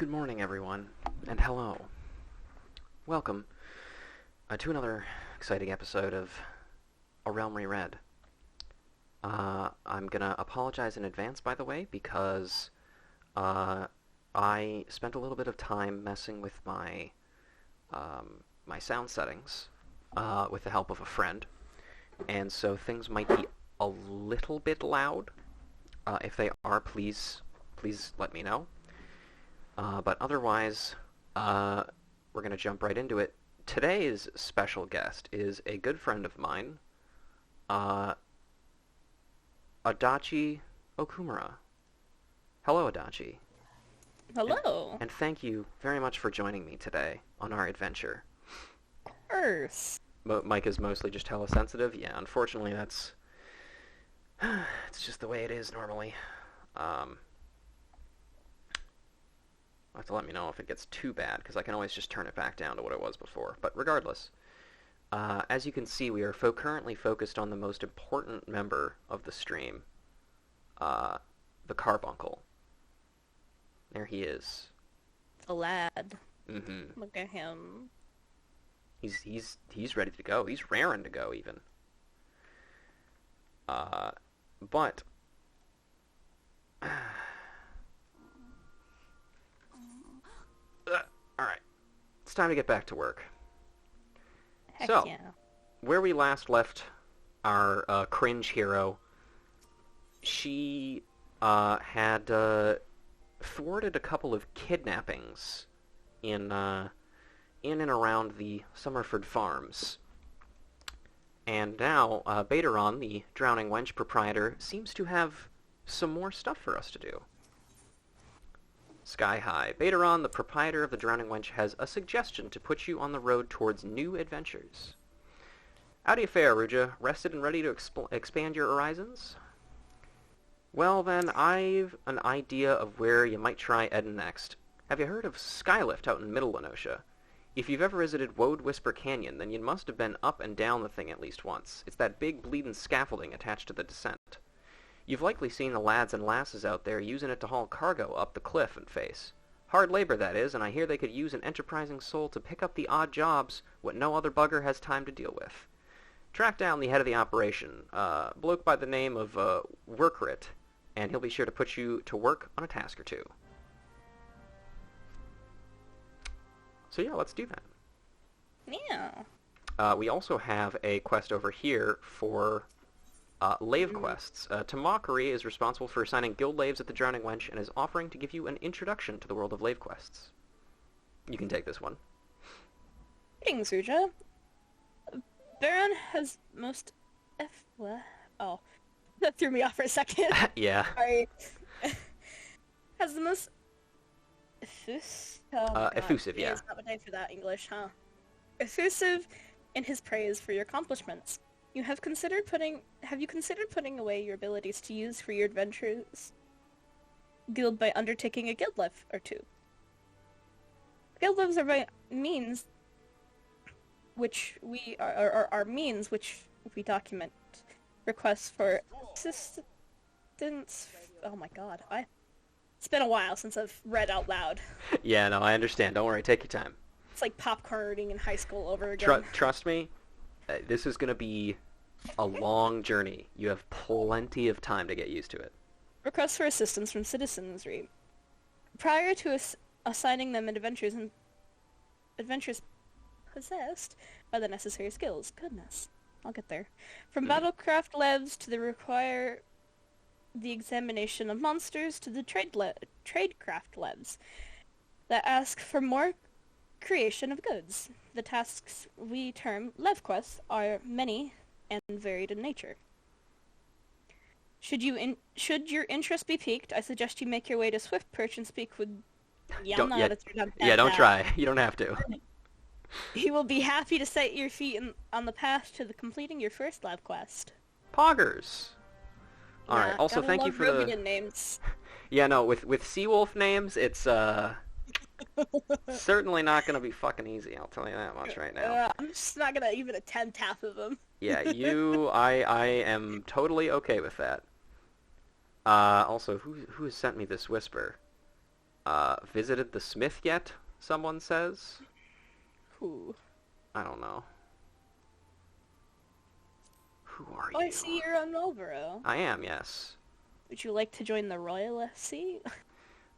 Good morning, everyone, and hello. Welcome to another exciting episode of A Realm Reread. I'm gonna apologize in advance, by the way, because I spent a little bit of time messing with my my sound settings with the help of a friend, and so things might be a little bit loud. If they are, please let me know. But otherwise, we're going to jump right into it. Today's special guest is a good friend of mine, Adachi Okumura. Hello, Adachi. Hello. And thank you very much for joining me today on our adventure. Of course. Mike is mostly just hella sensitive. Yeah, unfortunately, that's it's just the way it is normally. You'll have to let me know if it gets too bad, because I can always just turn it back down to what it was before. But regardless, as you can see, we are currently focused on the most important member of the stream, the Carbuncle. There he is. The lad. Mm-hmm. Look at him. He's ready to go. He's raring to go, even. But alright. It's time to get back to work. Heck So, yeah. where we last left our cringe hero, she had thwarted a couple of kidnappings in and around the Summerford Farms. And now, Bateron, the Drowning Wench proprietor, seems to have some more stuff for us to do. Sky High. Bateron, the proprietor of the Drowning Wench, has a suggestion to put you on the road towards new adventures. How do you fare, Ruja? Rested and ready to expand your horizons? Well then, I've an idea of where you might try Eden next. Have you heard of Skylift out in Middle Lenosha? If you've ever visited Woad Whisper Canyon, then you must have been up and down the thing at least once. It's that big bleedin' scaffolding attached to the descent. You've likely seen the lads and lasses out there using it to haul cargo up the cliff and face. Hard labor, that is, and I hear they could use an enterprising soul to pick up the odd jobs what no other bugger has time to deal with. Track down the head of the operation, bloke by the name of Workrit, and he'll be sure to put you to work on a task or two. So yeah, let's do that. Yeah. We also have a quest over here for lave quests. Tamakari is responsible for assigning guild laves at the Drowning Wench and is offering to give you an introduction to the world of lave quests. You can take this one. Greetings, Ruja. Baron has most what? Oh. That threw me off for a second. Yeah. Sorry. Has the most effusive, yeah. It's not what I for that English, huh? Effusive in his praise for your accomplishments. Have you considered putting away your abilities to use for your adventures guild by undertaking a guild life or two? Guild lives are by means which we are means which we document requests for assistance. Oh my god, it's been a while since I've read out loud. Yeah, no, I understand. Don't worry, take your time. It's like popcorn reading in high school over again. Trust me, this is going to be a long journey. You have plenty of time to get used to it. Requests for assistance from citizenry. Prior to assigning them adventures possessed by the necessary skills. Goodness. I'll get there. From battlecraft levs to the examination of monsters to the tradecraft levs that ask for more creation of goods. The tasks we term lev quests are many and varied in nature. Should your interest be piqued, I suggest you make your way to Swift Perch and speak with Don't try. You don't have to. He will be happy to set your feet on the path to completing your first lab quest. Poggers. All right. Also, thank you for the names. Yeah, no. With Seawolf names, it's certainly not gonna be fucking easy. I'll tell you that much right now. I'm just not gonna even attempt half of them. Yeah, I am totally okay with that. Also, who has sent me this whisper? Visited the Smith yet? Someone says. Who? I don't know. Who are Oh, I you? see you're on Marlborough. I am, yes. Would you like to join the Royal FC?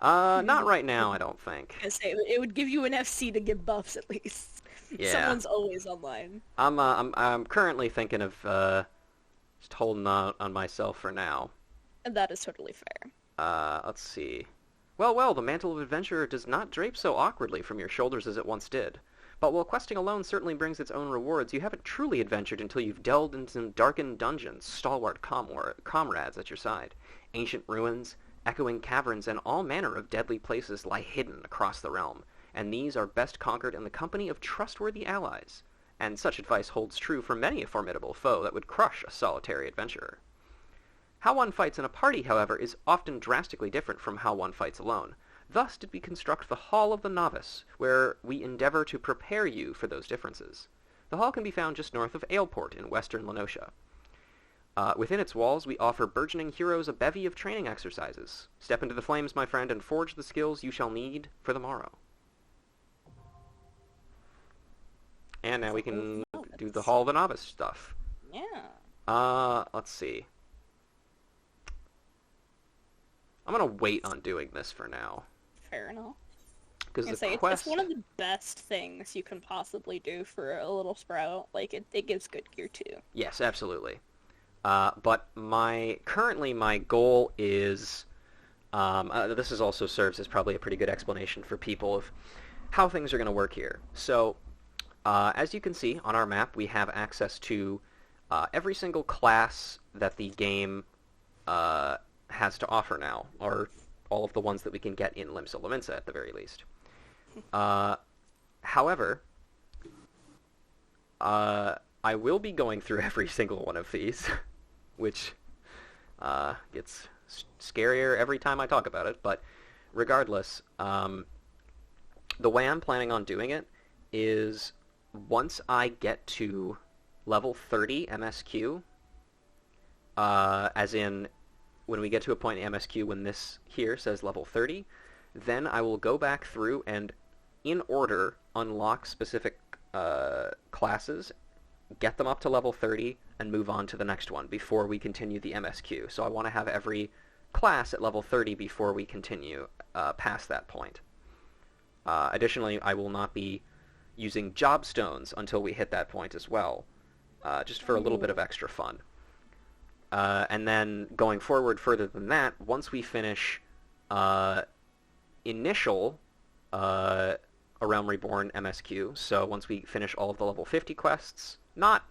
Not right now, I don't think. I say it would give you an FC to give buffs at least. Yeah. Someone's always online. I'm currently thinking of just holding on myself for now. And that is totally fair. Let's see. Well, the mantle of adventurer does not drape so awkwardly from your shoulders as it once did. But while questing alone certainly brings its own rewards, you haven't truly adventured until you've delved into darkened dungeons, stalwart comrades at your side. Ancient ruins, echoing caverns, and all manner of deadly places lie hidden across the realm, and these are best conquered in the company of trustworthy allies. And such advice holds true for many a formidable foe that would crush a solitary adventurer. How one fights in a party, however, is often drastically different from how one fights alone. Thus did we construct the Hall of the Novice, where we endeavor to prepare you for those differences. The hall can be found just north of Aleport in western Lenosha. Within its walls, we offer burgeoning heroes a bevy of training exercises. Step into the flames, my friend, and forge the skills you shall need for the morrow. And now we can do the Hall of the Novice stuff. Yeah. Let's see. I'm gonna wait on doing this for now. Fair enough. Because the It's quest... one of the best things you can possibly do for a little sprout. Like, it gives good gear, too. Yes, absolutely. But currently my goal is... this also serves as probably a pretty good explanation for people of how things are going to work here. So, as you can see on our map, we have access to every single class that the game has to offer now, or all of the ones that we can get in Limsa Lominsa at the very least. However, I will be going through every single one of these, which gets scarier every time I talk about it, but regardless, the way I'm planning on doing it is once I get to level 30 MSQ, as in when we get to a point in MSQ when this here says level 30, then I will go back through and in order unlock specific classes, get them up to level 30, and move on to the next one before we continue the MSQ. So I want to have every class at level 30 before we continue past that point. Additionally, I will not be using job stones until we hit that point as well, just for a little bit of extra fun. And then going forward further than that, once we finish initial A Realm Reborn MSQ, so once we finish all of the level 50 quests, not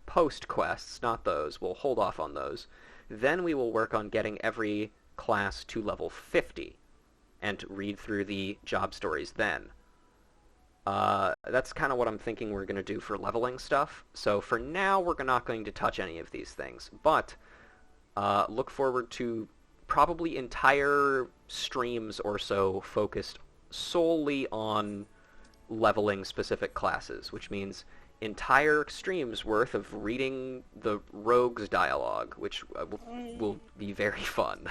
post quests, not those, we'll hold off on those, then we will work on getting every class to level 50 and read through the job stories then. That's kind of what I'm thinking we're going to do for leveling stuff. So for now, we're not going to touch any of these things, but look forward to probably entire streams or so focused solely on leveling specific classes, which means entire streams worth of reading the rogues dialogue, which will be very fun.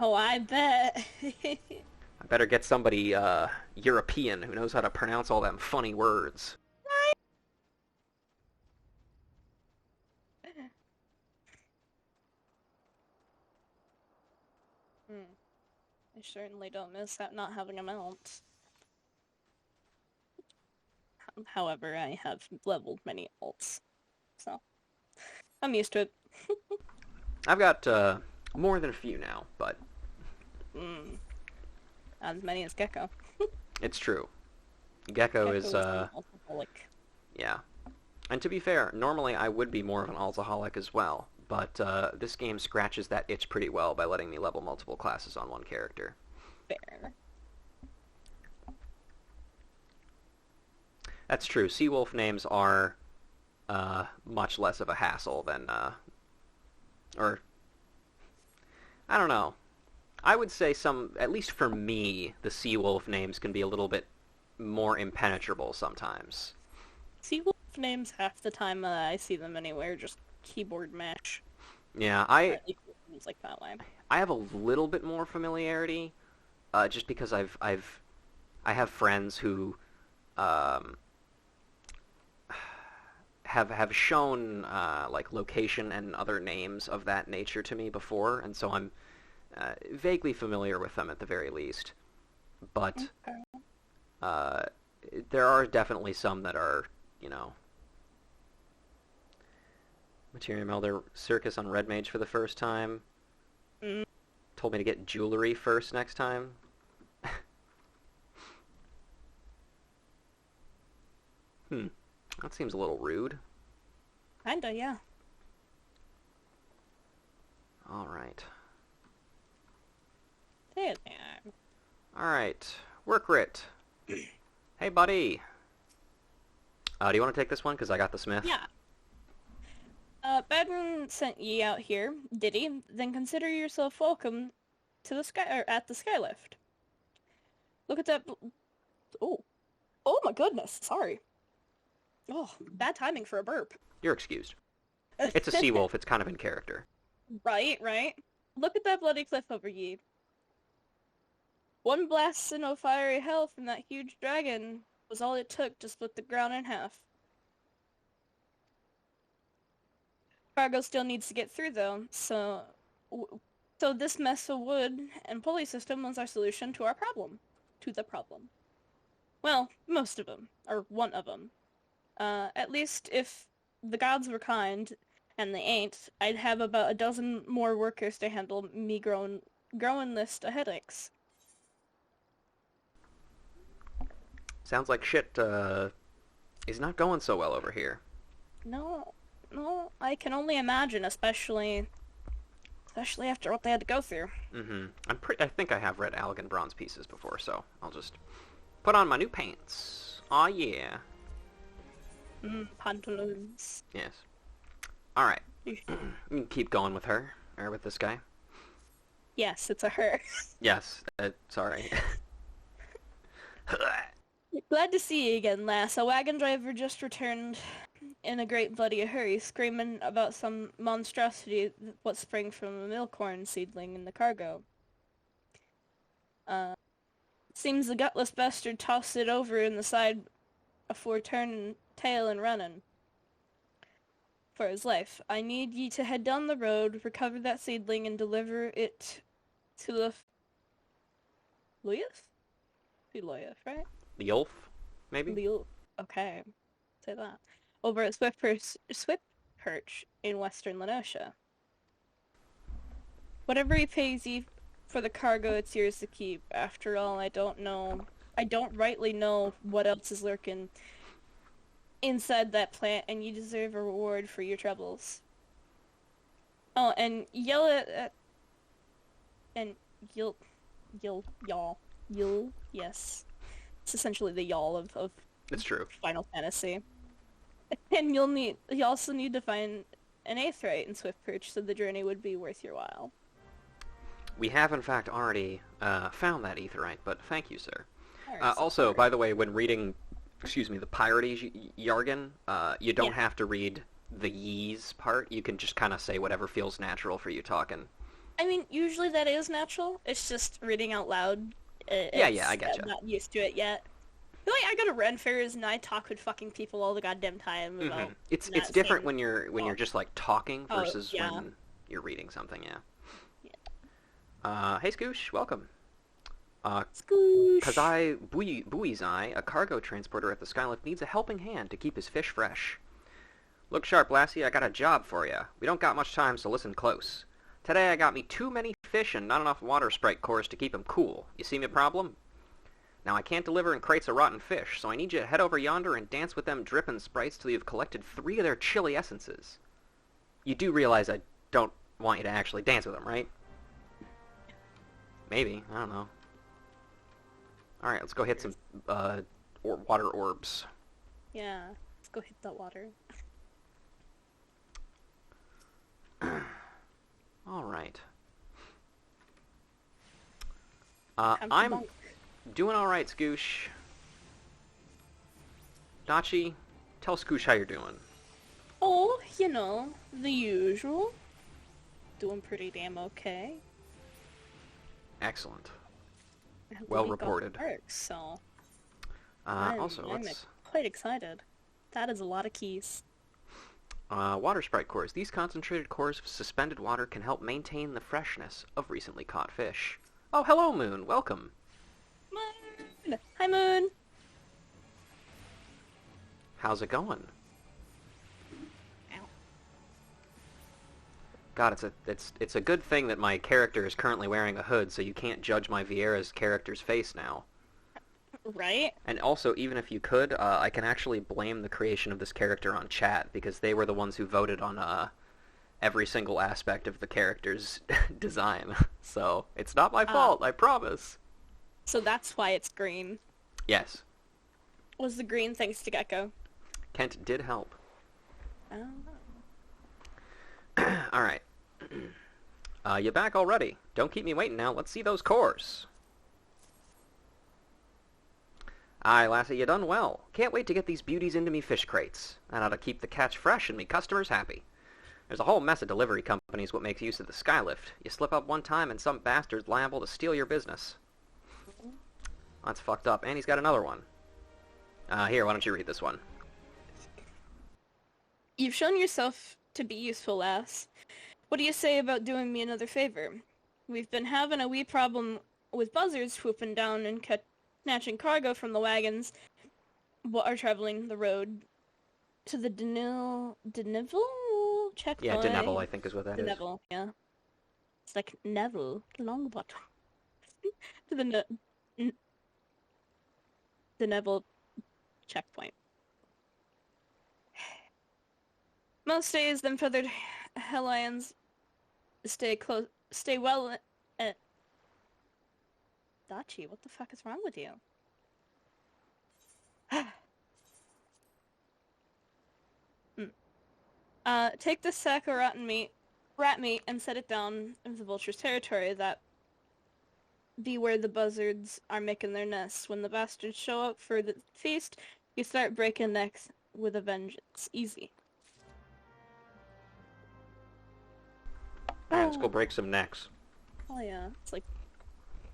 Oh, I bet. I better get somebody European who knows how to pronounce all them funny words. I certainly don't miss not having a mount. However, I have leveled many alts, so I'm used to it. I've got more than a few now, but... Not as many as Gecko. It's true. Gecko is an alcoholic. Yeah. And to be fair, normally I would be more of an alcoholic as well, but this game scratches that itch pretty well by letting me level multiple classes on one character. Fair. That's true. Seawolf names are much less of a hassle than, or, I don't know. I would say at least for me, the Seawolf names can be a little bit more impenetrable sometimes. Seawolf names half the time I see them anywhere, just keyboard mash. Yeah, Like that way. I have a little bit more familiarity just because I have friends who have shown like location and other names of that nature to me before, and so I'm vaguely familiar with them at the very least. But Okay. uh, there are definitely some that are, you know, Materia Melder Circus on Red Mage for the first time. Mm. Told me to get jewelry first next time. Hmm. That seems a little rude. Kinda, yeah. All right. There they are. All right. Work writ. Hey, buddy. Do you want to take this one? Because I got the smith. Yeah. Badrun sent ye out here, did he? Then consider yourself welcome to the sky, or at the skylift. Look at that. Oh. Oh my goodness. Sorry. Oh, bad timing for a burp. You're excused. It's a sea wolf. It's kind of in character. Right, right. Look at that bloody cliff over ye. One blast and no fiery hell from that huge dragon was all it took to split the ground in half. Cargo still needs to get through though, so this mess of wood and pulley system was our solution to our problem. To the problem. Well, most of them, or one of them. At least if the gods were kind, and they ain't, I'd have about a dozen more workers to handle me growing list of headaches. Sounds like shit is not going so well over here. No, I can only imagine, especially after what they had to go through. Mm-hmm. I think I have read Allegan Bronze Pieces before, so I'll just put on my new pants. Aw, yeah. Pantaloons. Yes. All right. We can keep going with her, or with this guy. Yes, it's a her. Yes. Sorry. Glad to see you again, lass. A wagon driver just returned in a great bloody hurry, screaming about some monstrosity what sprang from a milcorn seedling in the cargo. Seems the gutless bastard tossed it over in the side afore turning tail and running for his life. I need ye to head down the road, recover that seedling, and deliver it to the Luyeth? Be Luyeth, right? The Ulf, maybe? Luyeth. Okay, say that. Over at Swift Perch in western Lenosha. Whatever he pays ye for the cargo, it's yours to keep. After all, I don't rightly know what else is lurking inside that plant, and you deserve a reward for your troubles. Oh, and yell at and y'all, yes. It's essentially the y'all of It's true. Final Fantasy. And you also need to find an Aetheryte in Swift Perch, so the journey would be worth your while. We have, in fact, already found that Aetheryte, but thank you, sir. Alright, Also, by the way, when reading, the piratey jargon, you don't Yeah. have to read the yees part. You can just kind of say whatever feels natural for you talking. I mean, usually that is natural. It's just reading out loud. Yeah, I getcha. I'm not used to it yet. I feel like I go to Ren fairs and I talk with fucking people all the goddamn time about. It's not different saying- when you're just like talking Oh, versus yeah. when you're reading something. Yeah. Hey Scoosh, welcome. Scoosh. Kazai Buizai, a cargo transporter at the Skylift, needs a helping hand to keep his fish fresh. Look sharp, Lassie, I got a job for you. We don't got much time, so listen close. Today I got me too many fish and not enough water sprite cores to keep 'em cool. You see me problem? Now I can't deliver in crates of rotten fish, so I need you to head over yonder and dance with them drippin' sprites till you've collected 3 of their chili essences. You do realize I don't want you to actually dance with them, right? Maybe, I don't know. Alright, let's go hit some water orbs. Yeah, let's go hit that water. Alright. Time to I'm monk. doing alright, Scoosh. Dachi, tell Scoosh how you're doing. Oh, the usual. Doing pretty damn okay. Excellent. Well week off reported. work, so Also, I'm let's... quite excited. That is a lot of keys. Water sprite cores. These concentrated cores of suspended water can help maintain the freshness of recently caught fish. Oh, hello, Moon. Welcome. Moon! Hi, Moon! How's it going? Ow. God, it's a good thing that my character is currently wearing a hood, so you can't judge my Vieira's character's face now. Right? And also, even if you could, I can actually blame the creation of this character on chat, because they were the ones who voted on every single aspect of the character's design. So, it's not my fault, I promise. So that's why it's green. Yes. Was the green thanks to Gecko? Kent did help. Oh. Alright. You back already? Don't keep me waiting now. Let's see those cores. Aye, lassie, you done well. Can't wait to get these beauties into me fish crates. That ought to keep the catch fresh and me customers happy. There's a whole mess of delivery companies what makes use of the skylift. You slip up one time and some bastard's liable to steal your business. That's fucked up. And he's got another one. Here, why don't you read this one? You've shown yourself to be useful, lass. What do you say about doing me another favor? We've been having a wee problem with buzzards swooping down and snatching cargo from the wagons what are traveling the road to the Deneville checkpoint. Yeah, Deneville, I think is what that is. Deneville, yeah. It's like Neville Longbottom. To the Neville checkpoint. Most days, them feathered hellions stay well. Dachi, what the fuck is wrong with you? Take this sack of rat meat, and set it down in the vulture's territory. That be where the buzzards are making their nests. When the bastards show up for the feast, you start breaking necks with a vengeance. Easy. Alright, let's go break some necks. Oh yeah, it's like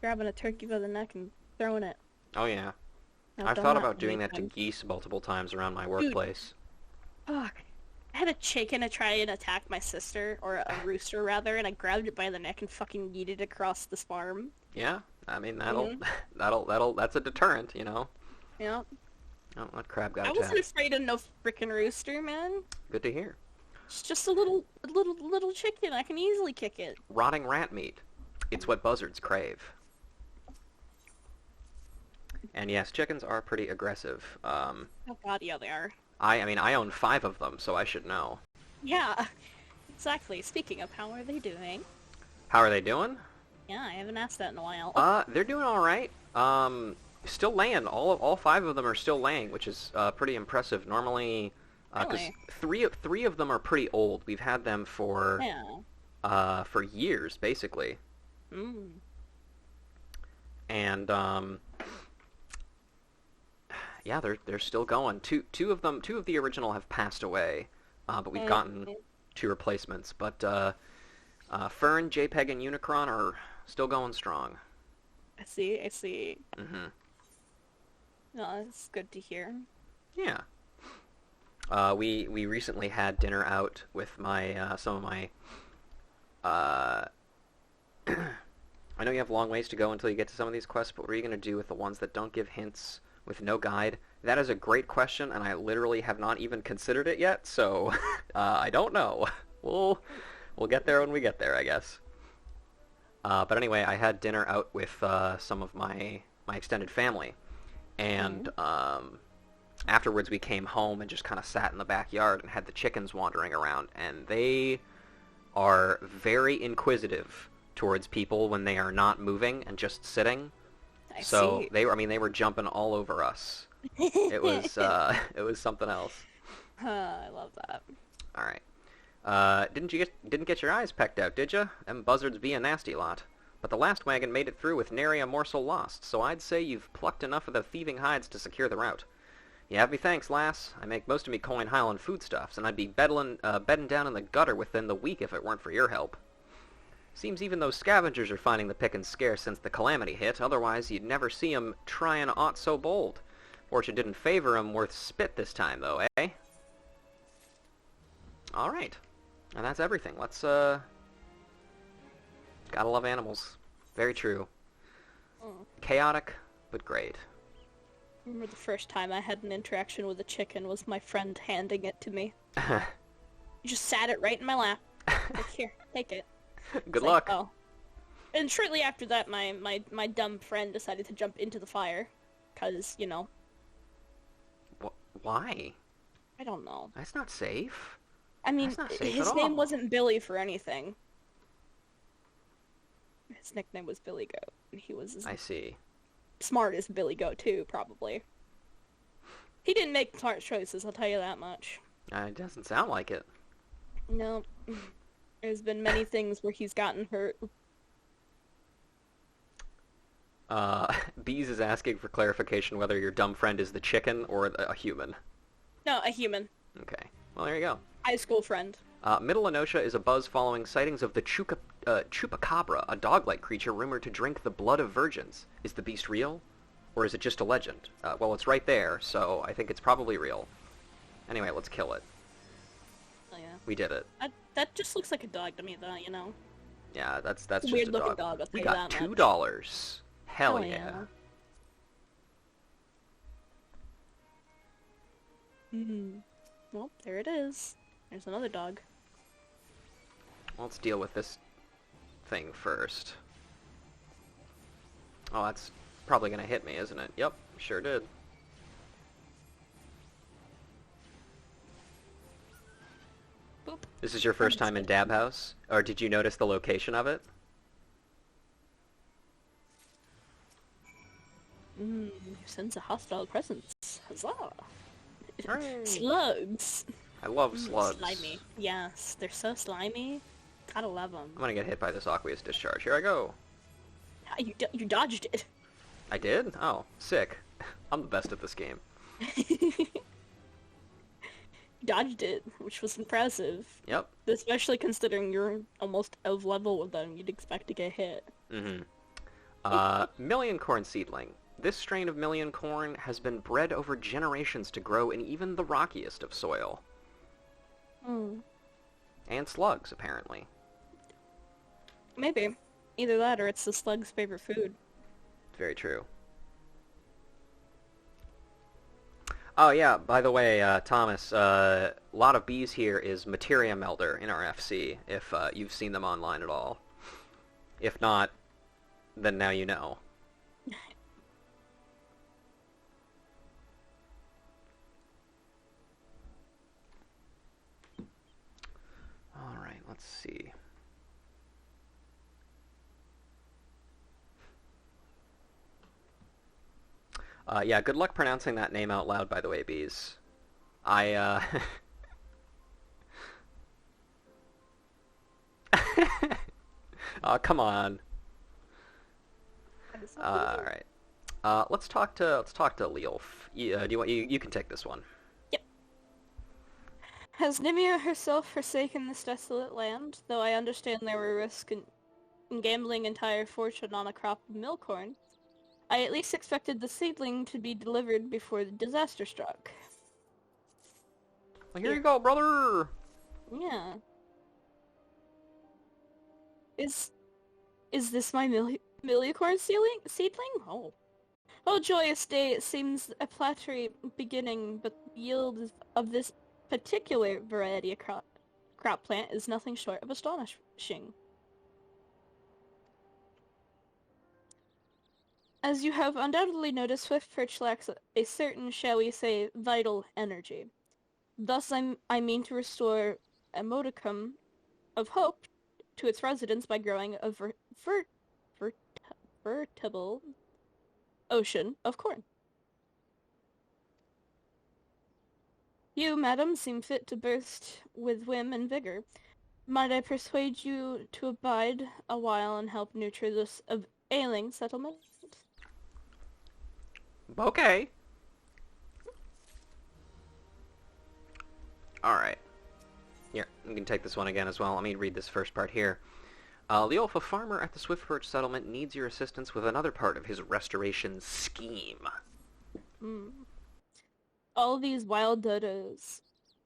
grabbing a turkey by the neck and throwing it. Oh yeah. I've I've done thought that about doing many that to times. geese multiple times around my workplace. Fuck. I had a chicken to try and attack my sister, or a rooster rather, and I grabbed it by the neck and fucking yeeted it across this farm. Yeah, I mean that's a deterrent, you know. Yeah. Oh, that crab got I attacked. wasn't afraid of no frickin' rooster, man. Good to hear. It's just a little chicken. I can easily kick it. Rotting rat meat. It's what buzzards crave. And yes, chickens are pretty aggressive. Oh god, yeah, they are. I mean, I own 5 of them, so I should know. Yeah, exactly. Speaking of, how are they doing? How are they doing? Yeah, I haven't asked that in a while. They're doing all right. Still laying. All 5 of them are still laying, which is pretty impressive. Normally, because Really? three of them are pretty old. We've had them for for years, basically. Mm. And yeah, they're still going. Two of the original have passed away, but we've gotten 2 replacements. But Fern, JPEG, and Unicron are still going strong. I see. Mm-hmm. No, that's good to hear. Yeah. We recently had dinner out with my some of my. I know you have long ways to go until you get to some of these quests, but what are you going to do with the ones that don't give hints, with no guide? That is a great question, and I literally have not even considered it yet, so I don't know. We'll get there when we get there, I guess. But anyway, I had dinner out with some of my extended family, and afterwards we came home and just kind of sat in the backyard and had the chickens wandering around, and they are very inquisitive towards people when they are not moving and just sitting. I So see. they were jumping all over us. It was something else. I love that. All right. Didn't get your eyes pecked out, did ya? Them buzzards be a nasty lot. But the last wagon made it through with nary a morsel lost, so I'd say you've plucked enough of the thieving hides to secure the route. You have me thanks, lass. I make most of me coin high on foodstuffs, and I'd be bedding down in the gutter within the week if it weren't for your help. Seems even those scavengers are finding the pickin' scarce since the calamity hit, otherwise you'd never see 'em tryin' aught so bold. Fortune didn't favor 'em worth spit this time, though, eh? Alright. And that's everything. Let's, Gotta love animals. Very true. Chaotic, but great. I remember the first time I had an interaction with a chicken was my friend handing it to me. He just sat it right in my lap. Like, here, take it. Good luck. Like, oh. And shortly after that, my dumb friend decided to jump into the fire. Because, you know. Why? I don't know. That's not safe. I mean, That's not safe his at name all. wasn't Billy for anything. His nickname was Billy Goat. And he was as I see. smart as Billy Goat, too, probably. He didn't make smart choices, I'll tell you that much. It doesn't sound like it. No. There's been many things where he's gotten hurt. Bees is asking for clarification whether your dumb friend is the chicken or a human. No, a human. Okay. Well, there you go. High school friend. Middle Enosha is abuzz following sightings of the chupacabra, a dog-like creature rumored to drink the blood of virgins. Is the beast real? Or is it just a legend? Well, it's right there, so I think it's probably real. Anyway, let's kill it. Oh, yeah. We did it. That just looks like a dog to me, though, you know? Yeah, that's It's a just weird-looking a dog. dog, I'll We tell you got that much. $2. Hell Oh, yeah. Well, there it is. There's another dog. Let's deal with this thing first. Oh, that's probably gonna hit me, isn't it? Yep, sure did. Boop. This is your first time in Dab House? Or did you notice the location of it? You sense a hostile presence. Huzzah! Hooray. Slugs! I love slugs. Slimy. Yes, they're so slimy. Gotta love them. I'm gonna get hit by this aqueous discharge. Here I go. You dodged it. I did? Oh, sick. I'm the best at this game. Dodged it, which was impressive. Yep. Especially considering you're almost out of level with them, you'd expect to get hit. Million corn seedling. This strain of million corn has been bred over generations to grow in even the rockiest of soil. And slugs, apparently. Maybe. Either that or it's the slug's favorite food. Very true. Oh yeah, by the way, Thomas, a lot of bees here is Materia Melder in our FC, if you've seen them online at all. If not, then now you know. Alright, let's see. Yeah, good luck pronouncing that name out loud, by the way, bees. Oh, come on. Alright. Let's talk to Leolf. You can take this one. Yep. Has Nimia herself forsaken this desolate land? Though I understand there were risks in gambling entire fortune on a crop of milcorn, I at least expected the seedling to be delivered before the disaster struck. Well, here you go, brother! Yeah. Is this my millicorn seedling? Oh. Oh, joyous day, it seems a plattery beginning, but the yield of this particular variety of crop plant is nothing short of astonishing. As you have undoubtedly noticed, Swift Perch lacks a certain, shall we say, vital energy. Thus I mean to restore a modicum of hope to its residents by growing a veritable ocean of corn. You, madam, seem fit to burst with whim and vigor. Might I persuade you to abide a while and help nurture this ailing settlement? Okay. Alright. Here, you can take this one again as well. Let me read this first part here. Leolf, a farmer at the Swiftperch settlement, needs your assistance with another part of his restoration scheme. Hmm. All these wild dodos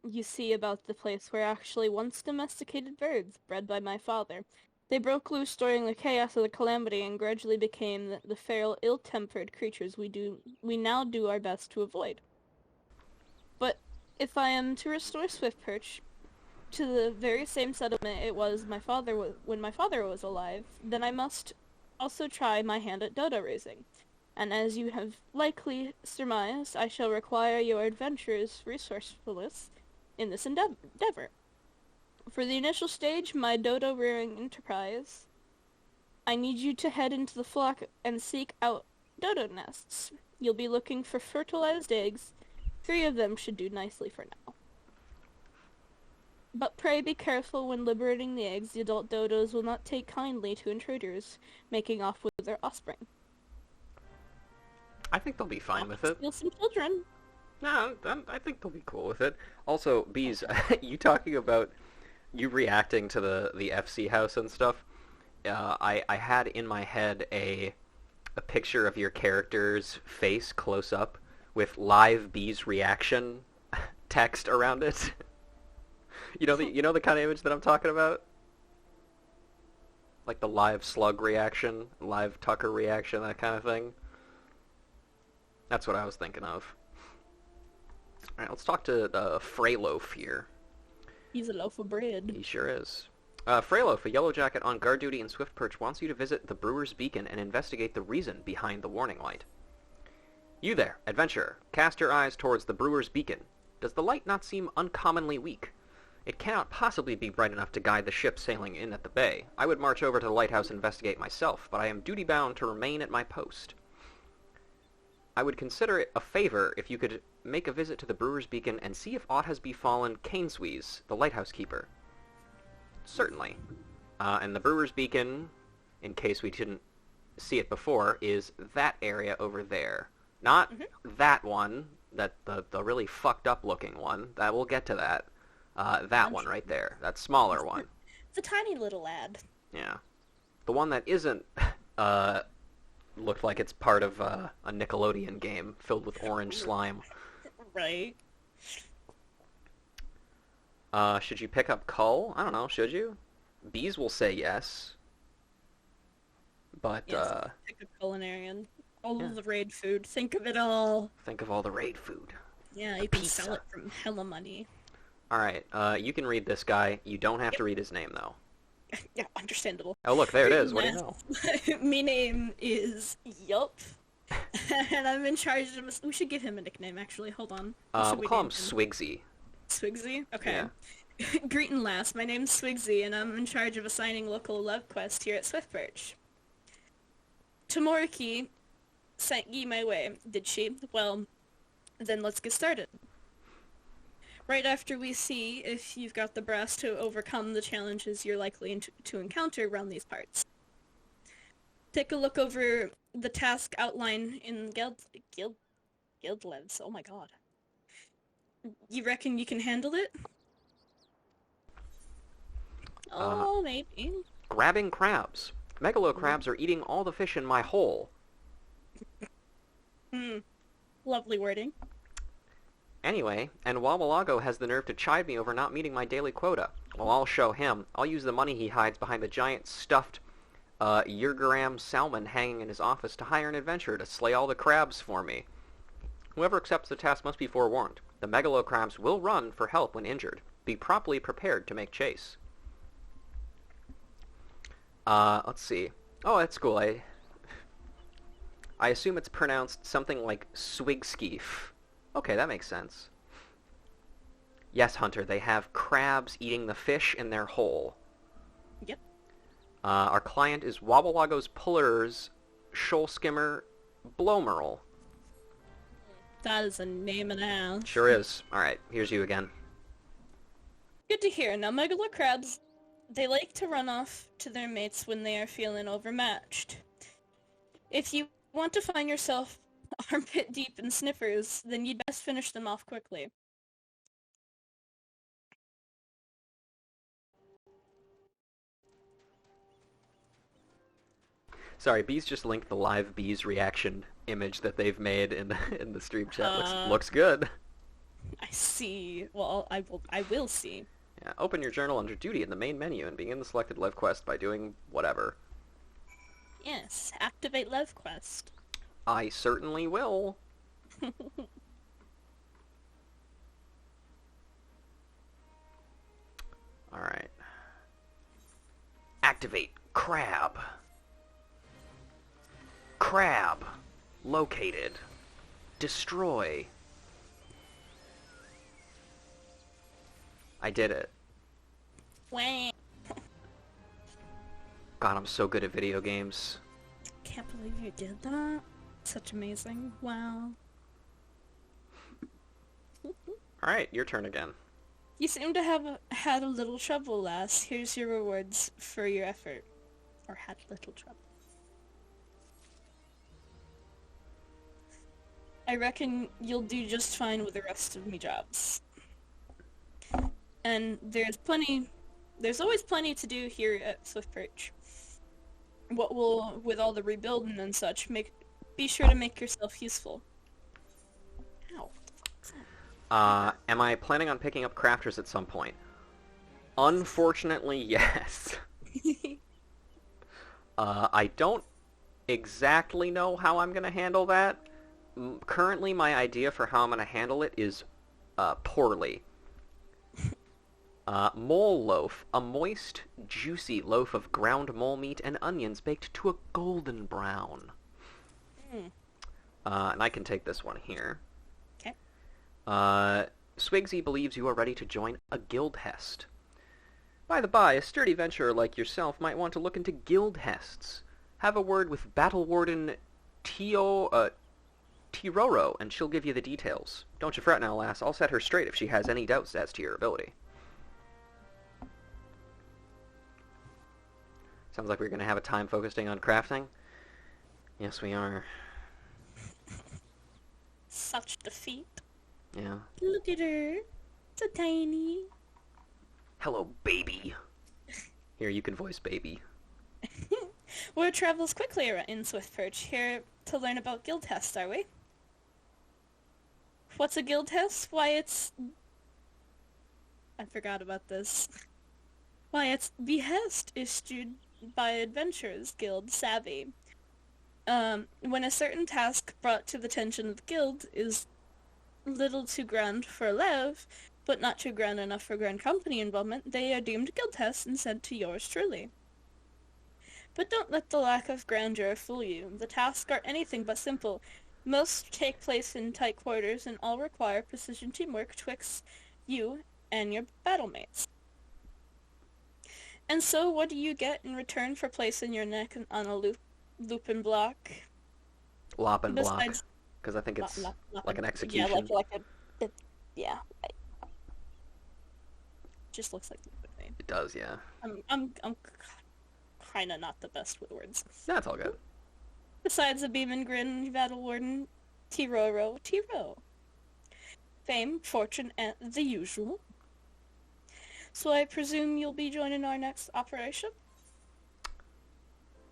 you see about the place were actually once domesticated birds bred by my father. They broke loose during the chaos of the calamity and gradually became the feral, ill-tempered creatures we now do our best to avoid. But if I am to restore Swiftperch to the very same settlement it was when my father was alive, then I must also try my hand at dodo raising. And as you have likely surmised, I shall require your adventurer's resourcefulness in this endeavor. For the initial stage, my dodo rearing enterprise, I need you to head into the flock and seek out dodo nests. You'll be looking for fertilized eggs. 3 of them should do nicely for now. But pray be careful when liberating the eggs. The adult dodos will not take kindly to intruders making off with their offspring. I think they'll be fine with it. Steal some children. No, I think they'll be cool with it. Also, Bees, you talking about you reacting to the FC house and stuff. I had in my head a picture of your character's face close up with live Bees reaction text around it. You know the kind of image that I'm talking about? Like the live Slug reaction, live Tucker reaction, that kind of thing. That's what I was thinking of. Alright, let's talk to Freyloaf here. He's a loaf of bread. He sure is. Freyloaf, a yellow jacket on guard duty in Swiftperch, wants you to visit the Brewer's Beacon and investigate the reason behind the warning light. You there, adventurer, cast your eyes towards the Brewer's Beacon. Does the light not seem uncommonly weak? It cannot possibly be bright enough to guide the ship sailing in at the bay. I would march over to the lighthouse and investigate myself, but I am duty-bound to remain at my post. I would consider it a favor if you could make a visit to the Brewer's Beacon and see if aught has befallen Cainswees, the lighthouse keeper. Certainly. And the Brewer's Beacon, in case we didn't see it before, is that area over there. Not that one, the really fucked up looking one. We'll get to that. That one right there. That smaller one. It's a tiny little lad. Yeah. The one that isn't looked like it's part of a Nickelodeon game filled with orange slime. Right. Should you pick up Cull? I don't know, should you? Bees will say yes. But, yes, pick a culinarian. All of the raid food. Think of it all. Think of all the raid food. Yeah, you can sell it from hella money. Alright, you can read this guy. You don't have to read his name, though. Yeah, understandable. Oh, look, there it is. What do you know? My name is Yup. And I'm in charge of... We should give him a nickname, actually. Hold on. We'll call him Swigsy. Swigsy? Okay. Yeah. Greeting last. My name's Swigsy, and I'm in charge of assigning local love quests here at Swiftperch. Tomoriki sent ye my way, did she? Well, then let's get started. Right after we see if you've got the brass to overcome the challenges you're likely to encounter around these parts. Take a look over the task outline in Guild Lives. Oh my god. You reckon you can handle it? Oh, maybe. Grabbing crabs. Megalo crabs are eating all the fish in my hole. Lovely wording. Anyway, and Wabalago has the nerve to chide me over not meeting my daily quota. Well, I'll show him. I'll use the money he hides behind the giant stuffed Yurgaram salmon hanging in his office to hire an adventurer to slay all the crabs for me. Whoever accepts the task must be forewarned. The megalo crabs will run for help when injured. Be properly prepared to make chase. Let's see. Oh, that's cool. I assume it's pronounced something like Swigskeef. Okay, that makes sense. Yes, Hunter, they have crabs eating the fish in their hole. Yep. Our client is Wabalago's Puller's Shoal Skimmer Blowmerl. That is a name and a half. Sure is. Alright, here's you again. Good to hear. Now, megalo crabs, they like to run off to their mates when they are feeling overmatched. If you want to find yourself armpit deep in sniffers, then you'd best finish them off quickly. Sorry, Bees just linked the live Bees reaction image that they've made in the stream chat. Looks good. I see. Well, I will see. Yeah, open your journal under duty in the main menu and begin the selected Lev quest by doing whatever. Yes, activate Lev quest. I certainly will. Alright. Activate Crab. Crab. Located. Destroy. I did it. Wah. God, I'm so good at video games. Can't believe you did that. Such amazing. Wow. Alright, your turn again. You seem to have had a little trouble, lass. Here's your rewards for your effort. Or had little trouble. I reckon you'll do just fine with the rest of me jobs. And there's always plenty to do here at Swiftperch. What will, with all the rebuilding and such, be sure to make yourself useful. Ow. Am I planning on picking up crafters at some point? Unfortunately, yes. I don't exactly know how I'm going to handle that. Currently, my idea for how I'm going to handle it is poorly. Mole loaf, a moist, juicy loaf of ground mole meat and onions baked to a golden brown. And I can take this one here. Okay. Swigsy believes you are ready to join a guild hest. By the by, a sturdy venturer like yourself might want to look into guild hests. Have a word with Battle Warden Tiroro, and she'll give you the details. Don't you fret now, lass. I'll set her straight if she has any doubts as to your ability. Sounds like we're going to have a time focusing on crafting. Yes, we are. Such defeat. Yeah. Look at her. So tiny. Hello, baby. Here, you can voice baby. Word travels quickly in Swiftperch. Here to learn about guild tests, are we? What's a guild test? Why, it's... I forgot about this. Why, it's behest issued by Adventurers Guild Savvy. When a certain task brought to the attention of the guild is little too grand for Lev, but not too grand enough for grand company involvement, they are deemed guild tests and sent to yours truly. But don't let the lack of grandeur fool you. The tasks are anything but simple. Most take place in tight quarters and all require precision teamwork twixt you and your battlemate. And so, what do you get in return for placing your neck on a looping block? Loppin' block. Because I think it's like an execution. Yeah, like a... Yeah. Just looks like a name. It does, yeah. I'm kind of not the best with words. That's all good. Besides a beam and grin, Battle Warden Tiroro. Fame, fortune, and the usual. So I presume you'll be joining our next operation?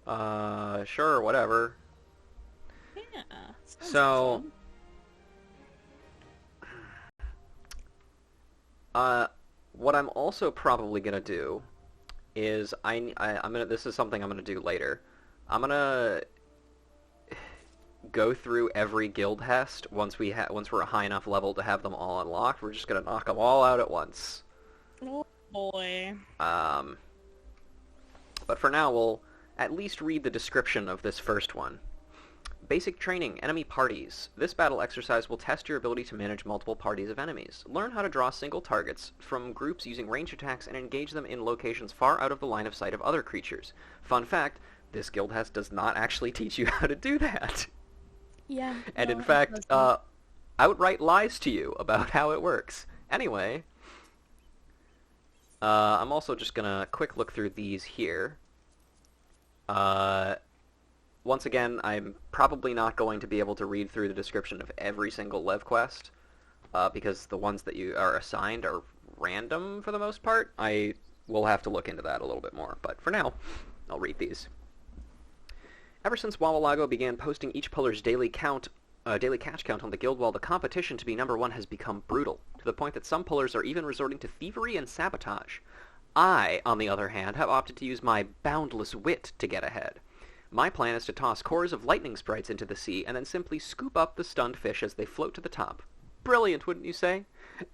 Sure, whatever. Yeah. So, what I'm also probably gonna do is I'm gonna. This is something I'm gonna do later. I'm gonna go through every guild hest once we're a high enough level to have them all unlocked. We're just gonna knock them all out at once. Oh boy. But for now, we'll at least read the description of this first one. Basic training, enemy parties. This battle exercise will test your ability to manage multiple parties of enemies. Learn how to draw single targets from groups using range attacks and engage them in locations far out of the line of sight of other creatures. Fun fact, this guild hest does not actually teach you how to do that. Yeah. And no, in fact, outright lies to you about how it works. Anyway, I'm also just gonna quick look through these here. Once again, I'm probably not going to be able to read through the description of every single Lev quest, because the ones that you are assigned are random for the most part. I will have to look into that a little bit more, but for now, I'll read these. Ever since Wawalago began posting each puller's daily catch count on the guild wall, the competition to be number one has become brutal, to the point that some pullers are even resorting to thievery and sabotage. I, on the other hand, have opted to use my boundless wit to get ahead. My plan is to toss cores of lightning sprites into the sea and then simply scoop up the stunned fish as they float to the top. Brilliant, wouldn't you say?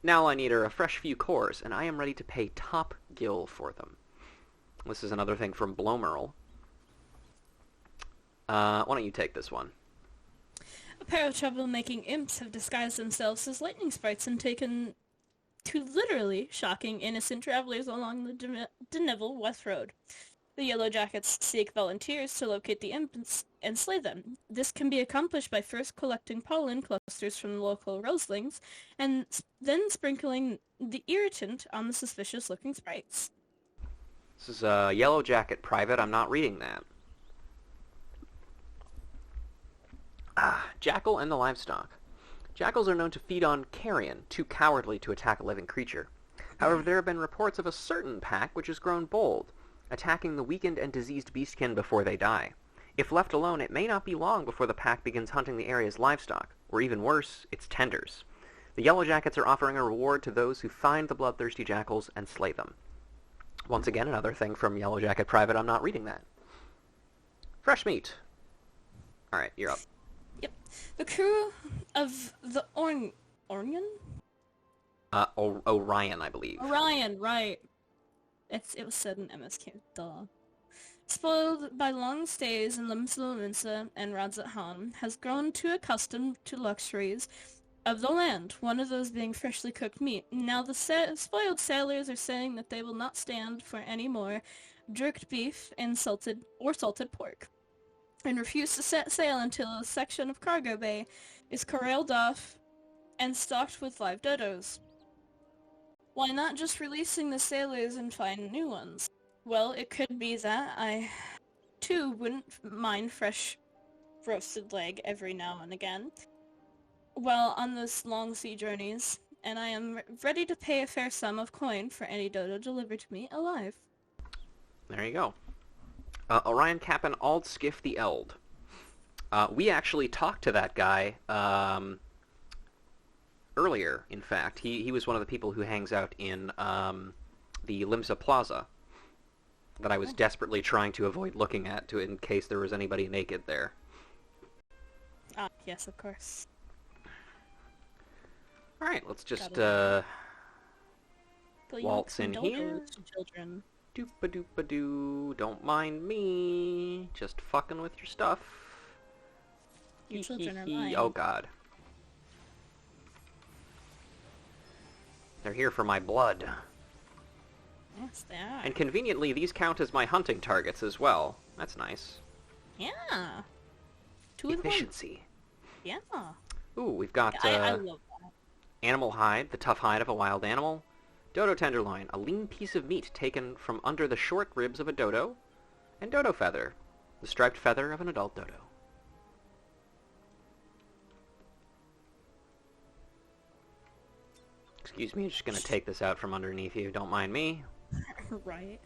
Now I need a fresh few cores, and I am ready to pay top gil for them. This is another thing from Blomerl. Why don't you take this one? A pair of troublemaking imps have disguised themselves as lightning sprites and taken to literally shocking innocent travelers along the Deneville West Road. The Yellow Jackets seek volunteers to locate the imps and slay them. This can be accomplished by first collecting pollen clusters from the local roselings, and then sprinkling the irritant on the suspicious-looking sprites. This is a Yellow Jacket private. I'm not reading that. Jackal and the livestock. Jackals are known to feed on carrion, too cowardly to attack a living creature. However, there have been reports of a certain pack which has grown bold, attacking the weakened and diseased beastkin before they die. If left alone, it may not be long before the pack begins hunting the area's livestock, or even worse, its tenders. The Yellow Jackets are offering a reward to those who find the bloodthirsty jackals and slay them. Once again, another thing from Yellow Jacket Private. I'm not reading that. Fresh meat. Alright, you're up. Yep. The crew of the Orion? Orion, I believe. Orion, right. It was said in MSQ, duh. Spoiled by long stays in Limsa and Radzat Han, has grown too accustomed to luxuries of the land, one of those being freshly cooked meat. Now the spoiled sailors are saying that they will not stand for any more jerked beef and salted pork, and refuse to set sail until a section of cargo bay is corralled off and stocked with live dodos. Why not just releasing the sailors and find new ones? Well, it could be that I, too, wouldn't mind fresh roasted leg every now and again, while on those long sea journeys, and I am ready to pay a fair sum of coin for any dodo delivered to me alive. There you go. Orion Cap'n Aldskiff the Eld. We actually talked to that guy earlier, in fact. He was one of the people who hangs out in the Limsa Plaza that I was desperately trying to avoid looking at in case there was anybody naked there. Ah, yes, of course. Alright, let's just But waltz in here. Children. Doop-a-doop-a-doo. Don't mind me. Just fucking with your stuff. Your children are mine. Oh god. They're here for my blood. Yes, they are. And conveniently, these count as my hunting targets as well. That's nice. Yeah. Two Efficiency. Yeah. Ooh, we've got I love that. animal hide, the tough hide of a wild animal. Dodo tenderloin, a lean piece of meat taken from under the short ribs of a dodo. And dodo feather, the striped feather of an adult dodo. Excuse me, I'm just gonna take this out from underneath you, don't mind me. Right.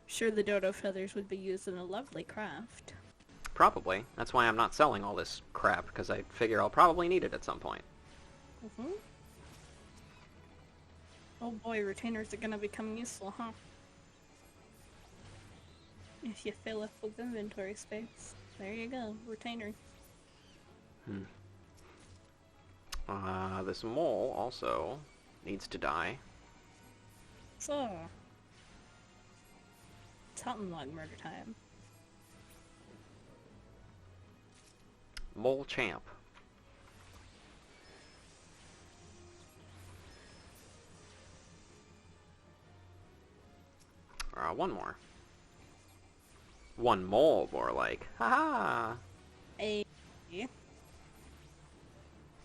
Sure, the dodo feathers would be used in a lovely craft. Probably. That's why I'm not selling all this crap, because I figure I'll probably need it at some point. Mm-hmm. Oh boy, retainers are gonna become useful, huh? If you fill up with inventory space. There you go, retainer. This mole also needs to die. So, it's hunting log murder time. Mole champ. One more. One mole, more like. Haha! A...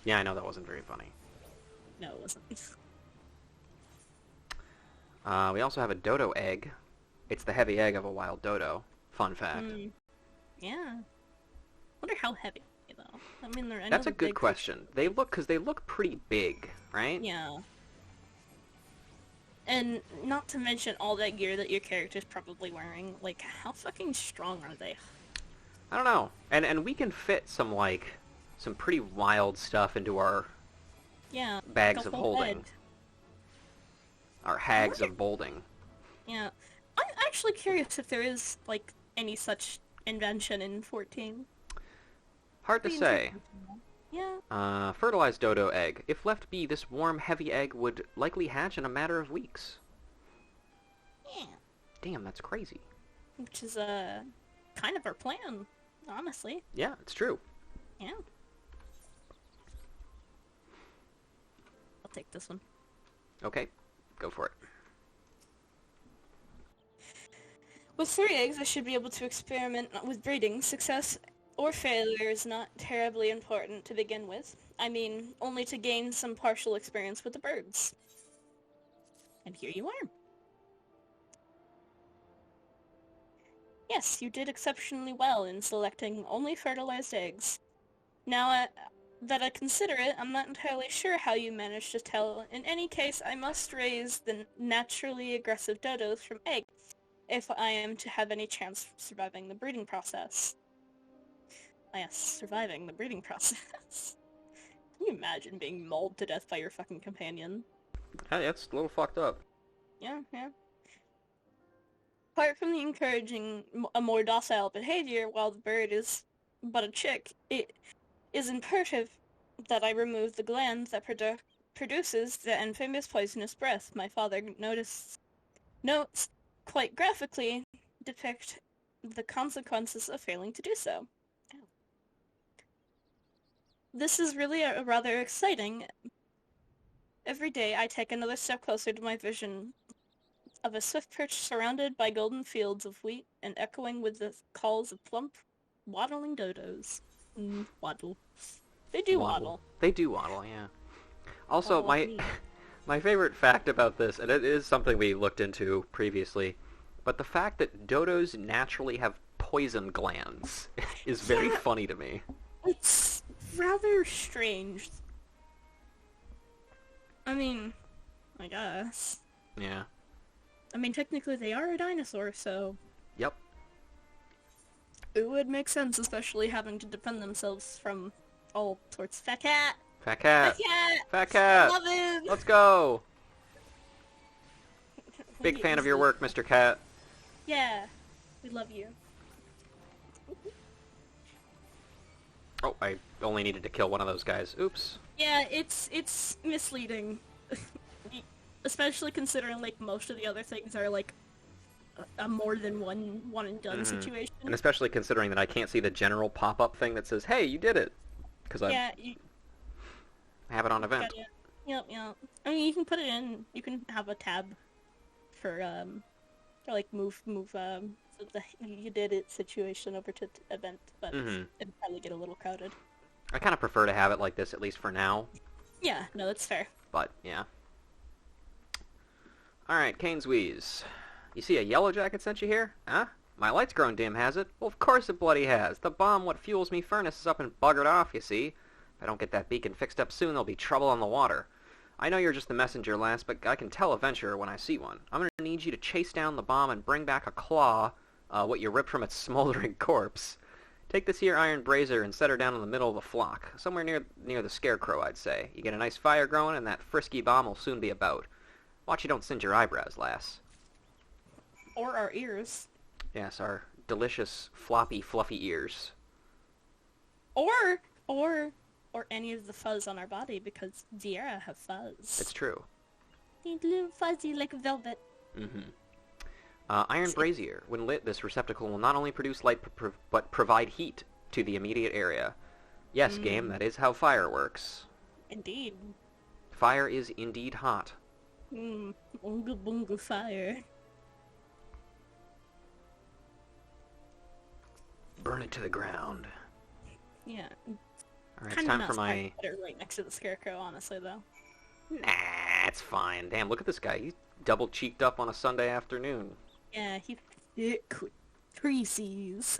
Yeah, I know that wasn't very funny. No, it wasn't. We also have a dodo egg. It's the heavy egg of a wild dodo. Fun fact. Yeah. Wonder how heavy, though. I mean, they're... That's a good question. They look pretty big, right? Yeah. And not to mention all that gear that your character's probably wearing. Like, how fucking strong are they? I don't know. And we can fit some, like, some pretty wild stuff into our Yeah, like bags a of whole holding. bed. Our I hags wonder. of bolding. Yeah, I'm actually curious if there is like any such invention in 14. Hard to Be say. interesting to know. Yeah. Fertilized dodo egg. If left be, this warm, heavy egg would likely hatch in a matter of weeks. Yeah. Damn, that's crazy. Which is kind of our plan, honestly. Yeah, it's true. Yeah. I'll take this one. Okay, go for it. With 3 eggs, I should be able to experiment with breeding. Success or failure is not terribly important to begin with. I mean, only to gain some partial experience with the birds. And here you are. Yes, you did exceptionally well in selecting only fertilized eggs. Now that I consider it, I'm not entirely sure how you managed to tell. In any case, I must raise the naturally aggressive dodos from eggs if I am to have any chance of surviving the breeding process. Yes, surviving the breeding process. Can you imagine being mauled to death by your fucking companion? Hey, that's a little fucked up. Yeah, yeah. Apart from the encouraging a more docile behavior while the bird is but a chick, it is imperative that I remove the gland that produces the infamous poisonous breath. My father notes quite graphically depict the consequences of failing to do so. This is really rather exciting. Every day I take another step closer to my vision of a swift perch surrounded by golden fields of wheat and echoing with the calls of plump, waddling dodos. Waddle. They do waddle. They do waddle, yeah. Also, Waddle like me. my favorite fact about this, and it is something we looked into previously, but the fact that dodos naturally have poison glands is very Yeah. funny to me. It's rather strange. I mean, I guess. Yeah. I mean, technically they are a dinosaur, so Yep. it would make sense, especially having to defend themselves from all sorts. Fat cat! Fat Fat cat! cat! Fat cat! Love him! Let's go! Big He fan of is your the- work, Mr. Cat. Yeah, we love you. Oh, I only needed to kill one of those guys. Oops. Yeah, it's misleading. Especially considering, like, most of the other things are, like, a more than one and done situation. And especially considering that I can't see the general pop-up thing that says, hey, you did it! Because I Yeah, you have it on event. gotta, yep. I mean, you can put it in, you can have a tab for like, move, the you did it situation over to event, but it'd probably get a little crowded. I kind of prefer to have it like this, at least for now. Yeah, no, that's fair. But, yeah. Alright, Kane's Wheeze. You see a yellow jacket sent you here? Huh? My light's grown dim, has it? Well, of course it bloody has. The bomb what fuels me furnace is up and buggered off, you see. If I don't get that beacon fixed up soon, there'll be trouble on the water. I know you're just the messenger, lass, but I can tell a venturer when I see one. I'm gonna need you to chase down the bomb and bring back a claw, what you ripped from its smoldering corpse. Take this here iron brazier and set her down in the middle of the flock, somewhere near the scarecrow, I'd say. You get a nice fire growing, and that frisky bomb will soon be about. Watch you don't singe your eyebrows, lass. Or our ears. Yes, our delicious, floppy, fluffy ears. Or any of the fuzz on our body, because Viera have fuzz. It's true. They're little fuzzy like velvet. Iron brazier. When lit, this receptacle will not only produce light, but provide heat to the immediate area. Yes, game, that is how fire works. Indeed. Fire is indeed hot. Bunga bunga fire. Burn it to the ground. Yeah. Alright, it's Kind of time not for my... better right next to the scarecrow, honestly, though. Nah, it's fine. Damn, look at this guy. He's double cheeked up on a Sunday afternoon. Yeah, he's thick with Reese's.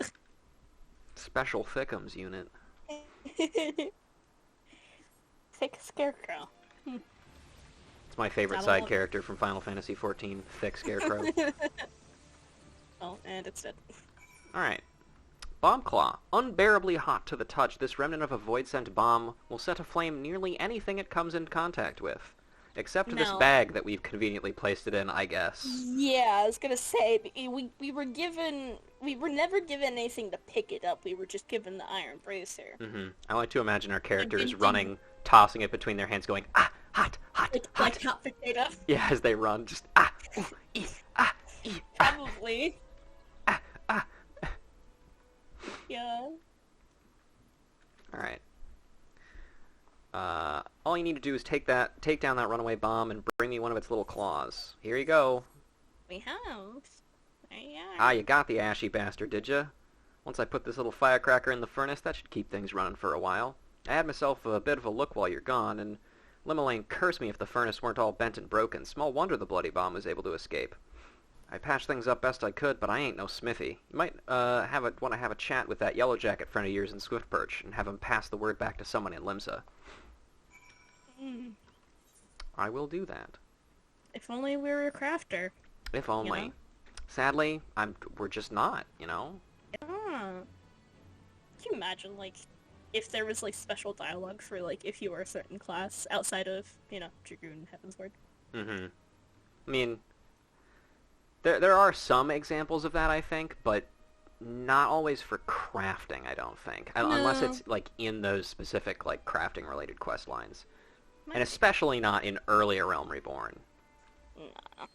Special Thickums unit. Thick scarecrow. It's my favorite I side love it. character from Final Fantasy XIV, Thick Scarecrow. Oh, and it's dead. Alright. Bomb Claw. Unbearably hot to the touch, this remnant of a void-sent bomb will set aflame nearly anything it comes in contact with. Except this Now, bag that we've conveniently placed it in, I guess. yeah, I was gonna say, we were never given anything to pick it up, we were just given the iron bracer. I like to imagine our characters Like, running, tossing it between their hands, going, ah, hot, hot, Like hot. hot potato. Yeah, as they run, just, ah, ooh, ee, ah, ee, ah, Probably. ah, ah. Yeah. Alright. All you need to do is take down that runaway bomb and bring me one of its little claws. Here you go. We have. There you are. Ah, you got the ashy bastard, did ya? Once I put this little firecracker in the furnace, that should keep things running for a while. I had myself a bit of a look while you're gone, and Limelane cursed me if the furnace weren't all bent and broken. Small wonder the bloody bomb was able to escape. I patched things up best I could, but I ain't no smithy. You might want to have a chat with that yellow jacket friend of yours in Swiftperch, and have him pass the word back to someone in Limsa. I will do that. If only we were a crafter. If only. You know? Sadly, we're just not, you know? Yeah. Can you imagine, like, if there was, like, special dialogue for, like, if you were a certain class outside of, you know, Dragoon, Heavensward? I mean, there are some examples of that, I think, but not always for crafting, I don't think. No. Unless it's, like, in those specific, like, crafting-related quest lines. Might And especially not in earlier Realm Reborn. Nah.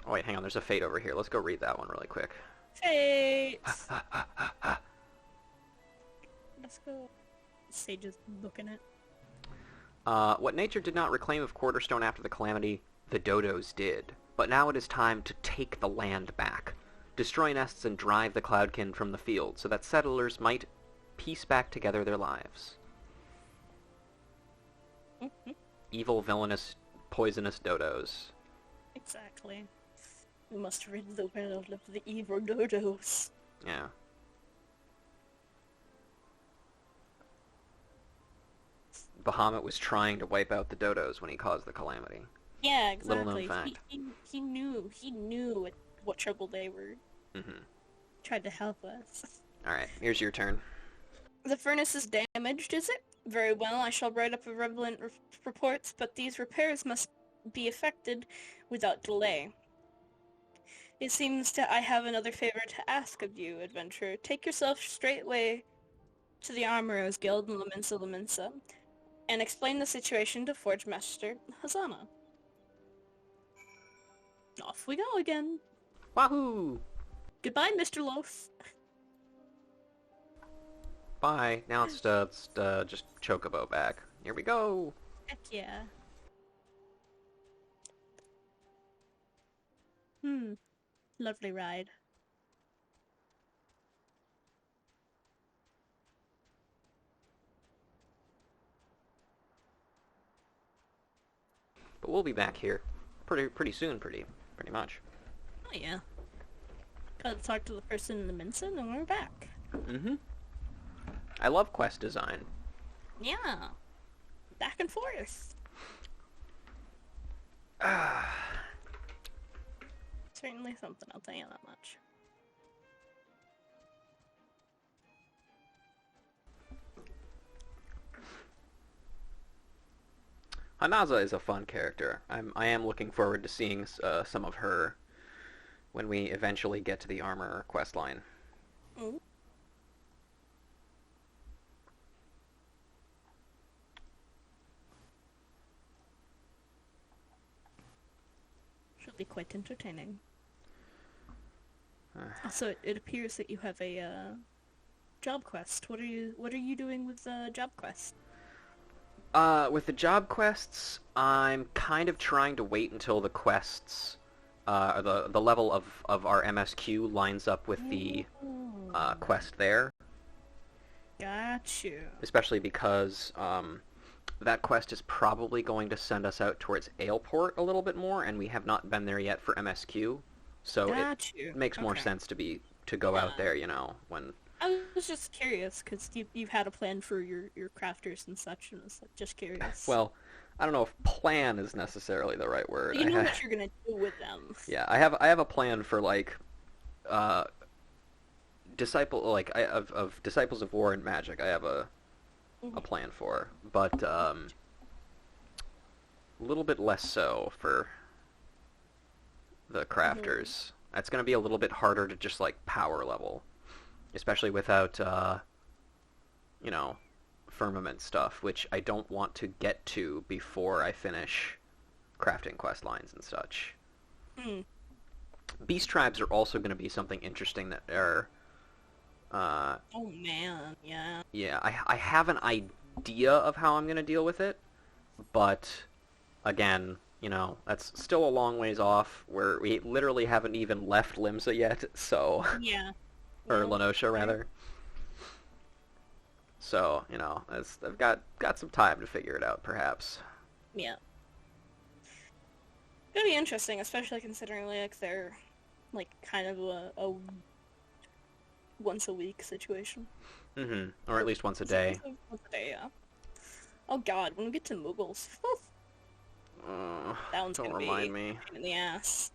Oh, wait, hang on, there's a fate over here. Let's go read that one really quick. Fate! Let's go. Sage is looking at. What nature did not reclaim of Quarterstone after the calamity, the dodos did. But now it is time to take the land back. Destroy nests and drive the cloudkin from the field, so that settlers might piece back together their lives. Evil, villainous, poisonous dodos. Exactly. We must rid the world of the evil dodos. Yeah. Bahamut was trying to wipe out the dodos when he caused the calamity. Yeah, exactly. Little known fact. He knew what trouble they were. Tried to help us. Alright, here's your turn. The furnace is damaged, is it? Very well, I shall write up a relevant reports, but these repairs must be effected without delay. It seems that I have another favor to ask of you, adventurer. Take yourself straightway to the Armorer's Guild in Laminsa, and explain the situation to Forge Master Hazana. Off we go again. Wahoo! Goodbye, Mr. Loaf. Bye. Now let's just Chocobo back. Here we go! Heck yeah. Lovely ride. But we'll be back here pretty soon, pretty much. Oh yeah. Gotta talk to the person in the Minson and we're back. I love quest design. Yeah. Back and forth. Certainly something, I'll tell you that much. Hanaza is a fun character. I am looking forward to seeing some of her when we eventually get to the Armorer questline. She'll be quite entertaining. Also, it appears that you have a job quest. What are you doing with the job quest? With the job quests, I'm kind of trying to wait until the quests, the level of our MSQ lines up with the quest there. Got you. Especially because that quest is probably going to send us out towards Aleport a little bit more, and we have not been there yet for MSQ. So it makes more sense to go out there, you know, when... I was just curious, because you've had a plan for your crafters and such, and I was like, just curious. Well, I don't know if plan is necessarily the right word. You know what you're gonna do with them. Yeah, I have a plan for, like, uh, of Disciples of War and Magic, I have a plan for, but a little bit less so for the crafters. That's going to be a little bit harder to just like power level, especially without firmament stuff, which I don't want to get to before I finish crafting quest lines and such. Beast tribes are also going to be something interesting that are oh man, yeah. Yeah, I have an idea of how I'm going to deal with it, but again, that's still a long ways off, where we literally haven't even left Limsa yet, so... Yeah. Or Lenosha, rather. So, I've got some time to figure it out, perhaps. Yeah. It'll be interesting, especially considering, like, they're, like, kind of a once-a-week situation. Or at least once a day. Once a day, yeah. Oh god, when we get to Muggles... that one's don't gonna remind be me. a pain in the ass.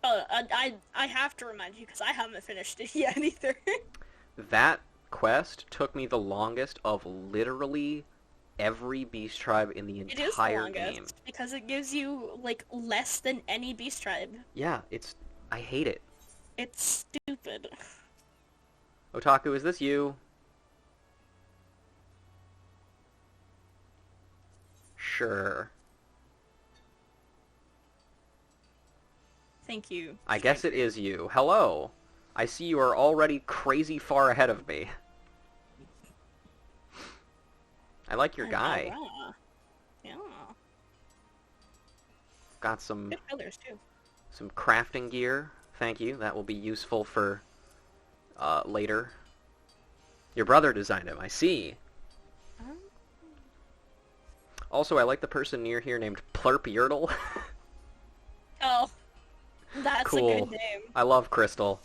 Oh, I have to remind you, because I haven't finished it yet, either. That quest took me the longest of literally every beast tribe in the entire It is the longest, game. because it gives you, like, less than any beast tribe. Yeah, I hate it. It's stupid. Otaku, is this you? Sure. Thank you. I guess it is you. Hello. I see you are already crazy far ahead of me. I like your guy. Yeah. Got some Good colors, too. some crafting gear. Thank you. That will be useful for later. Your brother designed him. I see. Also, I like the person near here named Plurp Yertle. Oh, that's Cool. a good name. I love Crystal.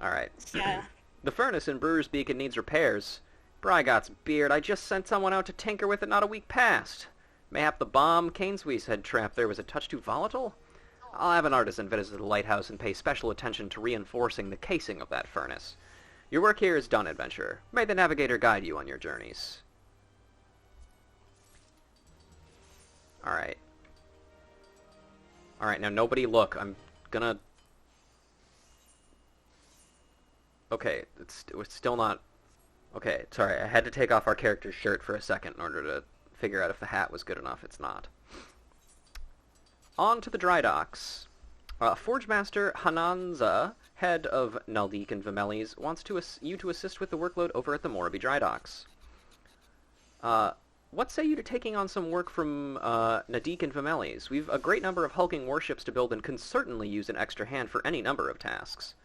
Alright. Yeah. The furnace in Brewer's Beacon needs repairs. Brygot's beard, I just sent someone out to tinker with it not a week past. Mayhap the bomb Caneswees had trapped there was a touch too volatile? I'll have an artisan visit the lighthouse and pay special attention to reinforcing the casing of that furnace. Your work here is done, adventurer. May the navigator guide you on your journeys. Alright. Alright, now nobody look. I'm gonna... Okay, it's still not... Okay, sorry, I had to take off our character's shirt for a second in order to figure out if the hat was good enough. It's not. On to the dry docks. Forge Master Hananza, head of Naldik and Vimeles, wants you to assist with the workload over at the Moraby dry docks. What say you to taking on some work from Naldik and Vimeles? We've a great number of hulking warships to build and can certainly use an extra hand for any number of tasks.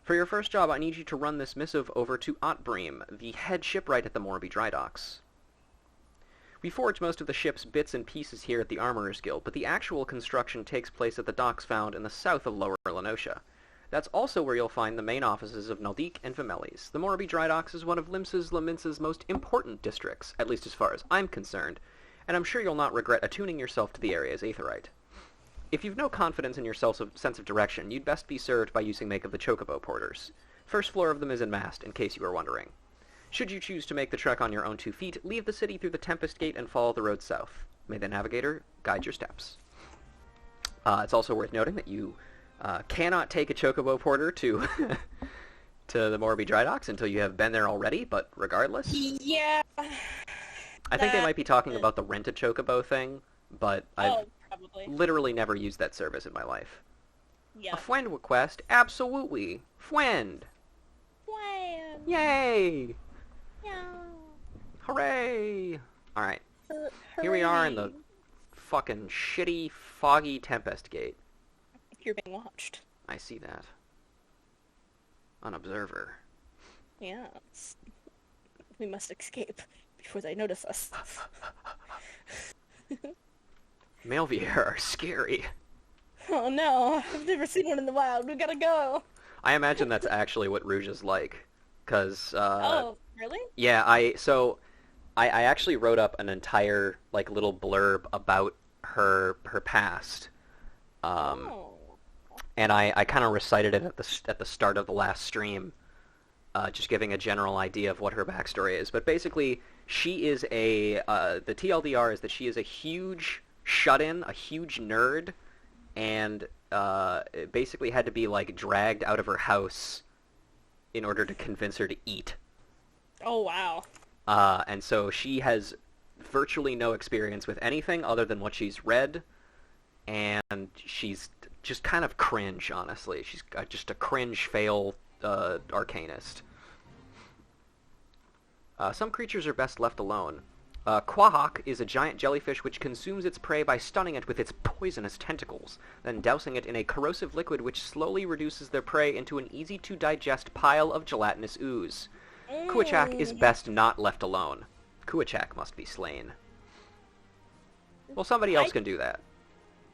For your first job, I need you to run this missive over to Otbream, the head shipwright at the Moraby dry docks. We forge most of the ship's bits and pieces here at the Armorers Guild, but the actual construction takes place at the docks found in the south of Lower Lenosha. That's also where you'll find the main offices of Naldik and Vimeles. The Moraby dry docks is one of Limsa's most important districts, at least as far as I'm concerned, and I'm sure you'll not regret attuning yourself to the area's aetherite. If you've no confidence in your sense of direction, you'd best be served by using make of the Chocobo Porters. First floor of the mizzenmast, in case you were wondering. Should you choose to make the trek on your own 2 feet, leave the city through the Tempest Gate and follow the road south. May the navigator guide your steps. It's also worth noting that you cannot take a Chocobo Porter to to the Moraby dry docks until you have been there already, but regardless... Yeah. I think they might be talking about the rent a Chocobo thing, but I've probably. literally never used that service in my life. Yeah. A friend request? Absolutely. Friend. Friend. Yay! Yeah. Hooray! Alright. Here we are in the fucking shitty, foggy Tempest Gate. You're being watched. I see that. An observer. Yes. We must escape before they notice us. Malvier are scary. Oh no, I've never seen one in the wild. We gotta go. I imagine that's actually what Rouge is like. Cause, oh, really? yeah, I actually wrote up an entire, like, little blurb about her past. Oh. and I kind of recited it at the start of the last stream, just giving a general idea of what her backstory is. But basically, she is the TLDR is that she is a huge shut-in, a huge nerd, and basically had to be like dragged out of her house in order to convince her to eat. Oh, wow. And so she has virtually no experience with anything other than what she's read, and she's just kind of cringe, honestly. She's just a cringe fail arcanist. Some creatures are best left alone. Quahawk is a giant jellyfish which consumes its prey by stunning it with its poisonous tentacles, then dousing it in a corrosive liquid which slowly reduces their prey into an easy-to-digest pile of gelatinous ooze. Kuachak is best not left alone. Kuachak must be slain. Well, somebody else can do that.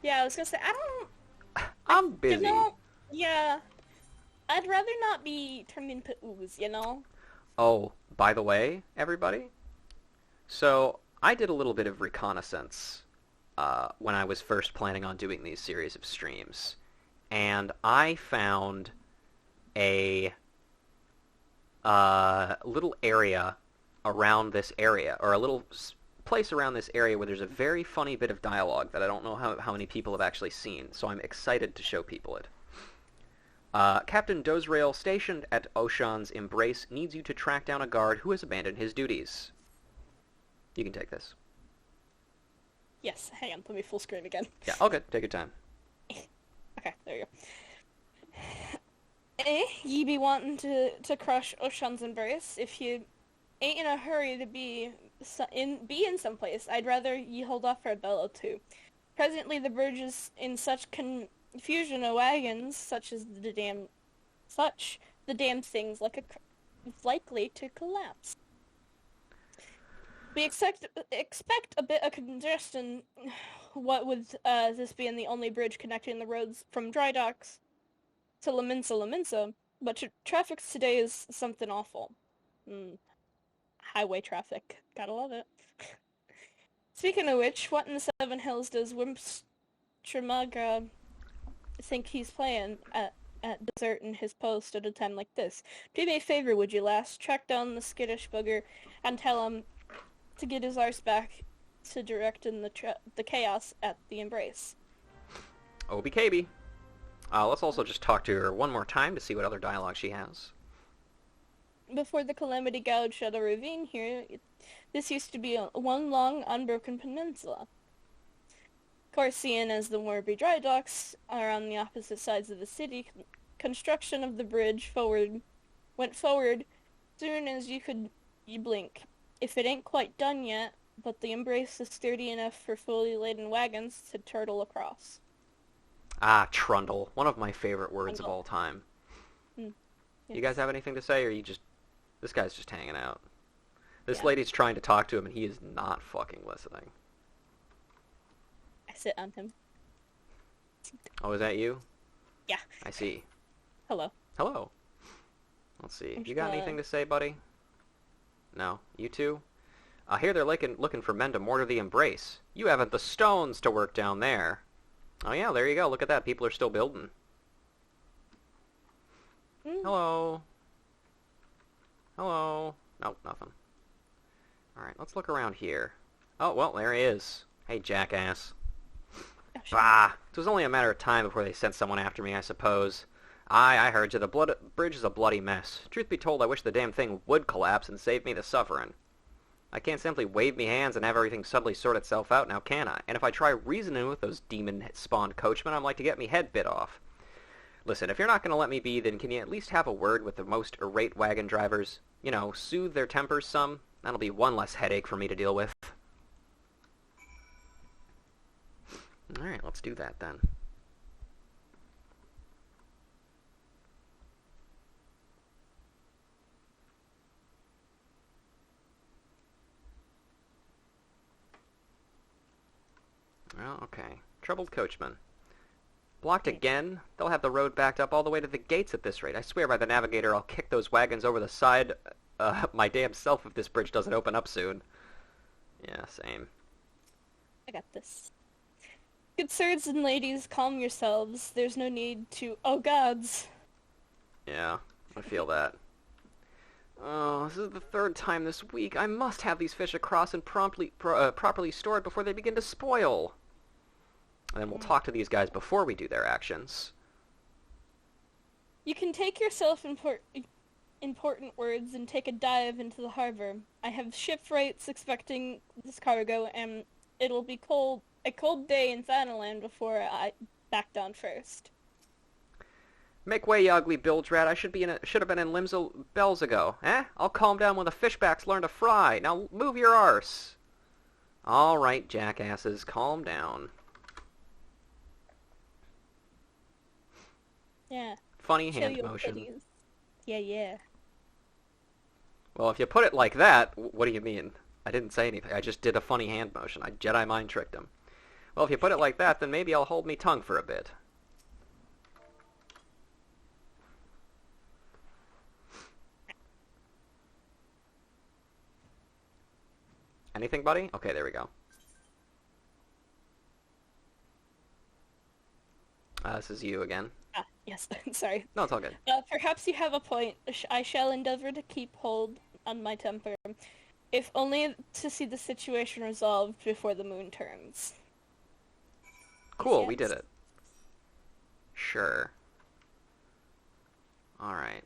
Yeah, I was gonna say, I'm busy. Yeah. I'd rather not be turned into ooze, Oh, by the way, everybody, so I did a little bit of reconnaissance when I was first planning on doing these series of streams, and I found a little area around this area, or a little place around this area where there's a very funny bit of dialogue that I don't know how many people have actually seen, so I'm excited to show people it. Captain Dozrail, stationed at Oshan's Embrace, needs you to track down a guard who has abandoned his duties. You can take this. Yes, hang on, let me full screen again. Yeah, all good. Take your time. Okay, there you go. Ye be wanting to crush Oshan's Embrace. If you ain't in a hurry to be in some place, I'd rather ye hold off for a bell or two. Presently the bridge is in such confusion of wagons, such the damn things likely to collapse. We expect a bit of congestion, what with this being the only bridge connecting the roads from Dry Docks to Laminsa, but traffic today is something awful. Highway traffic. Gotta love it. Speaking of which, what in the Seven Hills does Wimps Tremagra think he's playing at deserting his post at a time like this? Do me a favor, would you, lass? Track down the skittish bugger and tell him to get his arse back to directing the chaos at the Embrace. OBKB. Let's also just talk to her one more time to see what other dialogue she has. Before the calamity gouged out a ravine here, this used to be one long, unbroken peninsula. Of course, seeing as the Moorby dry docks are on the opposite sides of the city, construction of the bridge went forward soon as you blink. If it ain't quite done yet, but the Embrace is sturdy enough for fully laden wagons to turtle across. Ah, trundle. One of my favorite words of all time. Yes. You guys have anything to say, or this guy's just hanging out? This lady's trying to talk to him, and he is not fucking listening. I sit on him. Oh, is that you? Yeah. I see. Hello. Hello. Let's see. You got anything to say, buddy? No. You two? I hear they're looking for men to mortar the Embrace. You haven't the stones to work down there. Oh yeah, there you go. Look at that. People are still building. Hello. Hello. Nope, nothing. Alright, let's look around here. Oh, well, there he is. Hey, jackass. Oh, sure. Bah! It was only a matter of time before they sent someone after me, I suppose. I heard you. The bridge is a bloody mess. Truth be told, I wish the damn thing would collapse and save me the suffering. I can't simply wave me hands and have everything suddenly sort itself out now, can I? And if I try reasoning with those demon-spawned coachmen, I'm like to get me head bit off. Listen, if you're not going to let me be, then can you at least have a word with the most irate wagon drivers? You know, soothe their tempers some? That'll be one less headache for me to deal with. Alright, let's do that then. Well, okay. Troubled coachman. Blocked again? They'll have the road backed up all the way to the gates at this rate. I swear by the navigator I'll kick those wagons over the side my damn self if this bridge doesn't open up soon. Yeah, same. I got this. Good sirs and ladies, calm yourselves. There's no need to... Oh, gods. Yeah, I feel that. Oh, this is the third time this week. I must have these fish across and properly stored before they begin to spoil. And then we'll talk to these guys before we do their actions. You can take yourself important words and take a dive into the harbor. I have shipwrights expecting this cargo, and it'll be a cold day in Thanaland before I back down first. Make way, you ugly bilge rat. I should have been in Limzo bells ago. Eh? I'll calm down when the fishbacks learn to fry. Now move your arse. All right, jackasses, calm down. Yeah. Funny Show hand your motion. titties. Yeah. Well, if you put it like that, what do you mean? I didn't say anything. I just did a funny hand motion. I Jedi mind tricked him. Well, if you put it like that, then maybe I'll hold me tongue for a bit. Anything, buddy? Okay, there we go. This is you again. Ah, yes. Sorry. No, it's all good. Perhaps you have a point. I shall endeavor to keep hold on my temper, if only to see the situation resolved before the moon turns. Cool, Yes. we did it. Sure. Alright.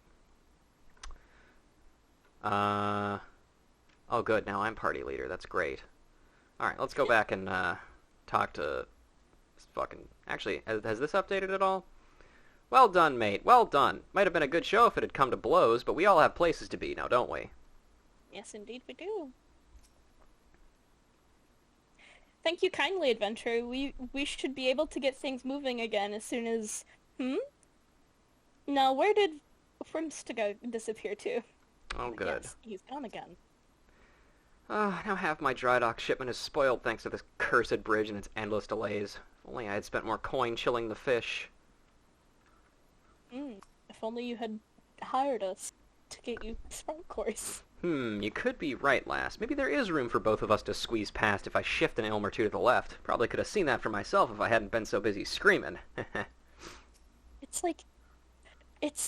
Oh good, now I'm party leader, that's great. Alright, let's go back and, talk to... fucking... Actually, has this updated at all? Well done, mate, well done. Might have been a good show if it had come to blows, but we all have places to be now, don't we? Yes, indeed we do. Thank you kindly, adventurer. We should be able to get things moving again as soon as... Now, where did Frimstiga disappear to? Oh good. Yes, he's gone again. Now half my dry dock shipment is spoiled thanks to this cursed bridge and its endless delays. If only I had spent more coin chilling the fish. If only you had hired us to get you front course. You could be right, lass. Maybe there is room for both of us to squeeze past if I shift an elm or two to the left. Probably could have seen that for myself if I hadn't been so busy screaming. It's like it's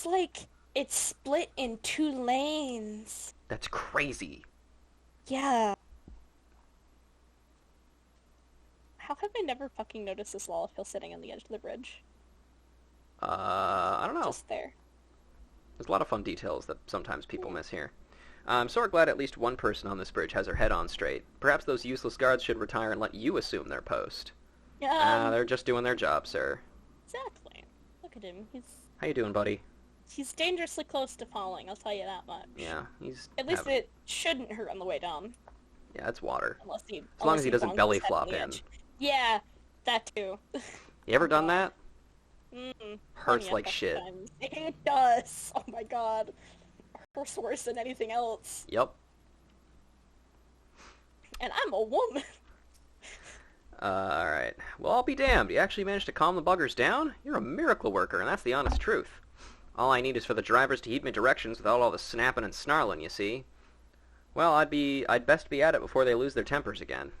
split in 2 lanes. That's crazy. Yeah. How have I never fucking noticed this lava fill sitting on the edge of the bridge? I don't know. Just there. There's a lot of fun details that sometimes people miss here. I'm sort of glad at least one person on this bridge has her head on straight. Perhaps those useless guards should retire and let you assume their post. They're just doing their job, sir. Exactly. Look at him. How you doing, buddy? He's dangerously close to falling, I'll tell you that much. Yeah, he's... At least it shouldn't hurt on the way down. Yeah, it's water. As long as he doesn't belly flop in. Yeah, that too. You ever done that? Hurts Plenty like of shit. times. It does. Oh my god. Hurts worse than anything else. Yep. And I'm a woman. Alright. Well, I'll be damned. You actually managed to calm the buggers down? You're a miracle worker, and that's the honest truth. All I need is for the drivers to heed my directions without all the snapping and snarling, you see. Well, I'd best be at it before they lose their tempers again.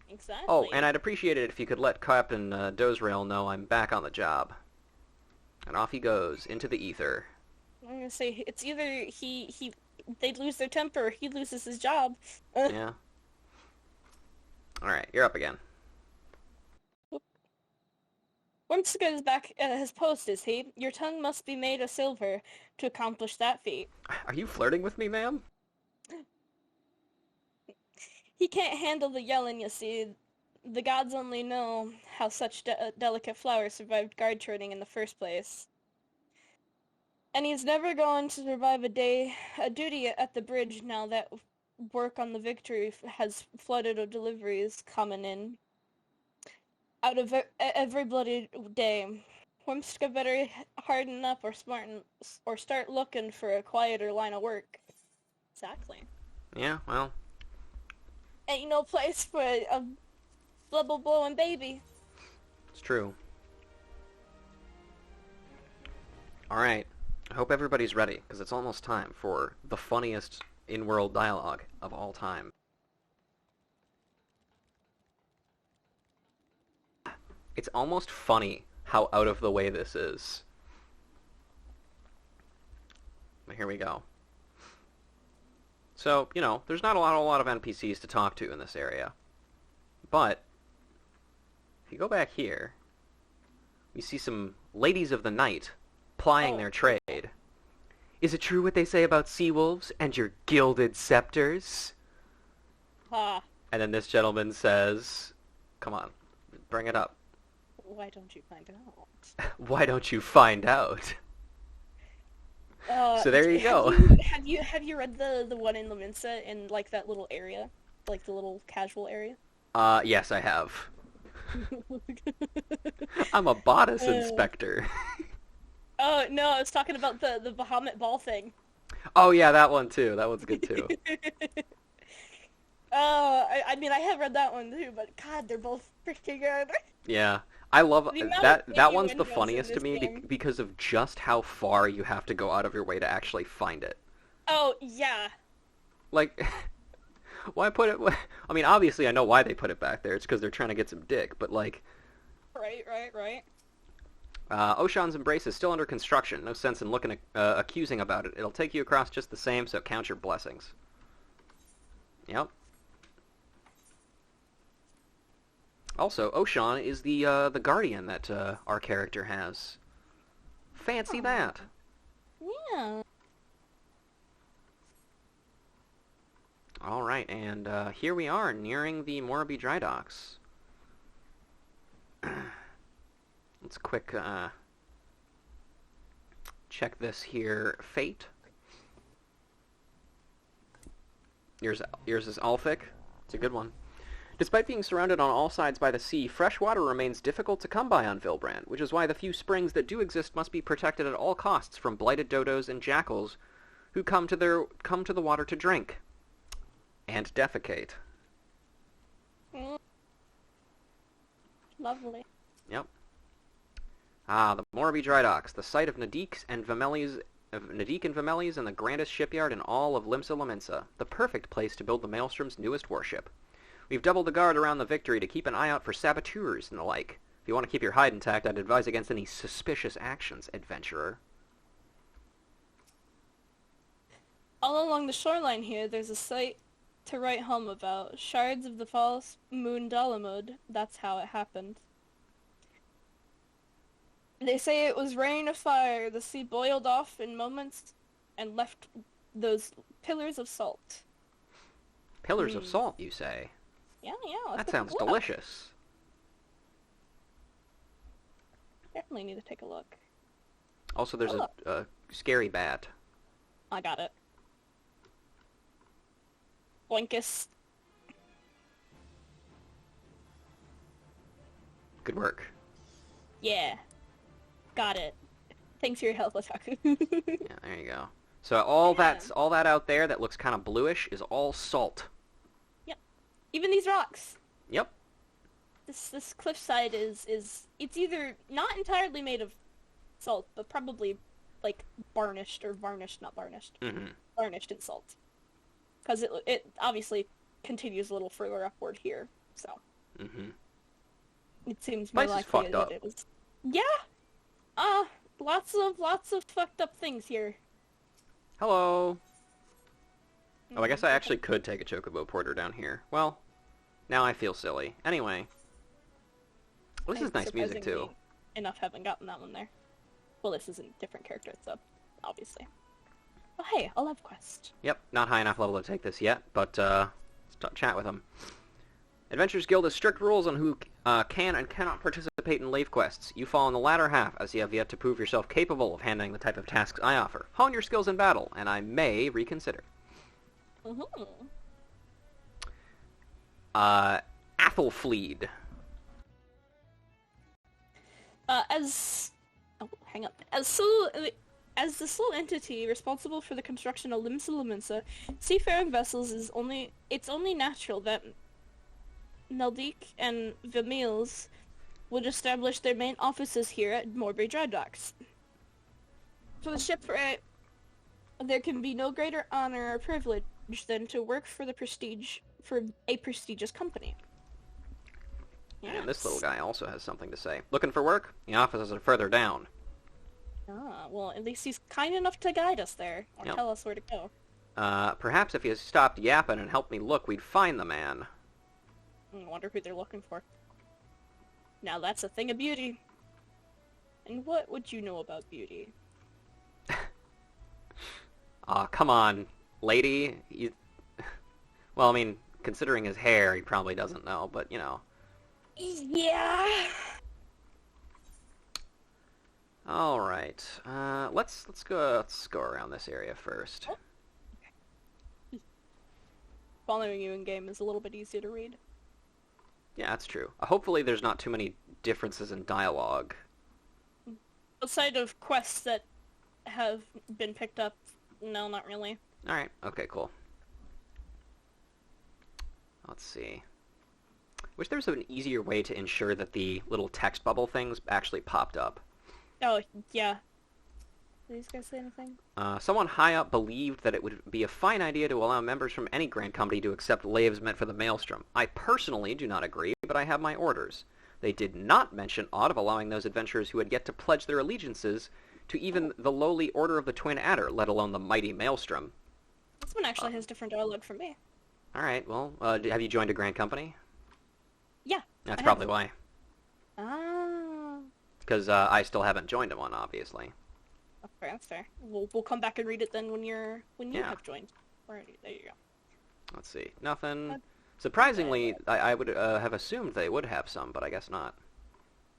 Exactly. Oh, and I'd appreciate it if you could let Captain Dozrail know I'm back on the job. And off he goes, into the ether. I'm gonna say, it's either they lose their temper or he loses his job. Yeah. Alright, you're up again. Wormska is back at his post, is he? Your tongue must be made of silver to accomplish that feat. Are you flirting with me, ma'am? He can't handle the yelling, you see. The gods only know how such delicate flowers survived guard training in the first place. And he's never going to survive a duty at the bridge now that work on the Victory has flooded of deliveries coming in. Out of every bloody day. Wormska better harden up or start looking for a quieter line of work. Exactly. Yeah, well... Ain't no place for a bubble-blowing baby. It's true. Alright. I hope everybody's ready, because it's almost time for the funniest in-world dialogue of all time. It's almost funny how out of the way this is. But here we go. So, you know, there's not a lot of NPCs to talk to in this area. But, if you go back here, we see some ladies of the night plying their trade. Is it true what they say about sea wolves and your gilded scepters? Ha. And then this gentleman says, come on, bring it up. Why don't you find out? Why don't you find out? So there you go. Have you read the one in Leminsa in like that little area, like the little casual area? Yes, I have. I'm a bodice inspector. Oh no, I was talking about the Bahamut ball thing. Oh yeah, that one too. That one's good too. I mean I have read that one too, but God, they're both freaking good. Yeah. I love that. That one's the windows funniest in to this me game. because of just how far you have to go out of your way to actually find it. Oh yeah. Like, why put it? I mean, obviously I know why they put it back there. It's because they're trying to get some dick. But like, Right. Oshan's Embrace is still under construction. No sense in looking accusing about it. It'll take you across just the same, so count your blessings. Yep. Also, Oshan is the guardian that our character has. Fancy that. Yeah. All right, and here we are, nearing the Morabee Dry Docks. Let's quick check this here. Fate. Yours is Alphic. It's a good one. Despite being surrounded on all sides by the sea, fresh water remains difficult to come by on Vilbrand, which is why the few springs that do exist must be protected at all costs from blighted dodos and jackals who come to the water to drink and defecate. Lovely. Yep. The Morabee Dry Docks, the site of Nadik and Vimeli's and the grandest shipyard in all of Limsa Lominsa, the perfect place to build the Maelstrom's newest warship. We've doubled the guard around the Victory to keep an eye out for saboteurs and the like. If you want to keep your hide intact, I'd advise against any suspicious actions, adventurer. All along the shoreline here, there's a site to write home about. Shards of the false moon Dalamud. That's how it happened. They say it was rain of fire. The sea boiled off in moments and left those pillars of salt. Pillars of salt, you say? Yeah. That sounds delicious. Definitely need to take a look. Also, there's a scary bat. I got it. Boinkus. Good work. Yeah. Got it. Thanks for your help, Otaku. Yeah, there you go. So all that out there that looks kind of bluish is all salt. Yep. Even these rocks. Yep. This cliffside is it's either not entirely made of salt, but probably like varnished or varnished, not varnished. Mm-hmm. Varnished in salt. Because it obviously continues a little further upward here, so. Mm-hmm. It seems more Place is likely fucked that up. it was. Yeah. Lots of fucked up things here. Hello. Oh, I guess I actually could take a chocobo porter down here. Well, now I feel silly. Anyway. This is nice music, too. Surprisingly, enough haven't gotten that one there. Well, this is a different character, so obviously. Oh, hey, a love quest. Yep, not high enough level to take this yet, but let's chat with him. Adventurers Guild has strict rules on who can and cannot participate in lave quests. You fall in the latter half, as you have yet to prove yourself capable of handling the type of tasks I offer. Hone your skills in battle, and I may reconsider. Mm-hmm. Athelfleed. As the sole entity responsible for the construction of Limsa Lominsa, seafaring vessels it's only natural that Naldik and Vimils would establish their main offices here at Morabee Dry Docks. For the shipwright, there can be no greater honor or privilege than to work for a prestigious company. And this little Yes. guy also has something to say. Looking for work? The offices are further down. Ah, well, at least he's kind enough to guide us there, or Yep. tell us where to go. Perhaps if you stopped yapping and helped me look, we'd find the man. I wonder who they're looking for. Now that's a thing of beauty. And what would you know about beauty? Aw, come on, lady. Well, I mean, considering his hair, he probably doesn't know, but, you know. Yeah. All right. Let's go around this area first. Following you in game is a little bit easier to read. Yeah, that's true. Hopefully there's not too many differences in dialogue. Outside of quests that have been picked up, no, not really. Alright, okay, cool. Let's see. Wish there was an easier way to ensure that the little text bubble things actually popped up. Oh, yeah. Did these guys say anything? Someone high up believed that it would be a fine idea to allow members from any grand company to accept laves meant for the Maelstrom. I personally do not agree, but I have my orders. They did not mention aught of allowing those adventurers who had yet to pledge their allegiances to even the lowly Order of the Twin Adder, let alone the mighty Maelstrom. This one actually has different dialogue from me. Alright, well, have you joined a grand company? Yeah. That's I probably have. why. Ah. Because I still haven't joined one, obviously. Okay, that's fair. We'll come back and read it then when you Yeah. have joined. Alrighty, there you go. Let's see. Nothing. Uh, Surprisingly, I would have assumed they would have some, but I guess not.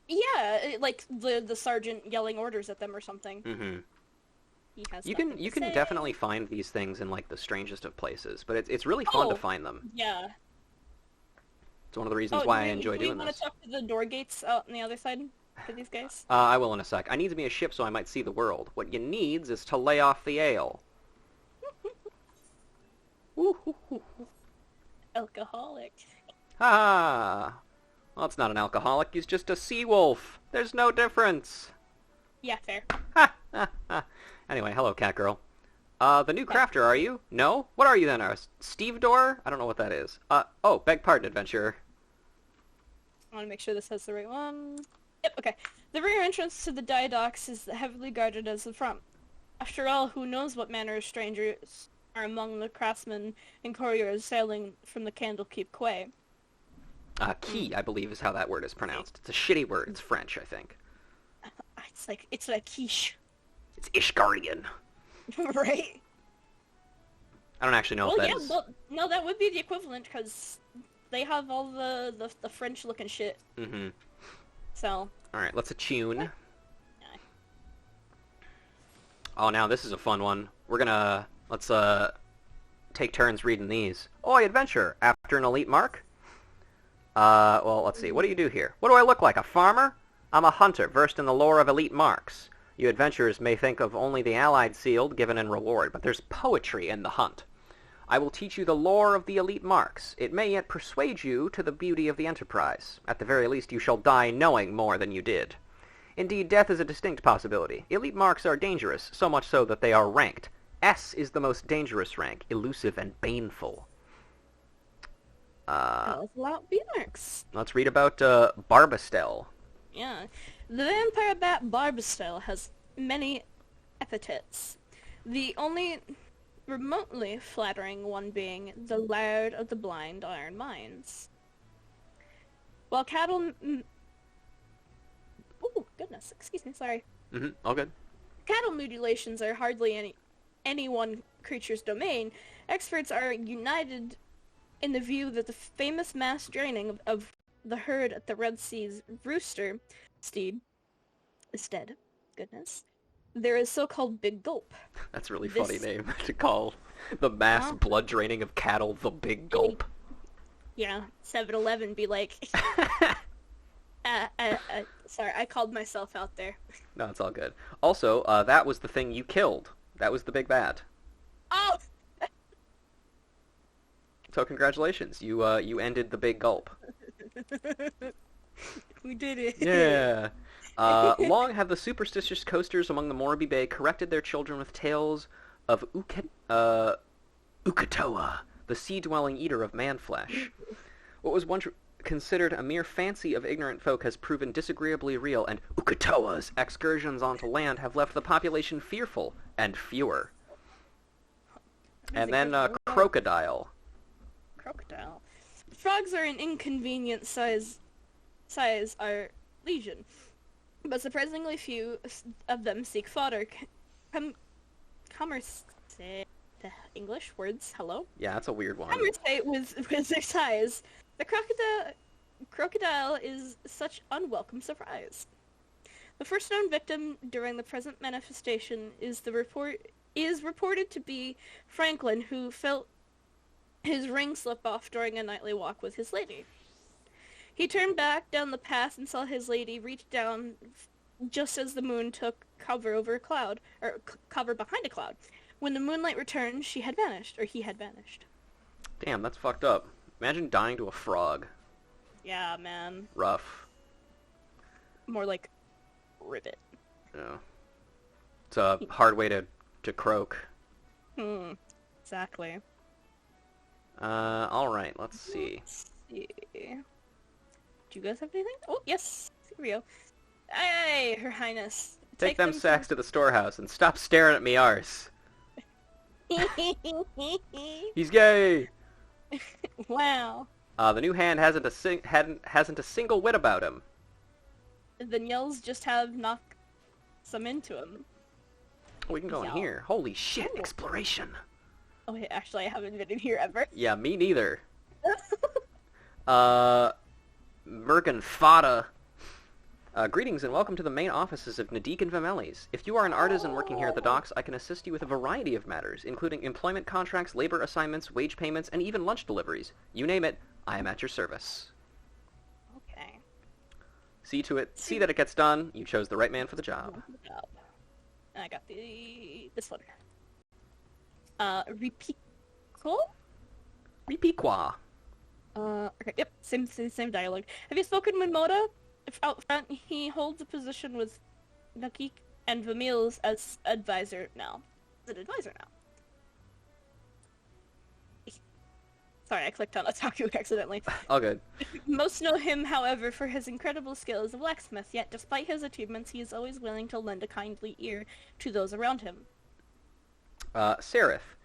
Yeah, like the sergeant yelling orders at them or something. Mm-hmm. He has You nothing can to say. definitely find these things in like the strangest of places, but it's really fun to Oh. find them. Yeah. It's one of the reasons why I do enjoy we doing want this. to talk to the door gates out on the other side for these guys? I will in a sec. I need to be a ship so I might see the world. What you needs is to lay off the ale. Woo-hoo-hoo. Alcoholic. Ah, well, it's not an alcoholic. He's just a sea wolf. There's no difference. Yeah, fair. Ha, ha, ha. Anyway, hello, cat girl. The new crafter, are you? No? What are you then? A stevedore? I don't know what that is. Oh, beg pardon, adventurer. I want to make sure this has the right one. Yep, okay. The rear entrance to the dye docks is heavily guarded as the front. After all, who knows what manner of strangers are among the craftsmen and couriers sailing from the Candlekeep Quay. Key, I believe, is how that word is pronounced. It's a shitty word. It's French, I think. It's like quiche. It's Ishgardian. Right? I don't actually know if that is. Well, no, that would be the equivalent, because they have all the French-looking shit, Mm-hmm. so... Alright, let's attune. Yeah. Oh, now this is a fun one. Let's take turns reading these. Oi, adventurer, after an elite mark? Well, let's see. What do you do here? What do I look like, a farmer? I'm a hunter, versed in the lore of elite marks. You adventurers may think of only the allied sealed given in reward, but there's poetry in the hunt. I will teach you the lore of the elite marks. It may yet persuade you to the beauty of the enterprise. At the very least, you shall die knowing more than you did. Indeed, death is a distinct possibility. Elite marks are dangerous, so much so that they are ranked. S is the most dangerous rank, elusive and baneful. Hell's a lot B-marks. Let's read about Barbastel. Yeah. The vampire bat Barbastel has many epithets. The only remotely flattering one being the Laird of the Blind Iron Mines. While cattle... Oh, goodness. Excuse me, sorry. Mm-hmm, all good. Cattle mutilations are hardly any one creature's domain. Experts are united in the view that the famous mass draining of the herd at the Red Sea's rooster steed is dead. Goodness. There is so-called Big Gulp. That's a really funny name to call the mass blood draining of cattle the Big Gulp. Yeah, 7-Eleven be like... sorry, I called myself out there. No, it's all good. Also, that was the thing you killed. That was the big bad. Oh! So congratulations, you ended the Big Gulp. We did it. Yeah. Long have the superstitious coasters among the Morbi Bay corrected their children with tales of Ukatoa, the sea-dwelling eater of man-flesh. What was once considered a mere fancy of ignorant folk has proven disagreeably real, and Ukatoa's excursions onto land have left the population fearful and fewer. And then crocodile. Crocodile. Frogs are an inconvenient size are legion, but surprisingly few of them seek fodder. Commerce, the English words, hello? Yeah, that's a weird one. Conversate with their size. The crocodile is such unwelcome surprise. The first known victim during the present manifestation is reported to be Franklin, who felt his ring slip off during a nightly walk with his lady. He turned back down the path and saw his lady reach down just as the moon took cover over a cloud, or cover behind a cloud. When the moonlight returned, she had vanished, or he had vanished. Damn, that's fucked up. Imagine dying to a frog. Yeah, man. Rough. More like ribbit. Yeah. It's a hard way to croak. Exactly. Alright, let's see. Do you guys have anything? Oh, yes. Here we go. Aye, Her Highness. Take them sacks to the storehouse and stop staring at me arse. He's gay! Wow. The new hand hasn't a single wit about him. Then yells just have knock some into him. We can go in here. Holy shit, exploration! Oh, wait, actually, I haven't been in here ever. Yeah, me neither. Mergan Fada. Greetings and welcome to the main offices of Nadik and Vimelis. If you are an artisan working here at the docks, I can assist you with a variety of matters, including employment contracts, labor assignments, wage payments, and even lunch deliveries. You name it, I am at your service. Okay. See that it gets done. You chose the right man for the job. And I got this one. Repico? Repiqua. Okay, yep, same dialogue. Have you spoken with Moda? If out front, he holds a position with Nakik and Vamils as advisor now. Sorry, I clicked on Otaku accidentally. All good. Most know him, however, for his incredible skill as a blacksmith, yet despite his achievements, he is always willing to lend a kindly ear to those around him. Seraph.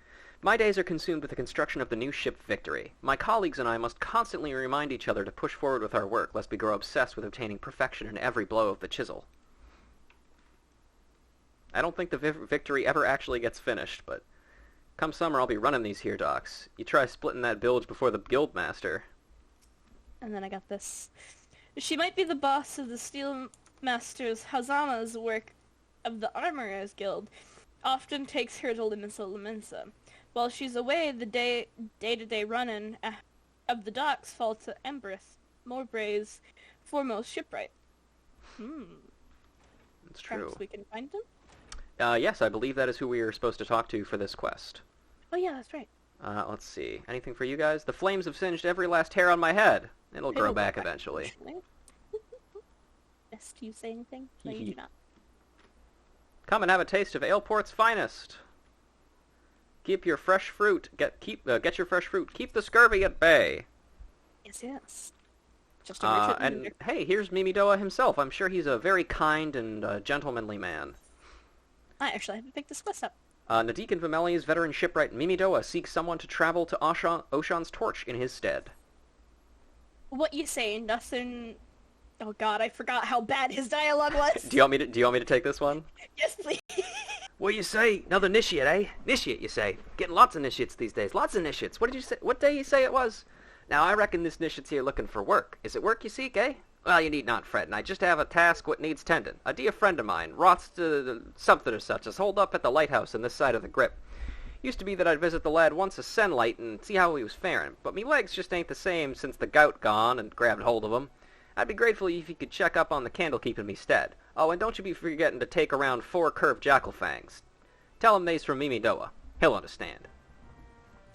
My days are consumed with the construction of the new ship Victory. My colleagues and I must constantly remind each other to push forward with our work, lest we grow obsessed with obtaining perfection in every blow of the chisel. I don't think the Victory ever actually gets finished, but come summer I'll be running these here docks. You try splitting that bilge before the guildmaster. And then I got this. She might be the boss of the Steelmaster's Hazama's work of the Armorers Guild. Often takes her to Limensa. While she's away, the day-to-day running of the docks fall to Empress, Mowbray's foremost shipwright. That's true. Perhaps we can find him? Yes, I believe that is who we are supposed to talk to for this quest. Oh yeah, that's right. Let's see. Anything for you guys? The flames have singed every last hair on my head. It'll grow back eventually. Yes, do you say anything? No, you do not. Come and have a taste of Aleport's finest. Keep your fresh fruit. Get your fresh fruit. Keep the scurvy at bay. Yes. Just a and hey, here's Mimidoa himself. I'm sure he's a very kind and gentlemanly man. I actually haven't picked this quest up. Nadik and Vimelis' veteran shipwright Mimidoa seeks someone to travel to Oshan's torch in his stead. What you say? Nothing. Oh God, I forgot how bad his dialogue was. Do you want me to take this one? Yes, please. What you say? Another initiate, eh? Initiate, you say? Getting lots of initiates these days. Lots of initiates. What did you say? What day you say it was? Now, I reckon this initiate's here looking for work. Is it work you seek, eh? Well, you need not fret, and I just have a task what needs tending. A dear friend of mine, rots to something or such, is holed up at the lighthouse on this side of the grip. Used to be that I'd visit the lad once a senlight and see how he was faring, but me legs just ain't the same since the gout gone and grabbed hold of 'em. I'd be grateful if you could check up on the candlekeep in me stead. Oh, and don't you be forgetting to take around 4 curved jackal fangs. Tell him they's from Mimidoa. He'll understand.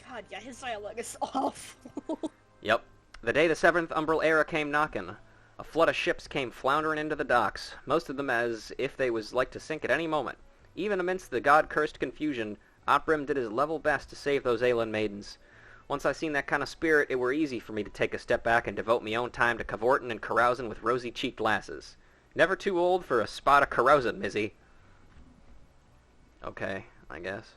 God, yeah, his dialogue is awful. Yep. The day the 7th Umbral Era came knockin', a flood of ships came floundering into the docks, most of them as if they was like to sink at any moment. Even amidst the god-cursed confusion, Otbrim did his level best to save those Aelin maidens. Once I seen that kind of spirit, it were easy for me to take a step back and devote me own time to cavortin' and carousin' with rosy-cheeked lasses. Never too old for a spot of carousin', Mizzy. Okay, I guess.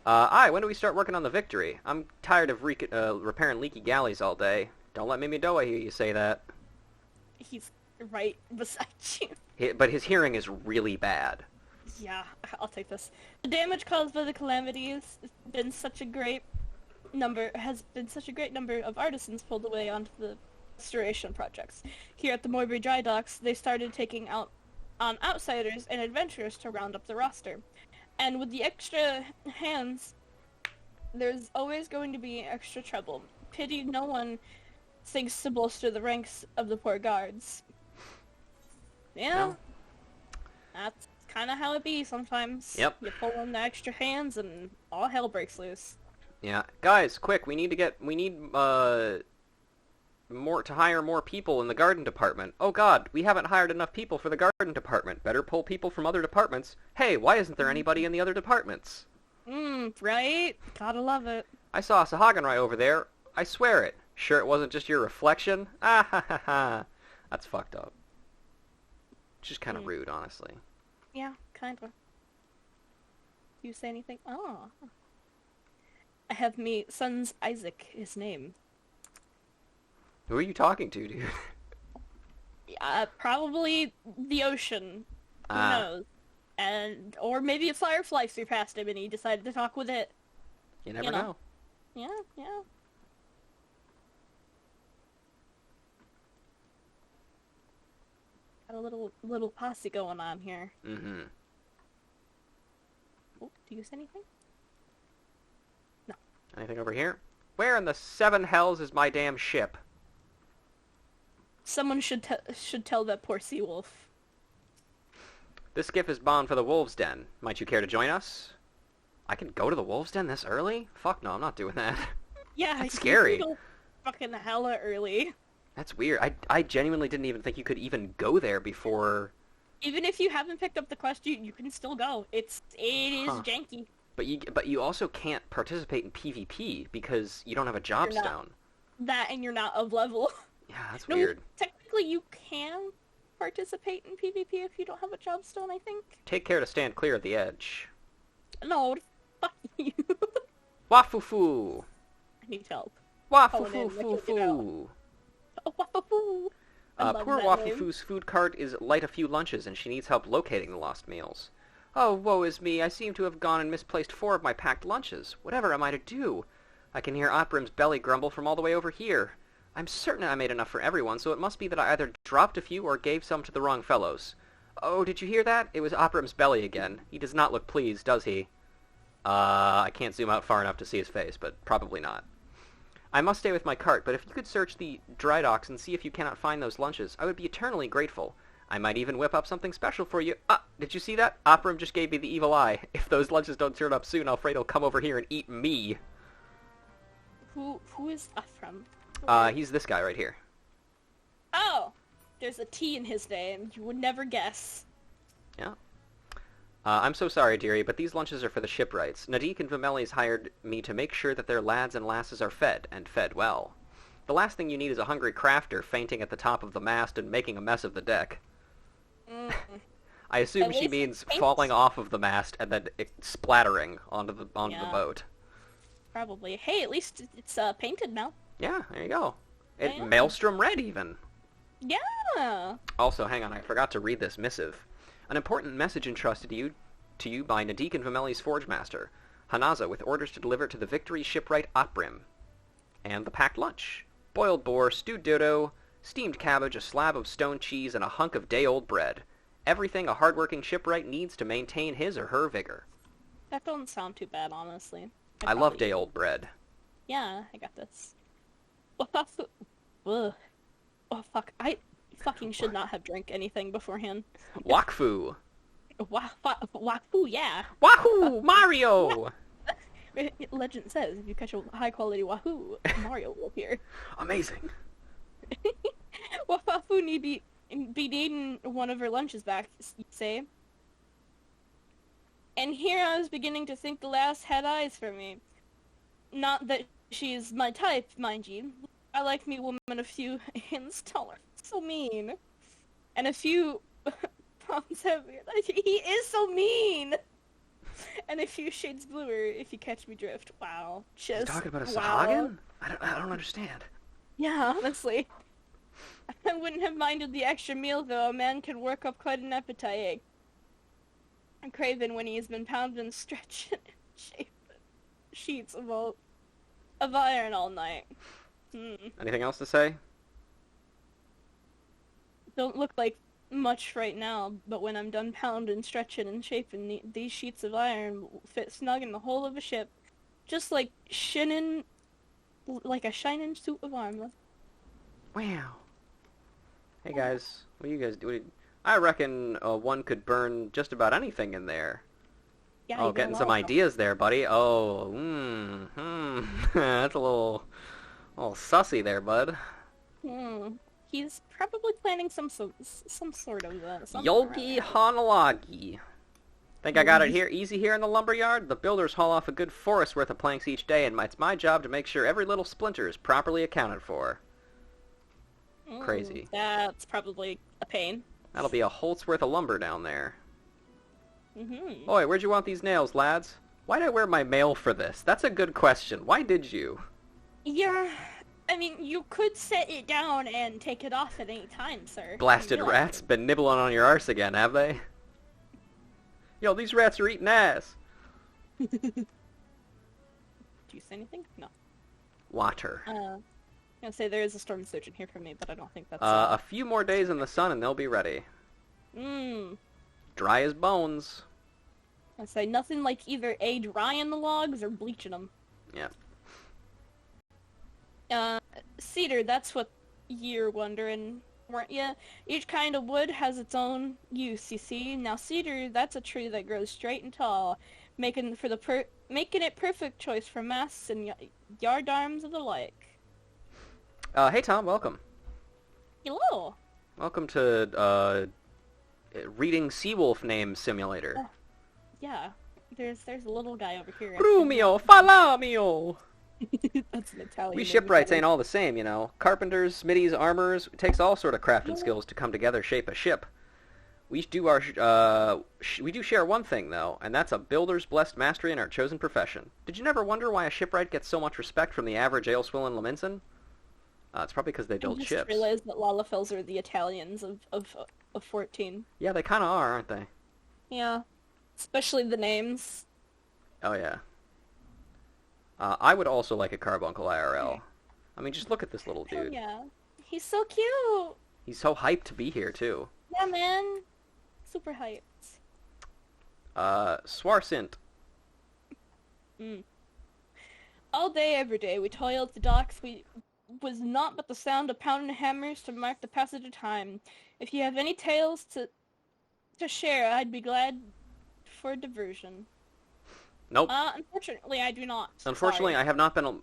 Aye, when do we start working on the Victory? I'm tired of repairing leaky galleys all day. Don't let Mimi Doa hear you say that. He's right beside you. But his hearing is really bad. Yeah, I'll take this. The damage caused by the calamities has been such a great number of artisans pulled away onto the restoration projects. Here at the Moybury Dry Docks, they started taking out on outsiders and adventurers to round up the roster. And with the extra hands, there's always going to be extra trouble. Pity no one thinks to bolster the ranks of the poor guards. Yeah, No. That's kind of how it be sometimes. Yep. You pull in the extra hands and all hell breaks loose. Yeah, guys, quick! We need more to hire more people in the garden department. Oh God, we haven't hired enough people for the garden department. Better pull people from other departments. Hey, why isn't there anybody in the other departments? Right? Gotta love it. I saw a Sahaganrai over there. I swear it. Sure it wasn't just your reflection? Ah ha ha ha. That's fucked up. Just kind of rude, honestly. Yeah, kinda. You say anything? Oh. I have me son's Isaac, his name. Who are you talking to, dude? Probably the ocean. Who knows? Or maybe a firefly flew past him and he decided to talk with it. You never know. Yeah. Got a little posse going on here. Mm-hmm. Oh, do you see anything? No. Anything over here? Where in the seven hells is my damn ship? Someone should tell that poor sea wolf. This skiff is bound for the Wolves' Den. Might you care to join us? I can go to the Wolves' Den this early? Fuck no, I'm not doing that. Yeah, That's scary. You can go fucking hella early. That's weird. I genuinely didn't even think you could even go there before. Even if you haven't picked up the quest, you can still go. It is janky. But you also can't participate in PvP because you don't have a job stone. That and you're not of level. Yeah, that's weird. Technically you can participate in PvP if you don't have a job stone, I think. Take care to stand clear of the edge. No, fuck you. Wafufu! I need help. Wafufu-fu-fu! Oh, Wafufu! Poor Wafufu's food cart is light a few lunches and she needs help locating the lost meals. Oh, woe is me, I seem to have gone and misplaced 4 of my packed lunches. Whatever am I to do? I can hear Oprim's belly grumble from all the way over here. I'm certain I made enough for everyone, so it must be that I either dropped a few or gave some to the wrong fellows. Oh, did you hear that? It was Oprim's belly again. He does not look pleased, does he? I can't zoom out far enough to see his face, but probably not. I must stay with my cart, but if you could search the dry docks and see if you cannot find those lunches, I would be eternally grateful. I might even whip up something special for you. Ah, did you see that? Oprim just gave me the evil eye. If those lunches don't turn up soon, Alfredo'll come over here and eat me. Who is Oprim? He's this guy right here. Oh! There's a T in his name. You would never guess. Yeah. I'm so sorry, dearie, but these lunches are for the shipwrights. Nadik and Vimelis hired me to make sure that their lads and lasses are fed, and fed well. The last thing you need is a hungry crafter fainting at the top of the mast and making a mess of the deck. I assume she means falling off of the mast and then splattering onto the boat. Probably. Hey, at least it's painted now. Yeah, there you go. Maelstrom red, even. Yeah! Also, hang on, I forgot to read this missive. An important message entrusted to you by Nadik and Vimeli's Forge Master, Hanaza, with orders to deliver to the Victory shipwright Oprim. And the packed lunch. Boiled boar, stewed dodo, steamed cabbage, a slab of stone cheese, and a hunk of day-old bread. Everything a hard-working shipwright needs to maintain his or her vigor. That doesn't sound too bad, honestly. I love day-old bread. Yeah, I got this. Ugh. Oh, fuck. I fucking should not have drank anything beforehand. Wakfu! Wakfu, yeah! Wahoo! Mario! Legend says, if you catch a high-quality wahoo, Mario will appear. Amazing. Wafu need be needing one of her lunches back, you say? And here I was beginning to think the lass had eyes for me. Not that She's my type, mind you. I like me woman a few hands taller. So mean. And a few pounds heavier. He is so mean! And a few shades bluer, if you catch me drift. Wow. He's Just, talking about a wow. Sahagin? I don't understand. Yeah, honestly. I wouldn't have minded the extra meal, though. A man can work up quite an appetite. And craven when he has been pounded and stretched and shaped sheets of iron all night. Anything else to say? Don't look like much right now, but when I'm done pounding, stretching, and shaping, these sheets of iron will fit snug in the whole of a ship, just like like a shining suit of armor. Wow. Hey guys, what do you guys do? I reckon one could burn just about anything in there. Yeah, Oh, getting some ideas there, buddy. Oh, that's a little sussy there, bud. He's probably planning some sort of Yogi Hanalagi. Think I got it here easy here in the lumberyard? The builders haul off a good forest worth of planks each day, and it's my job to make sure every little splinter is properly accounted for. Crazy. That's probably a pain. That'll be a holt's worth of lumber down there. Oi, where'd you want these nails, lads? Why'd I wear my mail for this? That's a good question. Why did you? Yeah, I mean, you could set it down and take it off at any time, sir. Blasted rats, been nibbling on your arse again, have they? Yo, these rats are eating ass. Do you say anything? No. Water. I'm gonna say there is a storm surge in here for me, but I don't think that's... A few more days in the sun and they'll be ready. Dry as bones. I say nothing like either A, drying the logs or bleaching them. Yeah. Cedar, that's what you're wondering, weren't you? Each kind of wood has its own use, you see. Now cedar, that's a tree that grows straight and tall, making it perfect choice for masts and yard arms of the like. Hey Tom, welcome. Hello. Welcome to reading Seawolf Name Simulator. Yeah, there's a little guy over here. Rumio, falamio. That's an Italian. We shipwrights ain't all the same, you know. Carpenters, smithies, armorers. It takes all sort of crafting skills to come together, shape a ship. We do share one thing though, and that's a builder's blessed mastery in our chosen profession. Did you never wonder why a shipwright gets so much respect from the average ale-swilling Laminson? It's probably because they build ships. I just realized that Lalafels are the Italians of 14. Yeah, they kind of are, aren't they? Yeah. Especially the names. Oh, yeah. I would also like a carbuncle IRL. I mean, just look at this little dude. Oh, yeah. He's so cute! He's so hyped to be here, too. Yeah, man. Super hyped. Swarsint. All day, every day, we toiled at the docks. We was not but the sound of pounding hammers to mark the passage of time. If you have any tales to share, I'd be glad for a diversion. Nope. Unfortunately, I do not. Unfortunately, Sorry. I have not been,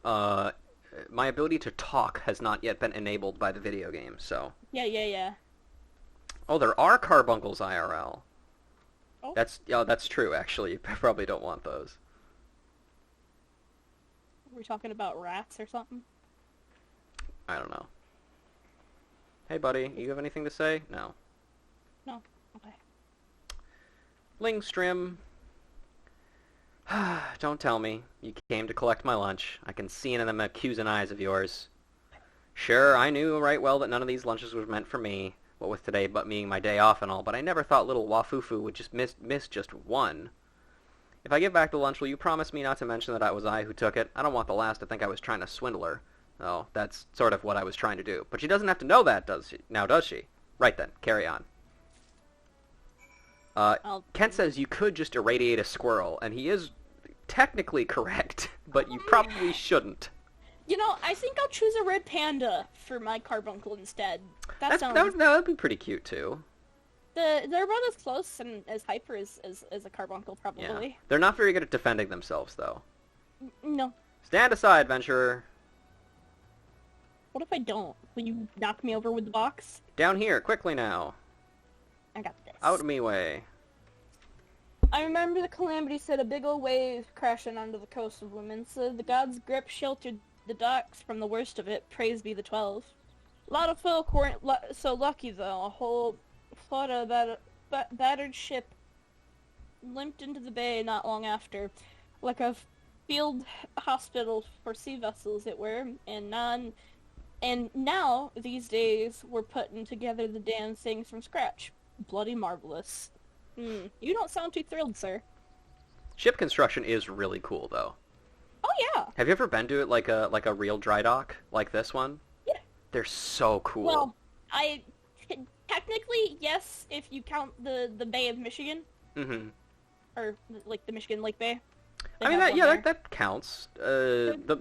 my ability to talk has not yet been enabled by the video game, so. Yeah. Oh, there are carbuncles IRL. Oh. That's true, actually. You probably don't want those. Are we talking about rats or something? I don't know. Hey, buddy, you have anything to say? No. No. Okay. Lingstrim. Don't tell me. You came to collect my lunch. I can see it in them accusing eyes of yours. Sure, I knew right well that none of these lunches was meant for me, what with today but being my day off and all, but I never thought little Wafufu would just miss just one. If I give back the lunch, will you promise me not to mention that it was I who took it? I don't want the lass to think I was trying to swindle her. Oh, that's sort of what I was trying to do. But she doesn't have to know that, does she? Now, does she? Right then, carry on. Kent says you could just irradiate a squirrel, and he is technically correct, but you probably shouldn't. You know, I think I'll choose a red panda for my carbuncle instead. That'd be pretty cute, too. They're about as close and as hyper as a carbuncle, probably. Yeah. They're not very good at defending themselves, though. No. Stand aside, venturer. What if I don't? Will you knock me over with the box? Down here, quickly now. I got this. Out me way. I remember the calamity said a big old wave crashing onto the coast of Luminsa. The gods' grip sheltered the docks from the worst of it, praise be the 12. A lot of folk weren't so lucky, though. A whole flood of battered ship limped into the bay not long after, like a field hospital for sea vessels it were, and now, these days, we're putting together the damn things from scratch. Bloody marvelous. You don't sound too thrilled, sir. Ship construction is really cool, though. Oh, yeah. Have you ever been to it like a real dry dock, like this one? Yeah. They're so cool. Well, technically, yes, if you count the Bay of Michigan. Mm-hmm. Or, like, the Michigan Lake Bay. I mean, that counts. They've got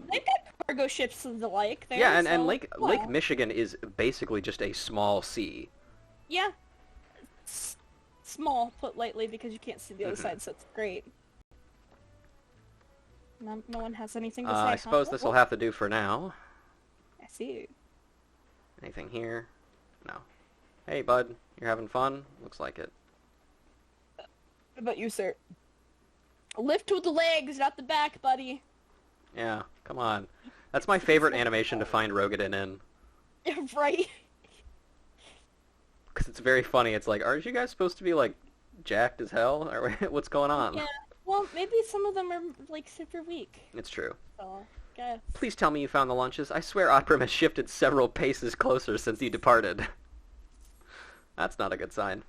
cargo ships and the like there. Yeah, and, so, and Lake Michigan is basically just a small sea. Yeah. Small, put lightly, because you can't see the other side, so it's great. No one has anything to say. I suppose this will have to do for now. I see. Anything here? No. Hey, bud. You're having fun? Looks like it. What about you, sir? Lift with the legs, not the back, buddy. Yeah, come on. That's my favorite animation to find Rogadin in. Right? Because it's very funny. It's like, aren't you guys supposed to be, like, jacked as hell? Or what's going on? Yeah. Well, maybe some of them are, like, super weak. It's true. So, guess. Please tell me you found the lunches. I swear Oprim has shifted several paces closer since you departed. That's not a good sign.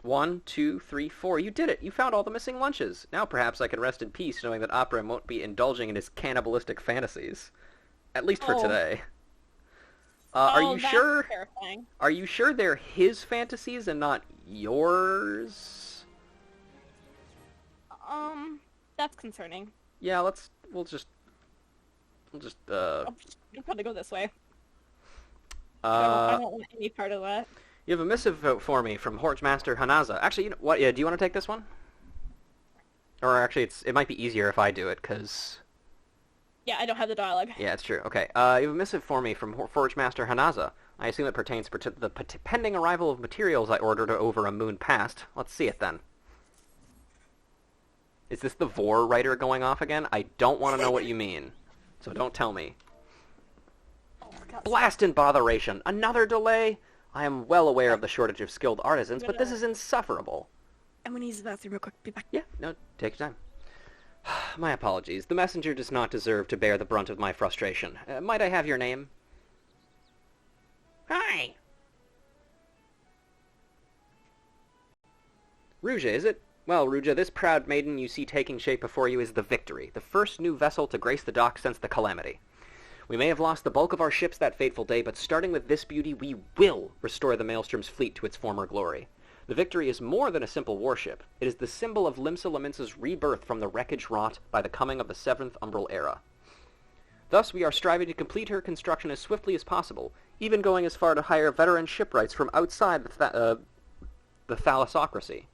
1, 2, 3, 4. You did it! You found all the missing lunches. Now perhaps I can rest in peace knowing that Oprim won't be indulging in his cannibalistic fantasies. At least for today. Are you sure? Terrifying. Are you sure they're his fantasies and not yours? That's concerning. Yeah, we'll just I'll probably go this way. I don't want any part of that. You have a missive for me from Horchmaster Hanaza. Actually, you know what? Yeah, do you want to take this one? Or actually, it might be easier if I do it, because... Yeah, I don't have the dialogue. Yeah, it's true. Okay, you have a missive for me from Forgemaster Hanaza. I assume it pertains to the pending arrival of materials I ordered over a moon past. Let's see it, then. Is this the Vor writer going off again? I don't want to know what you mean, so don't tell me. Blast and botheration! Another delay? I am well aware of the shortage of skilled artisans, but this is insufferable. I'm gonna use the bathroom real quick. Be back. Yeah, no, take your time. My apologies. The messenger does not deserve to bear the brunt of my frustration. Might I have your name? Hi! Ruja, is it? Well, Ruja, this proud maiden you see taking shape before you is the Victory, the first new vessel to grace the dock since the Calamity. We may have lost the bulk of our ships that fateful day, but starting with this beauty, we will restore the Maelstrom's fleet to its former glory. The Victory is more than a simple warship. It is the symbol of Limsa Lominsa's rebirth from the wreckage wrought by the coming of the 7th Umbral Era. Thus, we are striving to complete her construction as swiftly as possible, even going as far to hire veteran shipwrights from outside the thalassocracy.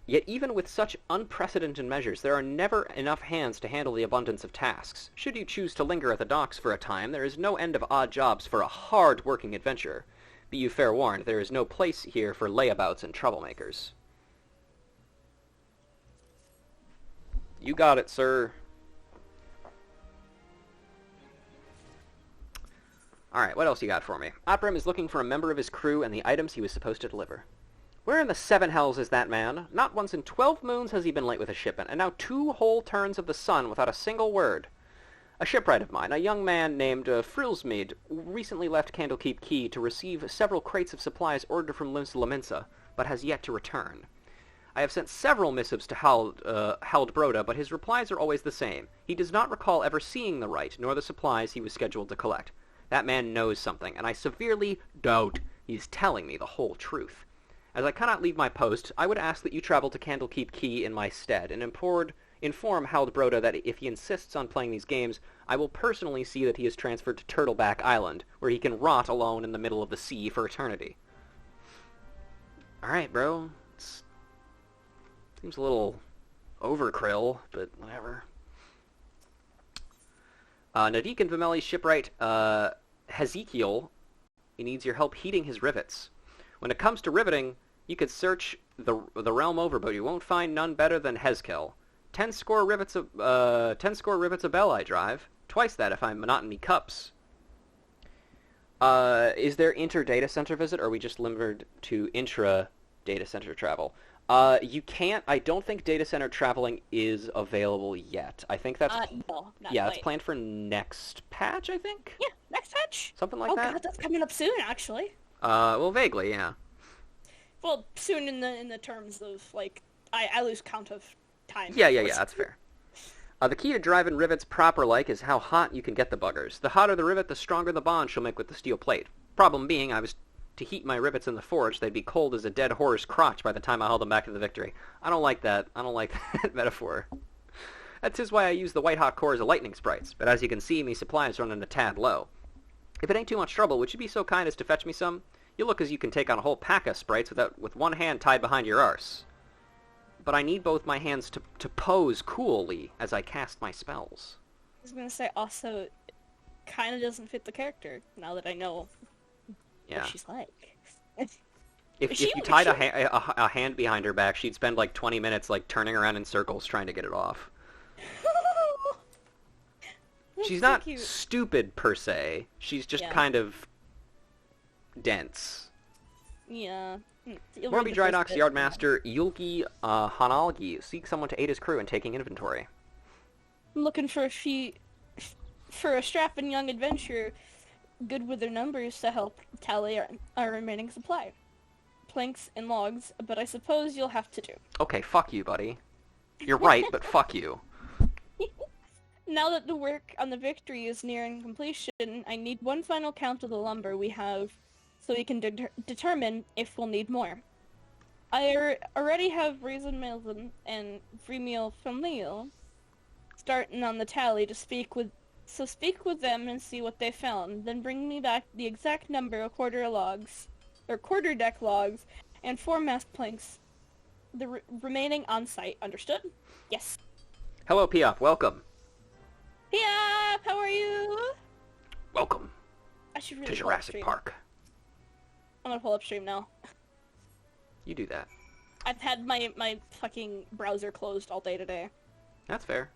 Yet even with such unprecedented measures, there are never enough hands to handle the abundance of tasks. Should you choose to linger at the docks for a time, there is no end of odd jobs for a hard-working adventurer. Be you fair warned, there is no place here for layabouts and troublemakers. You got it, sir. Alright, what else you got for me? Oprim is looking for a member of his crew and the items he was supposed to deliver. Where in the 7 hells is that man? Not once in 12 moons has he been late with a shipment, and now 2 whole turns of the sun without a single word. A shipwright of mine, a young man named Frilsmead, recently left Candlekeep Quay to receive several crates of supplies ordered from Limsa Lominsa, but has yet to return. I have sent several missives to Haldbroda, but his replies are always the same. He does not recall ever seeing the right, nor the supplies he was scheduled to collect. That man knows something, and I severely doubt he's telling me the whole truth. As I cannot leave my post, I would ask that you travel to Candlekeep Quay in my stead, and inform Haldbroda that if he insists on playing these games, I will personally see that he is transferred to Turtleback Island, where he can rot alone in the middle of the sea for eternity. Alright, bro. Seems a little overkrill, but whatever. Nadik and Vimeli's shipwright, Hezekiel, he needs your help heating his rivets. When it comes to riveting, you could search the realm over, but you won't find none better than Hezkel. 10 score rivets of 10 score rivets of bell I drive. Twice that if I'm not in me cups. Is there inter-data center visit, or are we just limited to intra-data center travel? You can't... I don't think data center traveling is available yet. I think that's... no, not yeah, quite. it's planned for next patch, I think? Yeah, next patch. Something like oh that? god, that's coming up soon, actually. Well, vaguely, yeah. Well, soon in the terms of, like, I lose count of time. Yeah, that's fair. The key to driving rivets proper-like is how hot you can get the buggers. The hotter the rivet, the stronger the bond she'll make with the steel plate. Problem being, I was to heat my rivets in the forge, they'd be cold as a dead horse's crotch by the time I held them back to the victory. I don't like that. I don't like that metaphor. That's just why I use the white-hot core as a lightning sprites, but as you can see, me supplies running a tad low. If it ain't too much trouble, would you be so kind as to fetch me some? You look as you can take on a whole pack of sprites with one hand tied behind your arse. But I need both my hands to pose coolly as I cast my spells. I was gonna say, also, it kind of doesn't fit the character, now that I know what she's like. If you tied a hand behind her back, she'd spend like 20 minutes like turning around in circles trying to get it off. She's not stupid per se. She's just kind of dense. Yeah. Morby Drydock's Yardmaster Yulgi Hanalgi seeks someone to aid his crew in taking inventory. I'm looking for a strapping young adventurer good with their numbers to help tally our remaining supply. Planks and logs, but I suppose you'll have to do. Okay, fuck you, buddy. You're right, but fuck you. Now that the work on the victory is nearing completion, I need one final count of the lumber we have so we can determine if we'll need more. I already have Raisin Melvin and Vremio Famil starting on the tally to speak with them and see what they found, then bring me back the exact number of quarter deck logs, and 4 mast planks, the remaining on site. Understood? Yes. Hello, Piaf. Welcome. Piaf, how are you? Welcome I should really to Jurassic Park. I'm gonna pull up stream now. You do that. I've had my fucking browser closed all day today. That's fair.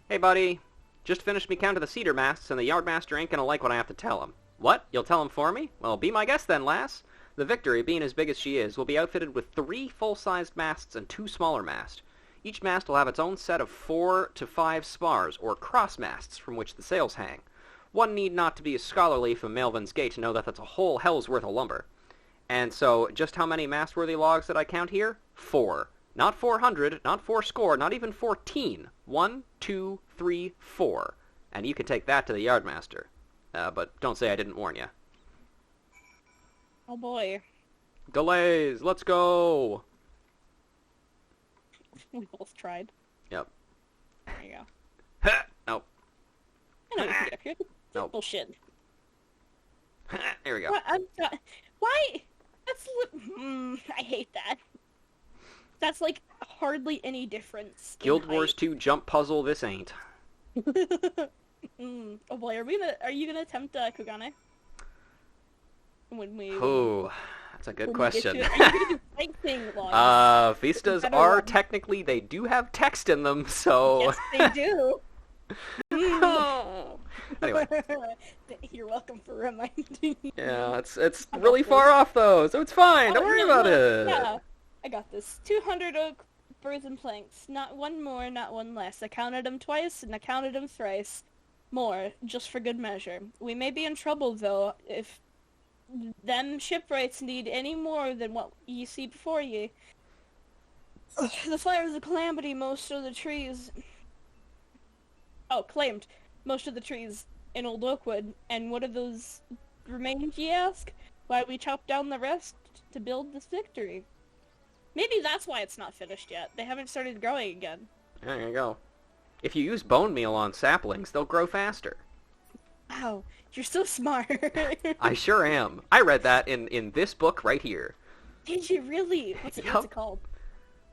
Hey, buddy. Just finished me count of the cedar masts, and the yardmaster ain't gonna like what I have to tell him. What? You'll tell him for me? Well, be my guest then, lass. The Victory, being as big as she is, will be outfitted with 3 full-sized masts and 2 smaller masts. Each mast will have its own set of 4 to 5 spars, or cross masts, from which the sails hang. One need not to be as scholarly from Melvin's Gate to know that that's a whole hell's worth of lumber. And so, just how many mast-worthy logs did I count here? 4. Not 400, not 4 score, not even 14. 1, 2, 3, 4. And you can take that to the yardmaster. But don't say I didn't warn you. Oh boy. Delays! Let's go! We both tried. Yep. There you go. Nope. I know we can get up here. Nope. Bullshit. There we go. Why? I hate that. That's like hardly any difference. Guild Wars 2 jump puzzle, this ain't. Oh boy, are you gonna attempt Kugane? When we... Oh, that's a good question. Are you gonna do sightseeing logs? Vistas are technically, they do have text in them, so... Yes, they do. Anyway. You're welcome for reminding me. Yeah, it's really far off though, so it's fine. Don't worry about it. Yeah, I got this. 200 oak birds and planks. Not one more, not one less. I counted them twice, and I counted them thrice. More, just for good measure. We may be in trouble, though, if them shipwrights need any more than what you see before ye. The fire is a calamity. Most of the trees... Oh, claimed. Most of the trees in Old Oakwood. And what of those remains, ye ask? Why we chopped down the rest to build this victory. Maybe that's why it's not finished yet. They haven't started growing again. There you go. If you use bone meal on saplings, they'll grow faster. Wow, you're so smart. I sure am. I read that in this book right here. Did you really? What's it called?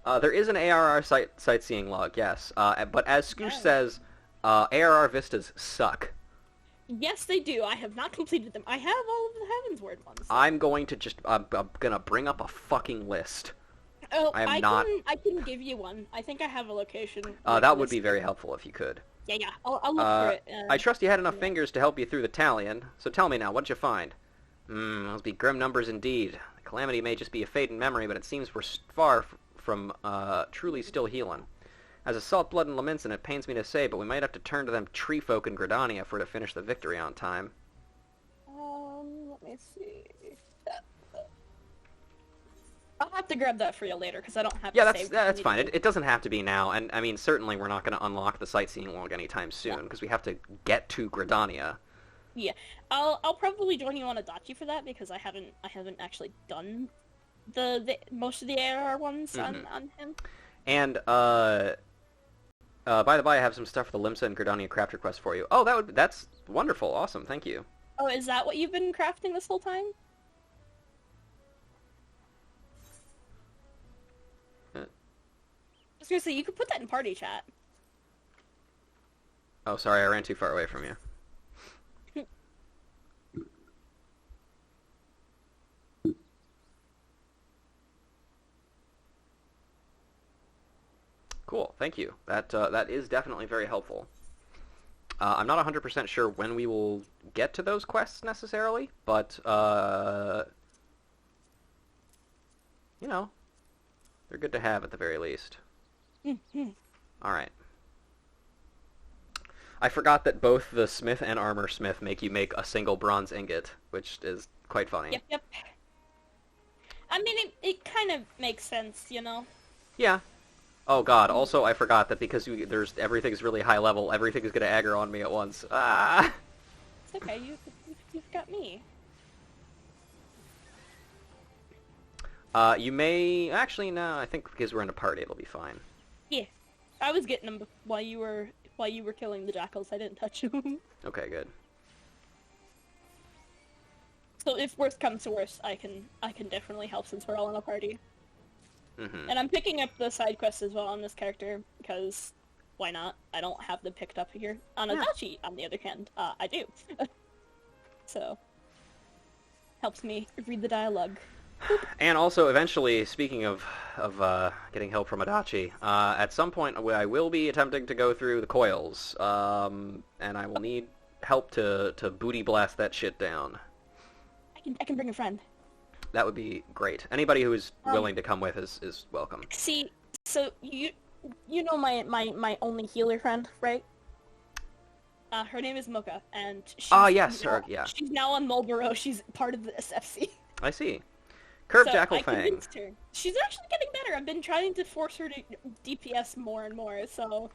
There is an ARR sightseeing log, yes. But as Scoosh says, ARR vistas suck. Yes, they do. I have not completed them. I have all of the Heavensward ones. I'm going to bring up a fucking list. Oh, I am not... I can give you one. I think I have a location. that would be very helpful if you could. Yeah. I'll look for it. I trust you had enough yeah. fingers to help you through the Talion, so tell me now, what'd you find? Those be grim numbers indeed. The calamity may just be a fading memory, but it seems we're far from truly still healing. As a salt blood and laments, and it pains me to say, but we might have to turn to them tree folk in Gridania if we're to finish the victory on time. Let me see. I'll have to grab that for you later, because I don't have to save. That's fine. It doesn't have to be now, and I mean, certainly we're not going to unlock the sightseeing log anytime soon, because we have to get to Gridania. Yeah, I'll probably join you on Adachi for that, because I haven't actually done the most of the AR ones on him. And by the by, I have some stuff for the Limsa and Gridania craft request for you. Oh, that's wonderful, awesome, thank you. Oh, is that what you've been crafting this whole time? I was gonna say, you could put that in party chat. Oh, sorry, I ran too far away from you. Cool, thank you. That is definitely very helpful. I'm not 100% sure when we will get to those quests necessarily, but, you know, they're good to have at the very least. Alright. I forgot that both the smith and armor smith make you make a single bronze ingot, which is quite funny. Yep. I mean, it kind of makes sense, you know? Yeah. Oh god, also I forgot that because everything's really high level, everything is going to aggro on me at once. Ah! It's okay, you've got me. You may... Actually, no, I think because we're in a party, it'll be fine. Yeah. I was getting them while you were killing the jackals. I didn't touch them. Okay, good. So if worst comes to worst, I can definitely help since we're all in a party. Mm-hmm. And I'm picking up the side quests as well on this character, because why not? I don't have them picked up here. On Adachi, on the other hand, I do. So, helps me read the dialogue. And also, eventually, speaking of getting help from Adachi, at some point I will be attempting to go through the coils, and I will need help to booty blast that shit down. I can bring a friend. That would be great. Anybody who is willing to come with is welcome. See, so you know my only healer friend, right? Her name is Mocha, and she's yes, yeah. She's now on Marlboro. She's part of the SFC. I see. Curved So Jackal I Fang. convinced her. She's actually getting better. I've been trying to force her to DPS more and more, so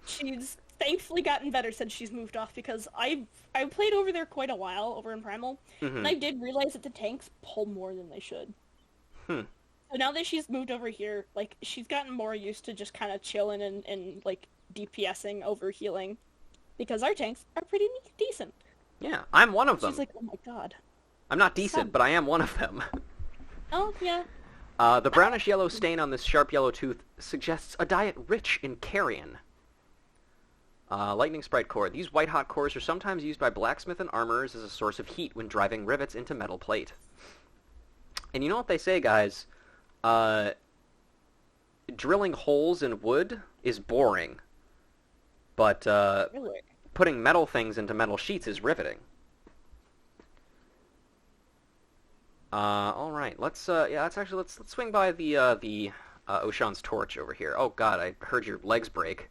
she's thankfully gotten better since she's moved off, because I played over there quite a while, over in Primal, and I did realize that the tanks pull more than they should. So now that she's moved over here, like, she's gotten more used to just kind of chilling and like, DPSing over healing, because our tanks are pretty decent. Yeah, I'm one of them. She's like, oh my god. I'm not decent, but I am one of them. Oh, yeah. The brownish-yellow stain on this sharp yellow tooth suggests a diet rich in carrion. Lightning Sprite Core. These white-hot cores are sometimes used by blacksmith and armorers as a source of heat when driving rivets into metal plate. And you know what they say, guys? Drilling holes in wood is boring, but Really? putting metal things into metal sheets is riveting. All right. Let's swing by the Oshan's torch over here. Oh God, I heard your legs break.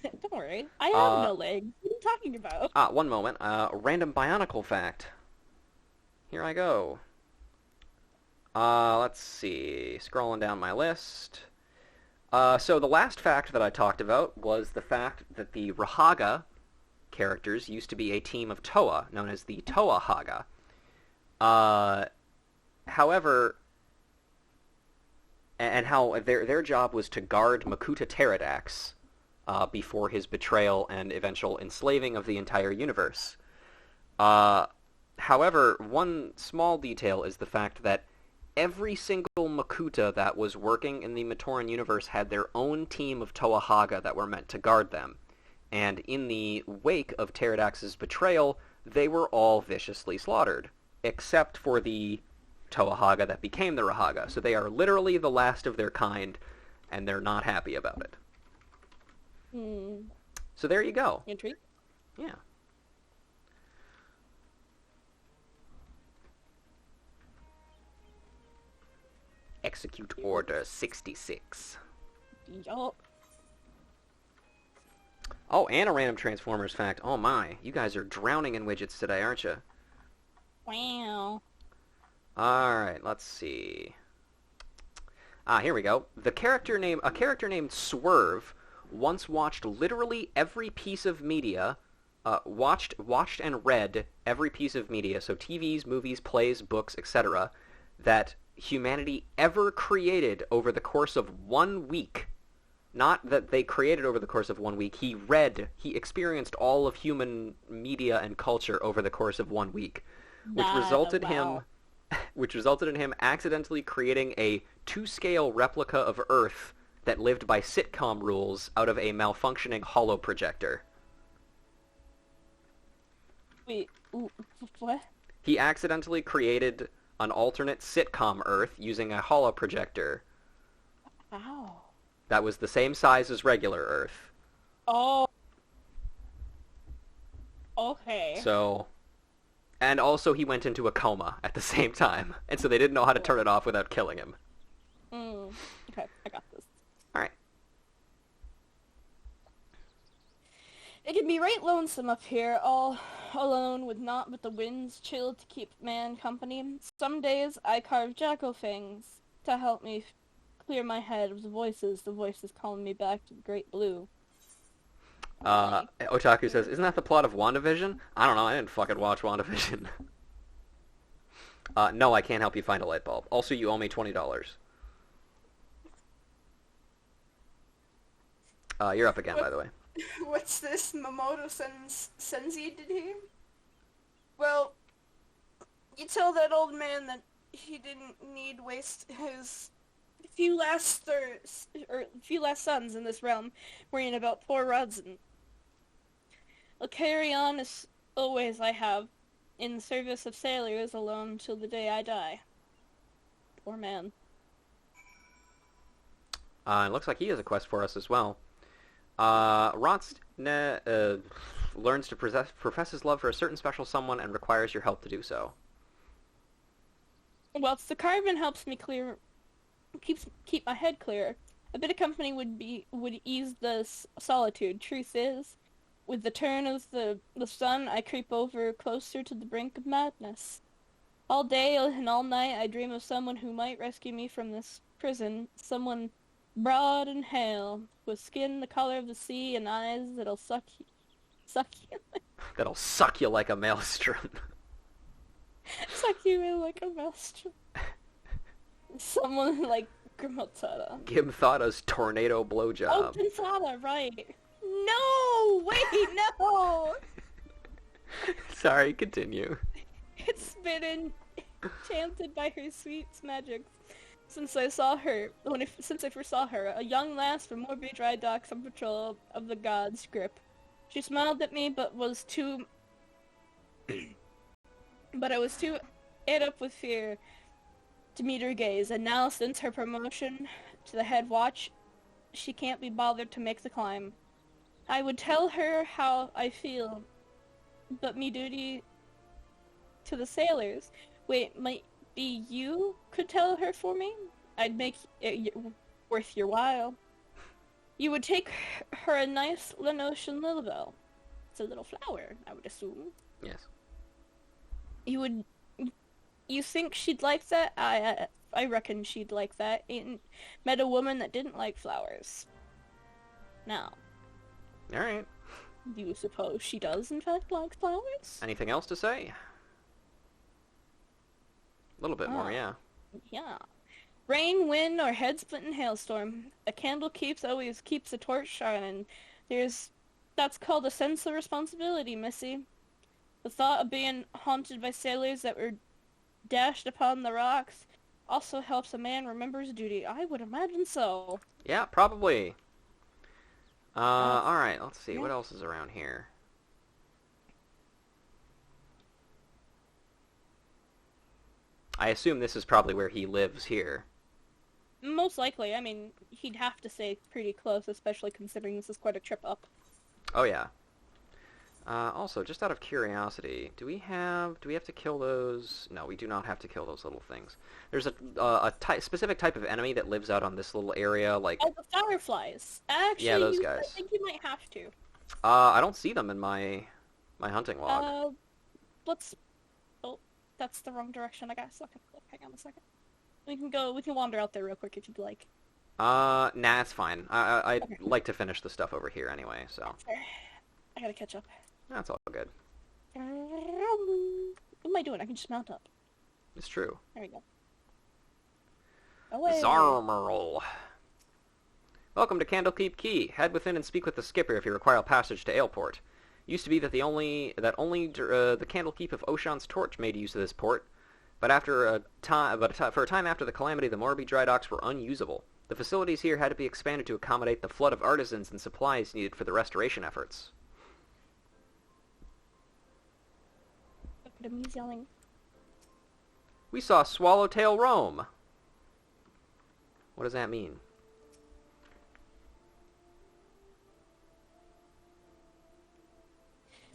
Don't worry. I have no legs. What are you talking about? One moment. Random bionicle fact. Here I go. Let's see. Scrolling down my list. So the last fact that I talked about was the fact that the Rahaga characters used to be a team of Toa, known as the Toa Haga. However, and how their job was to guard Makuta Pterodax before his betrayal and eventual enslaving of the entire universe. However, one small detail is the fact that every single Makuta that was working in the Matoran universe had their own team of Toa Haga that were meant to guard them. And in the wake of Pterodax's betrayal, they were all viciously slaughtered, except for the Toahaga that became the Rahaga. So they are literally the last of their kind, and they're not happy about it. So there you go. Intrigued? Yeah. Execute Order 66. Yup. Oh, and a random Transformers fact. Oh my, you guys are drowning in widgets today, aren't you? Wow. Alright, let's see. Here we go. A character named Swerve once watched literally every piece of media, watched and read every piece of media, so TVs, movies, plays, books, etc., that humanity ever created over the course of 1 week. Not that they created over the course of 1 week. He experienced all of human media and culture over the course of 1 week, which resulted in him accidentally creating a 2-scale replica of Earth that lived by sitcom rules out of a malfunctioning holo projector. Wait, what? He accidentally created an alternate sitcom Earth using a holo projector. Ow. That was the same size as regular Earth. Oh. Okay. So, and also he went into a coma at the same time, and so they didn't know how to turn it off without killing him. Okay, I got this. Alright. It can be right lonesome up here, all alone with naught but the winds chill to keep man company. Some days I carve jackal fangs to help me clear my head of the voices calling me back to the great blue. Otaku says, isn't that the plot of WandaVision? I don't know, I didn't fucking watch WandaVision. No, I can't help you find a light bulb. Also, you owe me $20. You're up again, by the way. What's this? Mamoto Senzi, did he? Well, you tell that old man that he didn't need waste his few last suns in this realm worrying about poor Rodson. I'll carry on as always I have, in service of sailors alone till the day I die. Poor man. It looks like he has a quest for us as well. Ronst learns to profess his love for a certain special someone and requires your help to do so. Whilst the carbon helps me keep my head clear, a bit of company would ease the solitude. Truth is, with the turn of the sun, I creep over closer to the brink of madness. All day and all night I dream of someone who might rescue me from this prison, someone broad and hale, with skin the color of the sea and eyes that'll suck you. That'll suck you like a maelstrom. Suck you in like a maelstrom. Someone like Grimotara. Gimthada's tornado blowjob. Oh, Grimthada, right. No! Wait, no! Sorry, continue. It's been enchanted by her sweet magic since I first saw her, a young lass from Morby Dry Docks on patrol of the god's grip. She smiled at me, but I was too ate up with fear to meet her gaze, and now since her promotion to the head watch, she can't be bothered to make the climb. I would tell her how I feel, but me duty to the sailors. Wait, might be you could tell her for me? I'd make it worth your while. You would take her a nice Lenotian Lilibelle. It's a little flower, I would assume. Yes. You think she'd like that? I reckon she'd like that. Ain't met a woman that didn't like flowers. Now. Alright. Do you suppose she does in fact like flowers? Anything else to say? A little bit more, yeah. Yeah. Rain, wind, or head-splitting hailstorm. A candle always keeps a torch shining. That's called a sense of responsibility, missy. The thought of being haunted by sailors that were dashed upon the rocks also helps a man remember his duty. I would imagine so. Yeah, probably. Alright, let's see. What else is around here? I assume this is probably where he lives here. Most likely. I mean, he'd have to stay pretty close, especially considering this is quite a trip up. Oh, yeah. Also, just out of curiosity, do we have to kill those? No, we do not have to kill those little things. There's a specific type of enemy that lives out on this little area, like... Oh, the fireflies. Actually, yeah, those guys. I think you might have to. I don't see them in my hunting log. Let's... Oh, that's the wrong direction, I guess. Okay, hang on a second. We can wander out there real quick if you'd like. Nah, it's fine. I'd Okay. like to finish the stuff over here anyway, so... I gotta catch up. That's all good. What am I doing? I can just mount up. It's true. There we go. Away. Zarmerl. Welcome to Candlekeep Key. Head within and speak with the skipper if you require a passage to Aleport. Used to be that only the Candlekeep of Oshan's Torch made use of this port, but for a time after the calamity, the Morbi dry docks were unusable. The facilities here had to be expanded to accommodate the flood of artisans and supplies needed for the restoration efforts. Look at him, he's yelling. We saw Swallowtail roam. What does that mean?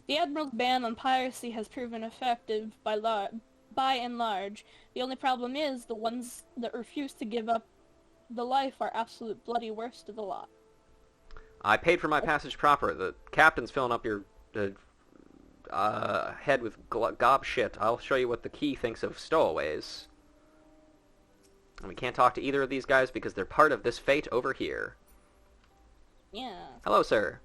The Admiral's ban on piracy has proven effective by and large. The only problem is the ones that refuse to give up the life are absolute bloody worst of the lot. I paid for my passage proper. The captain's filling up your head with gob shit. I'll show you what the key thinks of stowaways. And we can't talk to either of these guys because they're part of this fate over here. Yeah. Hello, sir.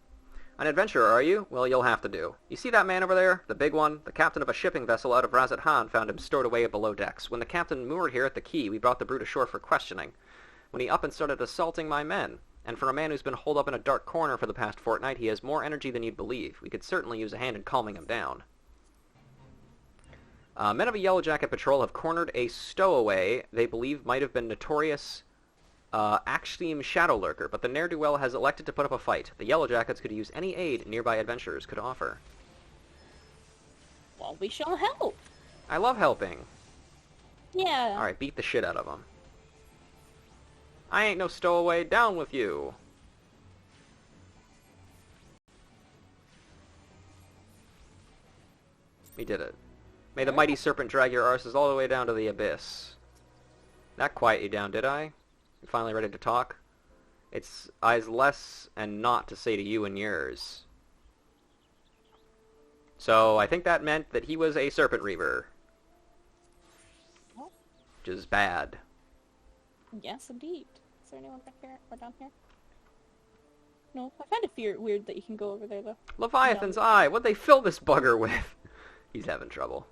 An adventurer, are you? Well, you'll have to do. You see that man over there? The big one? The captain of a shipping vessel out of Razat Han found him stored away below decks. When the captain moored here at the quay, we brought the brute ashore for questioning. When he up and started assaulting my men. And for a man who's been holed up in a dark corner for the past fortnight, he has more energy than you'd believe. We could certainly use a hand in calming him down. Men of a Yellow Jacket patrol have cornered a stowaway they believe might have been notorious Axteam Shadow Lurker, but the ne'er-do-well has elected to put up a fight. The Yellow Jackets could use any aid nearby adventurers could offer. Well, we shall help. I love helping. Yeah. Alright, beat the shit out of them. I ain't no stowaway, down with you! We did it. May the mighty serpent drag your arses all the way down to the abyss. That quiet you down, did I? You finally ready to talk? It's I's less and not to say to you and yours. So, I think that meant that he was a serpent reaver. Which is bad. Yes, indeed. Is there anyone back here or down here? No, I find it weird that you can go over there, though. Leviathan's eye! What'd they fill this bugger with? He's having trouble.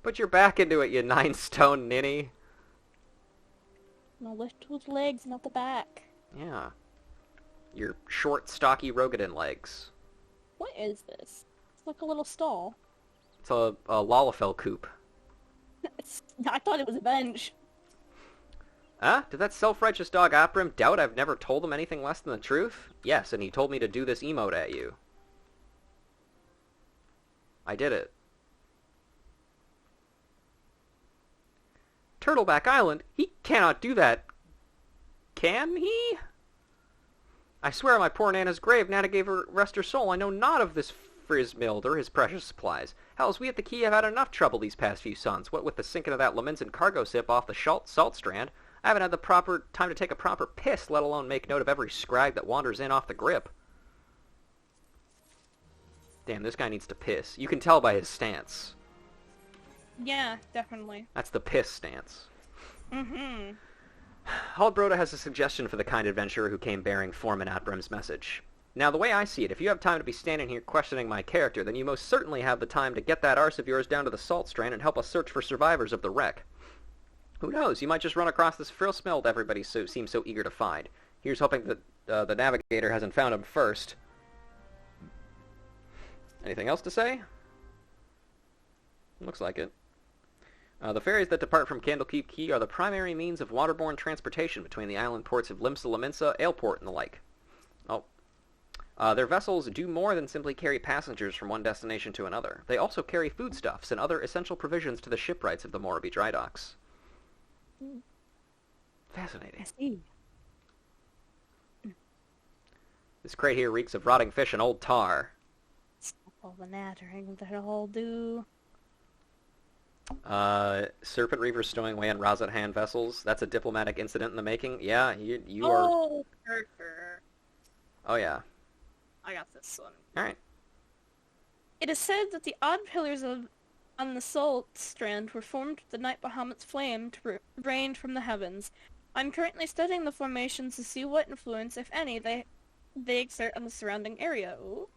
Put your back into it, you 9-stone ninny. No, lift those legs, not the back. Yeah. Your short, stocky Rogadin legs. What is this? It's like a little stall. It's a Lalafell coop. I thought it was a bench. Huh? Did that self-righteous dog Oprim doubt I've never told him anything less than the truth? Yes, and he told me to do this emote at you. I did it. Turtleback Island? He cannot do that. Can he? I swear on my poor Nana's grave, Nana gave her rest her soul. I know not of this Frizmild or his precious supplies. Hells, we at the quay have had enough trouble these past few suns. What with the sinking of that Laminson cargo ship off the salt strand, I haven't had the proper time to take a proper piss, let alone make note of every scrag that wanders in off the grip. Damn, this guy needs to piss. You can tell by his stance. Yeah, definitely. That's the piss stance. Mm-hmm. Haldbroda has a suggestion for the kind adventurer who came bearing Foreman Atbrim's message. Now, the way I see it, if you have time to be standing here questioning my character, then you most certainly have the time to get that arse of yours down to the salt strand and help us search for survivors of the wreck. Who knows, you might just run across this frill smelt everybody seems so eager to find. Here's hoping that the navigator hasn't found him first. Anything else to say? Looks like it. The ferries that depart from Candlekeep Key are the primary means of waterborne transportation between the island ports of Limsa Laminsa, Aleport, and the like. Oh. Their vessels do more than simply carry passengers from one destination to another. They also carry foodstuffs and other essential provisions to the shipwrights of the Morbi dry docks. Fascinating. I see. This crate here reeks of rotting fish and old tar. Stop all the nattering that all do. Serpent Reavers stowing away in Razat hand vessels. That's a diplomatic incident in the making. Yeah, you are... Oh, perfect. Oh, yeah. I got this one. Alright. It is said that the odd pillars on the Salt Strand were formed with the night Bahamut's flame to rain from the heavens. I'm currently studying the formations to see what influence, if any, they exert on the surrounding area. Ooh.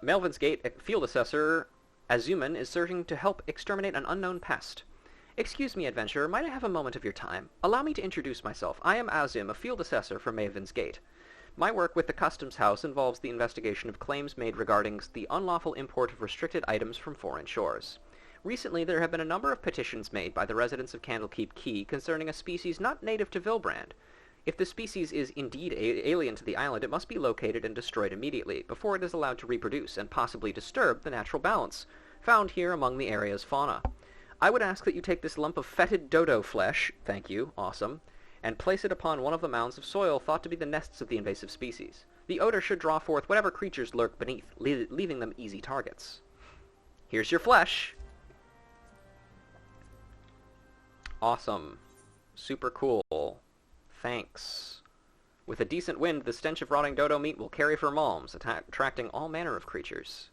Melvin's Gate Field Assessor Azuman is searching to help exterminate an unknown pest. Excuse me, adventurer, might I have a moment of your time? Allow me to introduce myself. I am Azim, a field assessor from Maven's Gate. My work with the Customs House involves the investigation of claims made regarding the unlawful import of restricted items from foreign shores. Recently, there have been a number of petitions made by the residents of Candlekeep Key concerning a species not native to Vilbrand. If the species is indeed alien to the island, it must be located and destroyed immediately, before it is allowed to reproduce and possibly disturb the natural balance found here among the area's fauna. I would ask that you take this lump of fetid dodo flesh, thank you, awesome, and place it upon one of the mounds of soil thought to be the nests of the invasive species. The odor should draw forth whatever creatures lurk beneath, leaving them easy targets. Here's your flesh. Awesome. Super cool. Thanks. With a decent wind, the stench of rotting dodo meat will carry for malms, attracting all manner of creatures.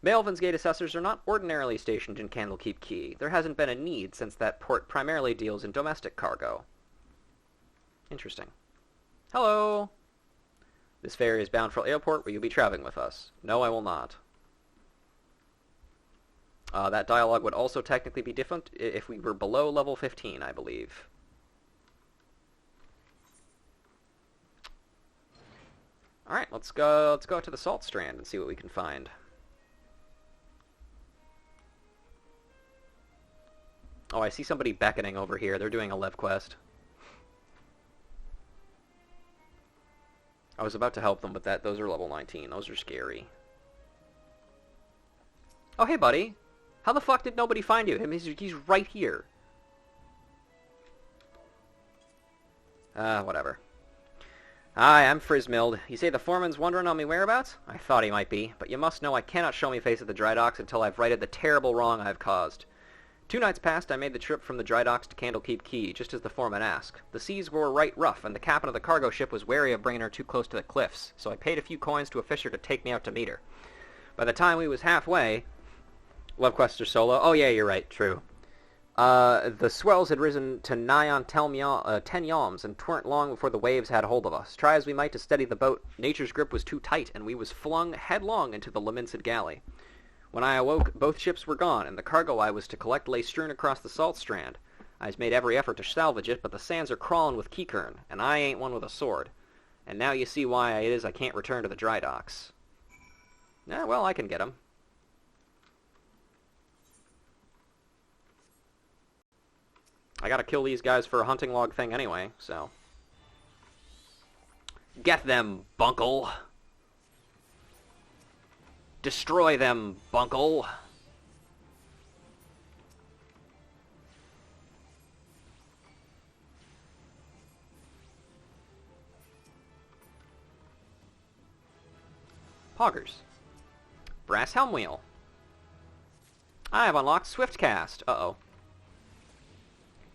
Melvin's Gate assessors are not ordinarily stationed in Candlekeep Key. There hasn't been a need, since that port primarily deals in domestic cargo. Interesting. Hello! This ferry is bound for Airport. Will you be traveling with us? No, I will not. That dialogue would also technically be different if we were below level 15, I believe. Alright, let's go to the Salt Strand and see what we can find. Oh, I see somebody beckoning over here. They're doing a Lev quest. I was about to help them, but those are level 19. Those are scary. Oh, hey, buddy. How the fuck did nobody find you? He's right here. Whatever. Hi, I'm Frizmild. You say the foreman's wondering on me whereabouts? I thought he might be, but you must know I cannot show me face at the dry docks until I've righted the terrible wrong I've caused. 2 nights past, I made the trip from the dry docks to Candlekeep Key, just as the foreman asked. The seas were right rough, and the captain of the cargo ship was wary of bringing her too close to the cliffs, so I paid a few coins to a fisher to take me out to meet her. By the time we was halfway... Love Quester solo. Oh yeah, you're right, true. The swells had risen to nigh on 10 yawms, and 'tweren't long before the waves had hold of us. Try as we might to steady the boat, nature's grip was too tight, and we was flung headlong into the lamented galley. When I awoke, both ships were gone, and the cargo I was to collect lay strewn across the Salt Strand. I've made every effort to salvage it, but the sands are crawling with Keekern, and I ain't one with a sword. And now you see why it is I can't return to the dry docks. Well, I can get 'em. I gotta kill these guys for a hunting log thing anyway, so... Get them, Bunkle! Destroy them, Bunkle! Poggers. Brass helm wheel. I have unlocked Swiftcast. Uh-oh.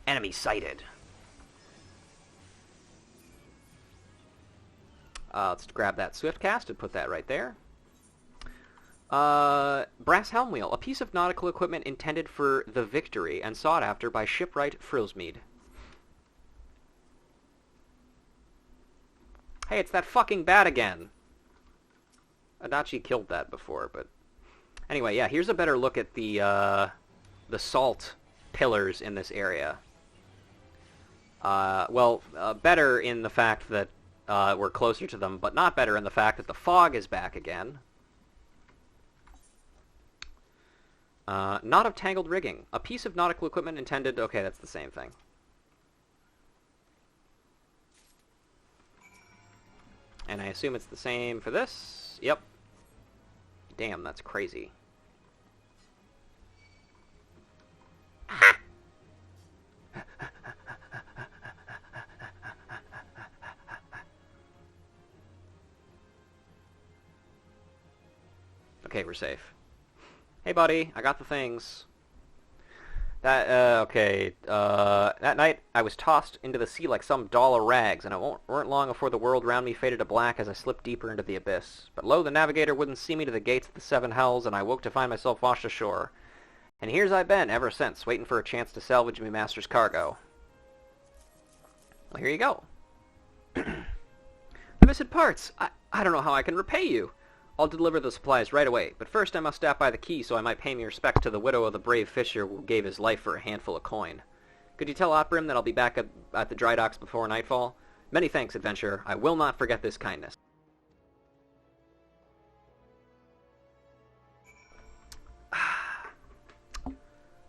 Enemy sighted. Let's grab that Swiftcast and put that right there. Brass helm wheel. A piece of nautical equipment intended for the Victory and sought after by shipwright Frilsmead. Hey, it's that fucking bat again. Adachi killed that before, but... Anyway, yeah, here's a better look at the salt pillars in this area. Better in the fact that we're closer to them, but not better in the fact that the fog is back again. Knot of tangled rigging. A piece of nautical equipment intended... Okay, that's the same thing. And I assume it's the same for this. Yep. Damn, that's crazy. Okay, we're safe. Hey, buddy, I got the things. That night I was tossed into the sea like some doll of rags, and it weren't long before the world round me faded to black as I slipped deeper into the abyss. But lo, the navigator wouldn't see me to the gates of the seven hells, and I woke to find myself washed ashore. And here's I've been ever since, waiting for a chance to salvage me master's cargo. Well, here you go. The missing parts! I don't know how I can repay you. I'll deliver the supplies right away, but first I must stop by the quay so I might pay me respect to the widow of the brave fisher who gave his life for a handful of coin. Could you tell Oprim that I'll be back at the dry docks before nightfall? Many thanks, adventurer. I will not forget this kindness.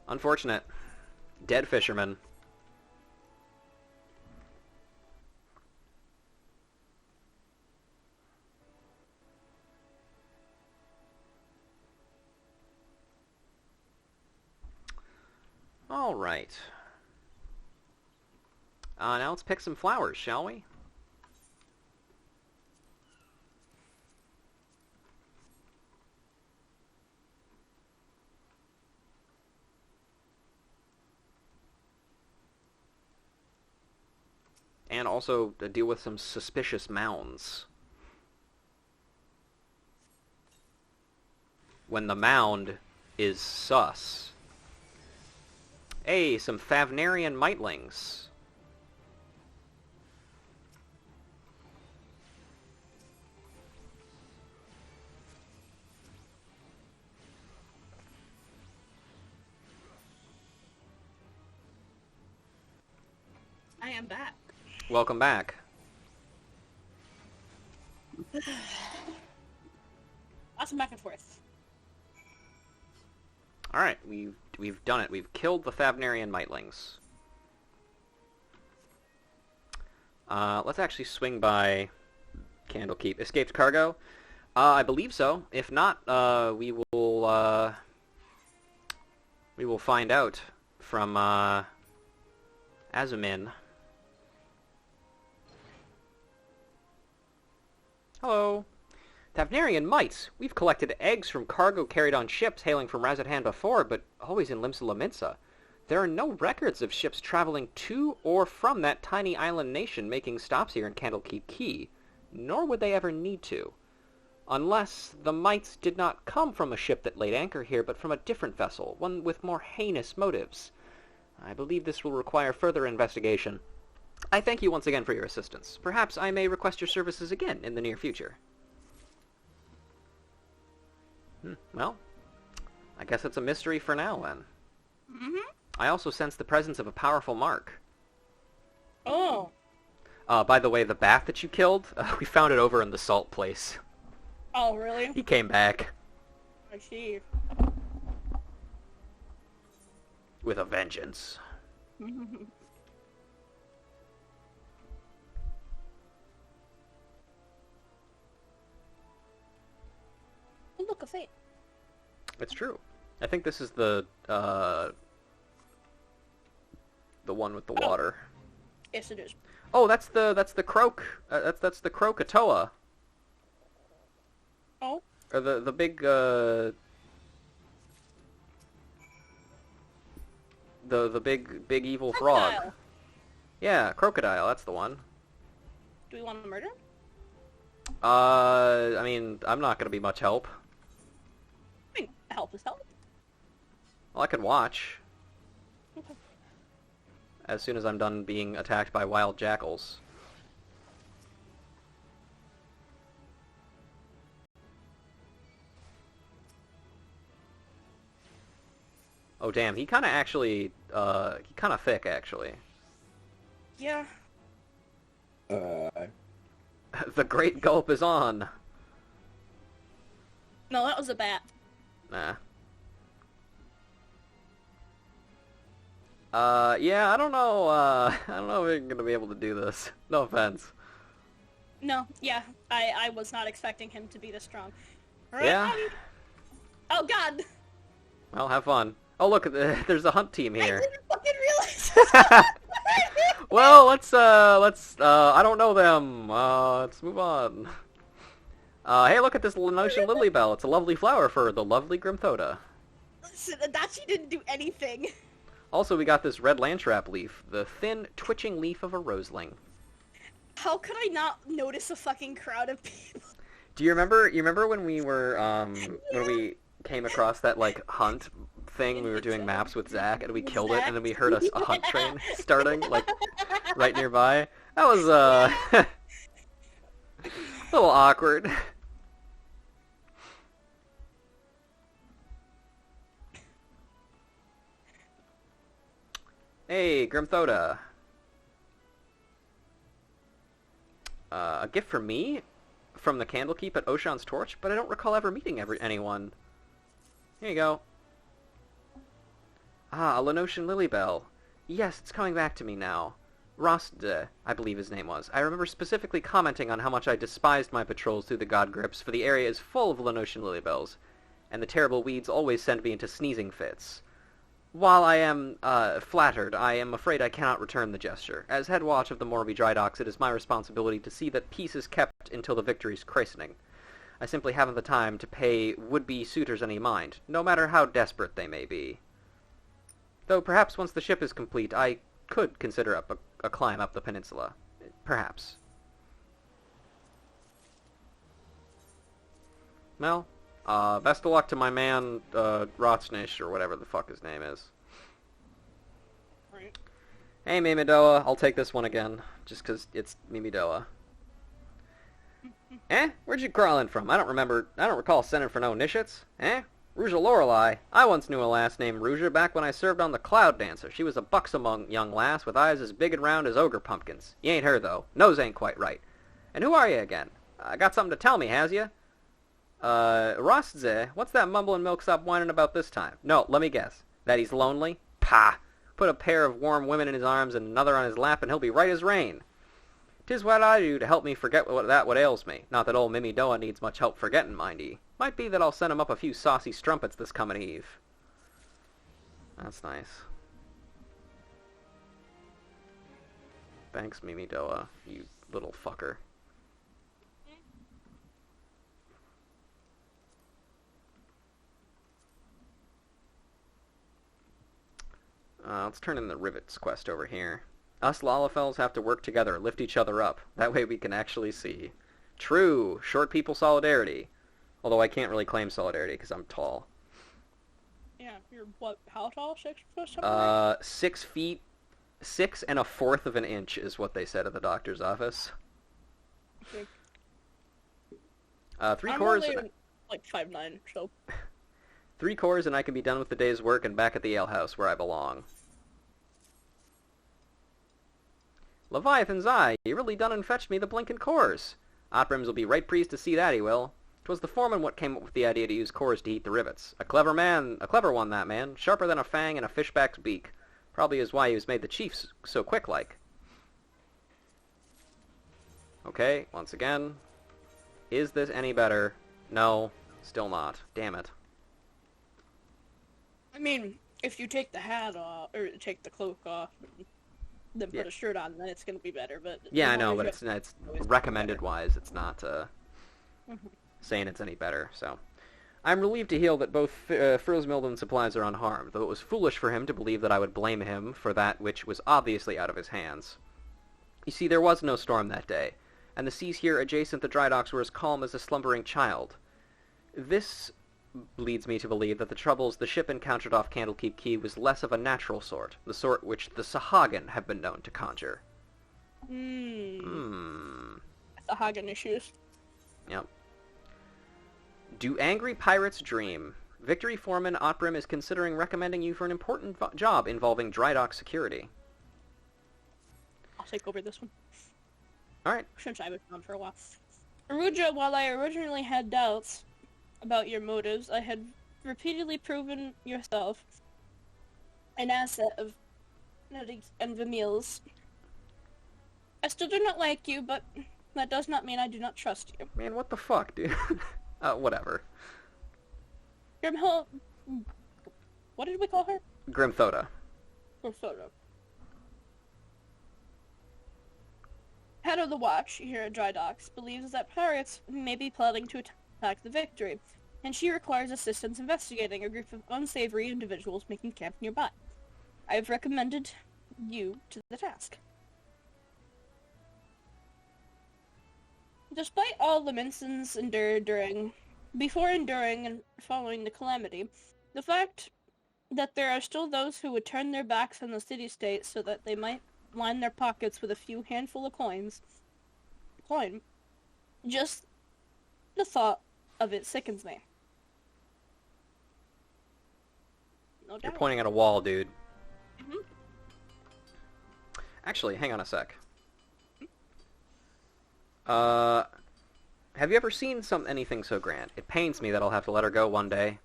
Unfortunate. Dead fisherman. All right. Now let's pick some flowers, shall we? And also deal with some suspicious mounds. When the mound is sus. Hey, some Favnarian mitlings. I am back. Welcome back. Lots of back and forth. All right, we've done it. We've killed the Favnarian mitlings. Let's actually swing by Candlekeep. Escaped cargo? I believe so. If not, we will find out from Azumin. Hello. Tavnarian mites. We've collected eggs from cargo carried on ships hailing from Razathan before, but always in Limsa Lominsa. There are no records of ships traveling to or from that tiny island nation making stops here in Candlekeep Key, nor would they ever need to. Unless the mites did not come from a ship that laid anchor here, but from a different vessel, one with more heinous motives. I believe this will require further investigation. I thank you once again for your assistance. Perhaps I may request your services again in the near future. Well, I guess it's a mystery for now, then. Mm-hmm. I also sense the presence of a powerful mark. Oh. By the way, the bat that you killed, we found it over in the salt place. Oh, really? He came back. I see. With a vengeance. Look, a fate. It's true. I think this is the one with the water. Yes, it is. Oh, that's the croak. That's the Krakatoa. Oh. Or the big the big evil frog. Crocodile. Yeah, crocodile. That's the one. Do we want to murder him? I mean, I'm not gonna be much help. I mean, help is help. Well, I can watch. Okay. As soon as I'm done being attacked by wild jackals. Oh damn, he kinda actually, he kinda thick actually. Yeah. The Great Gulp is on! No, that was a bat. Nah. Yeah, I don't know if we're gonna be able to do this. No offense. No, yeah, I was not expecting him to be this strong. Right? Yeah. Oh god! Well, have fun. Oh look, there's a hunt team I here. didn't fucking realize. Well, let's, I don't know them. Let's move on. Hey, look at this Lenotian lily bell. It's a lovely flower for the lovely Grimthoda. Listen, Adachi didn't do anything. Also, we got this red landtrap leaf, the thin, twitching leaf of a roseling. How could I not notice a fucking crowd of people? Do you remember? You remember when we were when we came across that like hunt thing? We were doing maps with Zach, and we killed it, and then we heard a hunt train starting like right nearby. That was a little awkward. Hey, Grimthoda. A gift for me? From the Candlekeep at Oshan's Torch? But I don't recall ever meeting anyone. Here you go. Ah, a Lenotian Lilybell. Yes, it's coming back to me now. Rostde, I believe his name was. I remember specifically commenting on how much I despised my patrols through the God Grips, for the area is full of Lenotian Lilybells, and the terrible weeds always send me into sneezing fits. While I am, flattered, I am afraid I cannot return the gesture. As head watch of the Morby Dry Docks, it is my responsibility to see that peace is kept until the victory's christening. I simply haven't the time to pay would-be suitors any mind, no matter how desperate they may be. Though perhaps once the ship is complete, I could consider a climb up the peninsula. Perhaps. Well, best of luck to my man, Rotsnish, or whatever the fuck his name is. Right. Hey, Mimidoa, I'll take this one again, just 'cause it's Mimidoa. Eh? Where'd you crawl in from? I don't recall sending for no Nishits. Eh? Ruja Lorelei. I once knew a lass named Ruja back when I served on the Cloud Dancer. She was a buxom young lass with eyes as big and round as ogre pumpkins. You ain't her, though. Nose ain't quite right. And who are you again? Got something to tell me, has you? Rostze, what's that mumbling milksop whining about this time? No, let me guess. That he's lonely? Pah! Put a pair of warm women in his arms and another on his lap and he'll be right as rain. 'Tis what I do to help me forget what ails me. Not that old Mimi Doa needs much help forgetting, mind ye. Might be that I'll send him up a few saucy strumpets this coming eve. That's nice. Thanks, Mimi Doa, you little fucker. Let's turn in the Rivets quest over here. Us Lalafells have to work together, lift each other up. That way we can actually see. True, short people solidarity. Although I can't really claim solidarity because I'm tall. Yeah, you're what, how tall? 6 foot something? 6 feet, 6 1/4 of an inch is what they said at the doctor's office. Okay. 3 I'm cores. only, like 5'9", so... 3 cores and I can be done with the day's work and back at the alehouse where I belong. Leviathan's eye, you really done and fetched me the blinkin' cores. Otbrims will be right pleased to see that, he will. 'Twas the foreman what came up with the idea to use cores to heat the rivets. A clever one, that man. Sharper than a fang and a fishback's beak. Probably is why he was made the chief so quick-like. Okay, once again. Is this any better? No, still not. Damn it. I mean, if you take the hat off, or take the cloak off, and then put a shirt on, then it's gonna be better, but... Yeah, I know, but it's recommended-wise, it's not, saying it's any better, so... I'm relieved to hear that both Frilsmild and supplies are unharmed, though it was foolish for him to believe that I would blame him for that which was obviously out of his hands. You see, there was no storm that day, and the seas here adjacent the dry docks were as calm as a slumbering child. This leads me to believe that the troubles the ship encountered off Candlekeep Key was less of a natural sort, the sort which the Sahagin have been known to conjure. Sahagin issues. Yep. Do angry pirates dream? Victory Foreman Otbrim is considering recommending you for an important job involving dry dock security. I'll take over this one. Alright. Since I was gone for a while. Aruja, while I originally had doubts about your motives, I had repeatedly proven yourself an asset of Nutty and Vimil's. I still do not like you, but that does not mean I do not trust you. Man, what the fuck, dude? Whatever. Grimhill... What did we call her? Grimthoda. Grimthoda. head of the watch here at Dry Docks believes that pirates may be plotting to attack the Victory, and she requires assistance investigating a group of unsavory individuals making camp nearby. I have recommended you to the task. Despite all the Minsons endured before, enduring, and following the calamity, the fact that there are still those who would turn their backs on the city-state so that they might line their pockets with a few handful of just the thought of it sickens me. No doubt. You're pointing at a wall, dude. Mhm. Actually, hang on a sec. Have you ever seen anything so grand? It pains me that I'll have to let her go one day.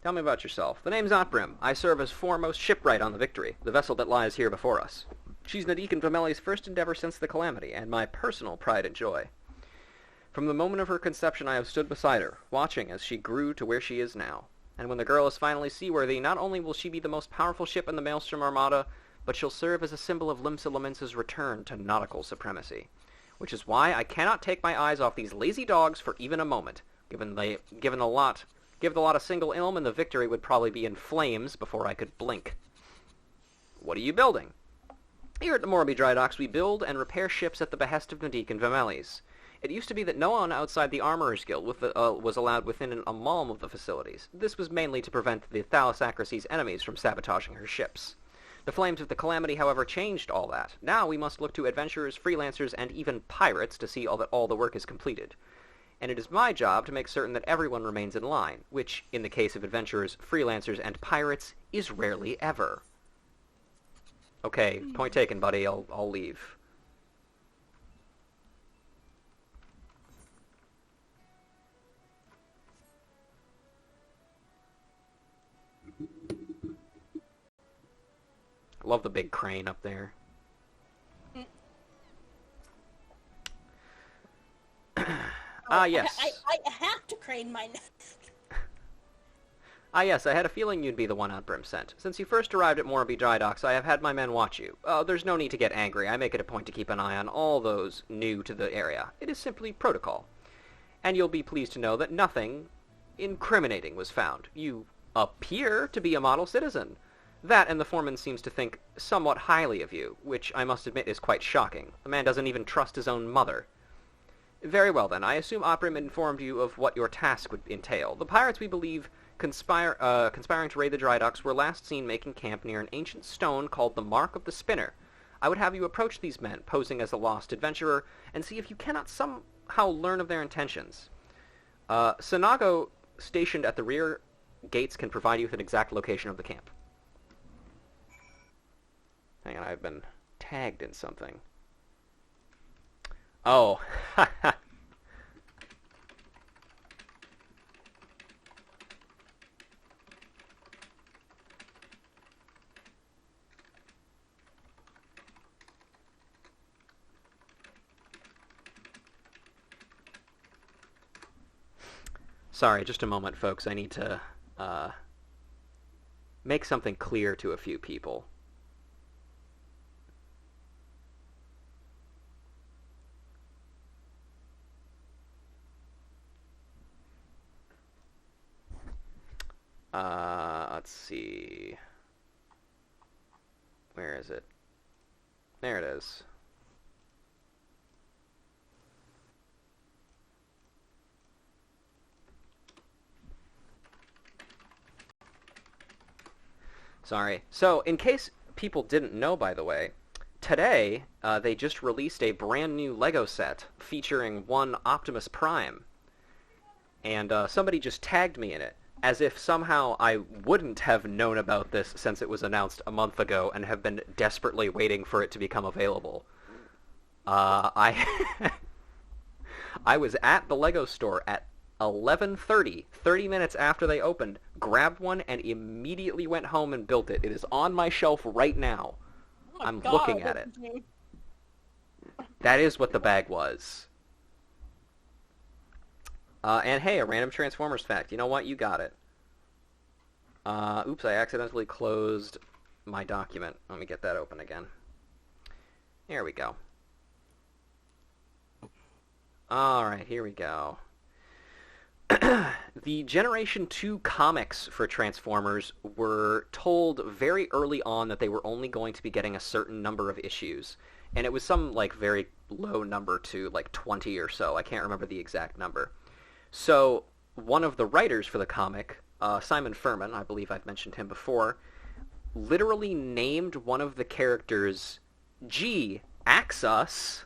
Tell me about yourself. The name's Otbrim. I serve as foremost shipwright on the Victory, the vessel that lies here before us. She's Nadeek Vameli's first endeavor since the calamity, and my personal pride and joy. From the moment of her conception I have stood beside her, watching as she grew to where she is now. And when the girl is finally seaworthy, not only will she be the most powerful ship in the Maelstrom Armada, but she'll serve as a symbol of Limsa Lominsa's return to nautical supremacy. Which is why I cannot take my eyes off these lazy dogs for even a moment. Given the lot a single ilm and the Victory would probably be in flames before I could blink. What are you building? Here at the Morby Dry Docks we build and repair ships at the behest of Nadeek and Vamelis. It used to be that no one outside the Armorers Guild was allowed within a malm of the facilities. This was mainly to prevent the Thalassacracy's enemies from sabotaging her ships. The flames of the calamity, however, changed all that. Now we must look to adventurers, freelancers, and even pirates to see that all the work is completed. And it is my job to make certain that everyone remains in line, which, in the case of adventurers, freelancers, and pirates, is rarely ever. Okay, point taken, buddy. I'll leave. I love the big crane up there. Yes. I have to crane my neck. Yes, I had a feeling you'd be the one Outbrim sent. Since you first arrived at Morby Dry Docks, I have had my men watch you. There's no need to get angry. I make it a point to keep an eye on all those new to the area. It is simply protocol. And you'll be pleased to know that nothing incriminating was found. You appear to be a model citizen. That and the foreman seems to think somewhat highly of you, which I must admit is quite shocking. The man doesn't even trust his own mother. Very well, then. I assume Oprim informed you of what your task would entail. The pirates, we believe, conspiring to raid the Dry Docks were last seen making camp near an ancient stone called the Mark of the Spinner. I would have you approach these men, posing as a lost adventurer, and see if you cannot somehow learn of their intentions. Sanago, stationed at the rear gates, can provide you with an exact location of the camp. Hang on, I've been tagged in something. Oh, sorry, just a moment, folks. I need to make something clear to a few people. Let's see. Where is it? There it is. Sorry. So, in case people didn't know, by the way, today they just released a brand new Lego set featuring one Optimus Prime. And somebody just tagged me in it, as if somehow I wouldn't have known about this since it was announced a month ago and have been desperately waiting for it to become available. I was at the Lego store at 11:30, 30 minutes after they opened, grabbed one, and immediately went home and built it. It is on my shelf right now. Oh my I'm God, looking at it. That is what the bag was. And hey, a random Transformers fact. You know what? You got it. Oops, I accidentally closed my document. Let me get that open again. There we go. Alright, here we go. The Generation 2 comics for Transformers were told very early on that they were only going to be getting a certain number of issues. And it was some, like, very low number too, like 20 or so. I can't remember the exact number. So, one of the writers for the comic, Simon Furman, I believe I've mentioned him before, literally named one of the characters G. Axus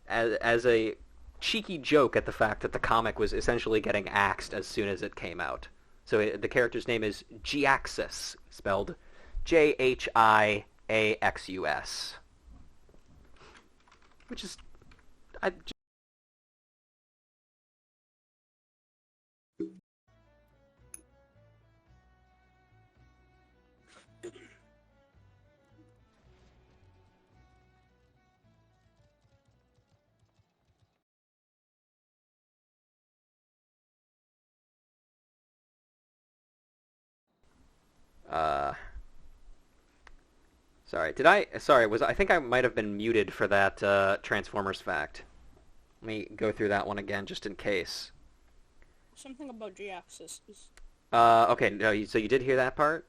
as a cheeky joke at the fact that the comic was essentially getting axed as soon as it came out. So the character's name is Giaxus, spelled Jiaxus, which is I, uh sorry. I think I might have been muted for that Transformers fact. Let me go through that one again just in case. Something about G-axis. Okay, no, so you did hear that part?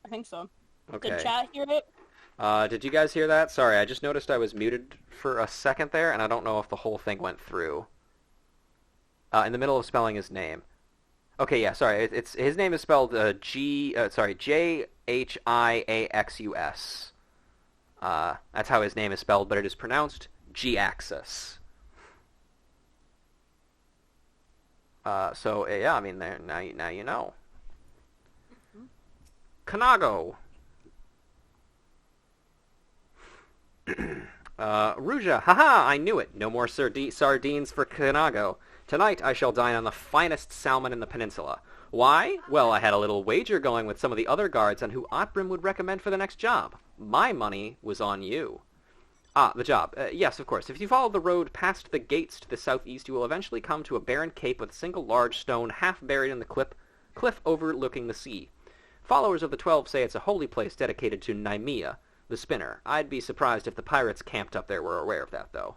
I think so. Okay. Did chat hear it? Did you guys hear that? Sorry, I just noticed I was muted for a second there, and I don't know if the whole thing went through. In the middle of spelling his name. Okay, yeah, sorry, it's his name is spelled Jiaxus. That's how his name is spelled, but it is pronounced G-axis. So yeah, I mean, there now you know. Kanago. Ruja, haha, I knew it. No more sardines for Kanago. Tonight I shall dine on the finest salmon in the peninsula. Why? Well, I had a little wager going with some of the other guards on who Otbrim would recommend for the next job. My money was on you. Ah, the job. Yes, of course. If you follow the road past the gates to the southeast, you will eventually come to a barren cape with a single large stone half buried in the cliff overlooking the sea. Followers of the 12 say it's a holy place dedicated to Nymea, the spinner. I'd be surprised if the pirates camped up there were aware of that, though.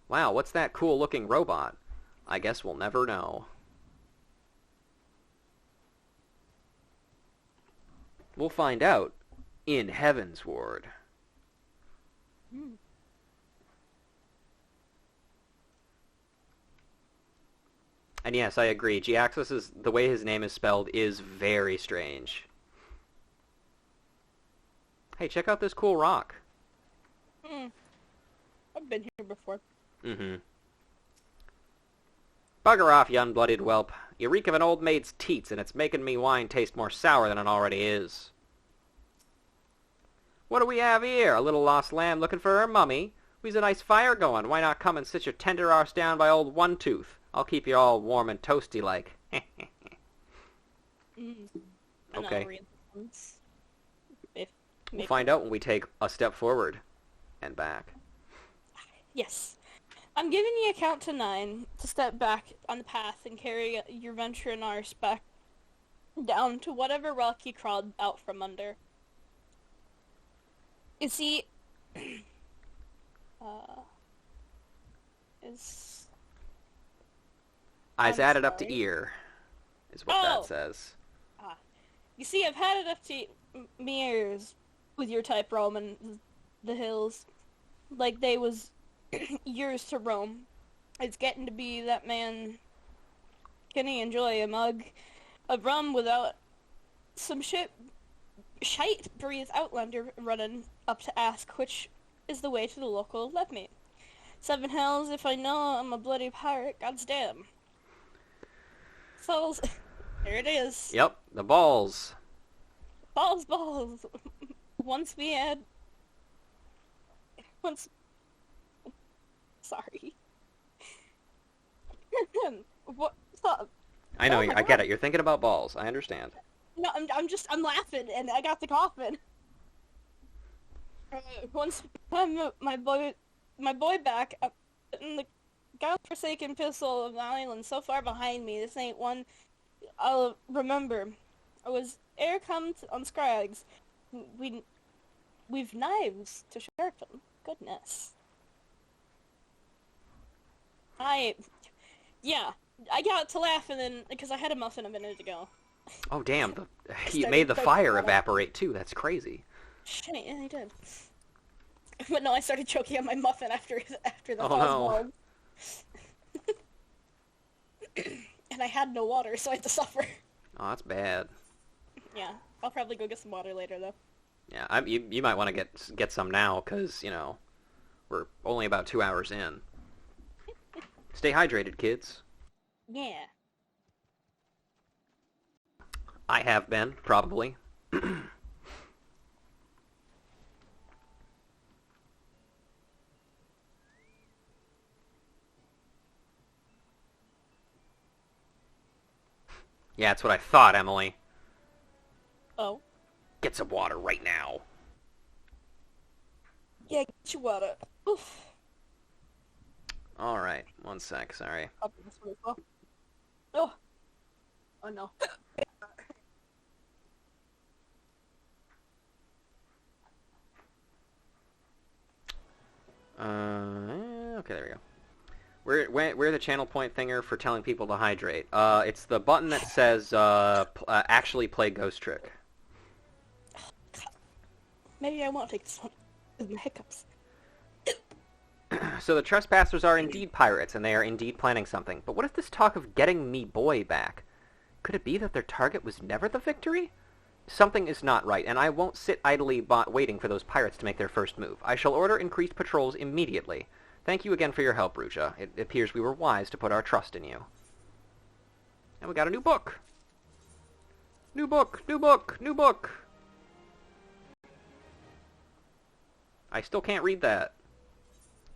Wow, what's that cool-looking robot? I guess we'll never know. We'll find out in Heaven's Ward. And yes, I agree. G-Axis is the way his name is spelled is very strange. Hey, check out this cool rock. I've been here before. Mm-hmm. Bugger off, you unblooded whelp. You reek of an old maid's teats, and it's making me wine taste more sour than it already is. What do we have here? A little lost lamb looking for her mummy? We've a nice fire going. Why not come and sit your tender arse down by old One Tooth? I'll keep you all warm and toasty like. Okay. We'll find out when we take a step forward and back. Yes. I'm giving you a count to 9 to step back on the path and carry your venture and arse back down to whatever rock you crawled out from under. You see, Eyes I'm added up to sorry. ear, is what that says. You see, I've had it up to me ears with your type roaming the hills like they was yours to roam. It's getting to be that man. Can he enjoy a mug of rum without some shite breathed outlander running up to ask which is the way to the local love meet? 7 hells if I know I'm a bloody pirate, god's damn. So, there it is. Yep, the balls. Balls. Sorry. What? Stop. I know, Oh my I get God. it. You're thinking about balls. I understand. No, I'm laughing, and I got the coughing. Once my boy back up in the godforsaken pistol of the island so far behind me, this ain't one I'll remember. I was ere come on Scrags. We've knives to sharpen. goodness. Yeah, I got to laugh and then, because I had a muffin a minute ago. Oh, damn. He made the fire evaporate, too. That's crazy. Shit, yeah, I did. But no, I started choking on my muffin after the Oh, pause no. boiled. And I had no water, so I had to suffer. Oh, that's bad. Yeah, I'll probably go get some water later, though. Yeah, you might want to get some now, because, you know, we're only about 2 hours in. Stay hydrated, kids. Yeah. I have been, probably. Yeah, that's what I thought, Emily. Oh. Get some water right now. Yeah, get your water. Oof. Alright, one sec, sorry. Oh. Oh no. Okay, there we go. Where the channel point thinger for telling people to hydrate? It's the button that says, actually play Ghost Trick. Maybe I won't take this one. With my hiccups. So the trespassers are indeed pirates, and they are indeed planning something. But what if this talk of getting me boy back? Could it be that their target was never the victory? Something is not right, and I won't sit idly waiting for those pirates to make their first move. I shall order increased patrols immediately. Thank you again for your help, Ruja. It appears we were wise to put our trust in you. And we got a new book. New book, new book, new book. I still can't read that.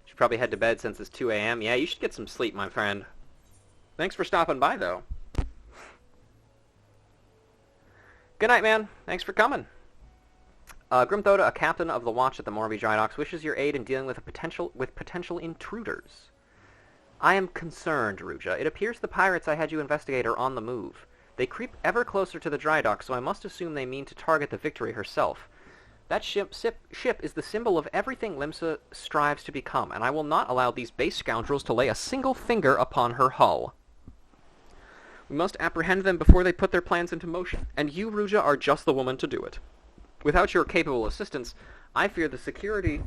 Should probably head to bed since it's 2 a.m. Yeah, you should get some sleep, my friend. Thanks for stopping by, though. Good night, man. Thanks for coming. Grimthoda, a captain of the watch at the Morby Dry Docks, wishes your aid in dealing with potential intruders. I am concerned, Ruja. It appears the pirates I had you investigate are on the move. They creep ever closer to the dry dock, so I must assume they mean to target the Victory herself. That ship is the symbol of everything Limsa strives to become, and I will not allow these base scoundrels to lay a single finger upon her hull. We must apprehend them before they put their plans into motion, and you, Ruja, are just the woman to do it. Without your capable assistance, I fear the security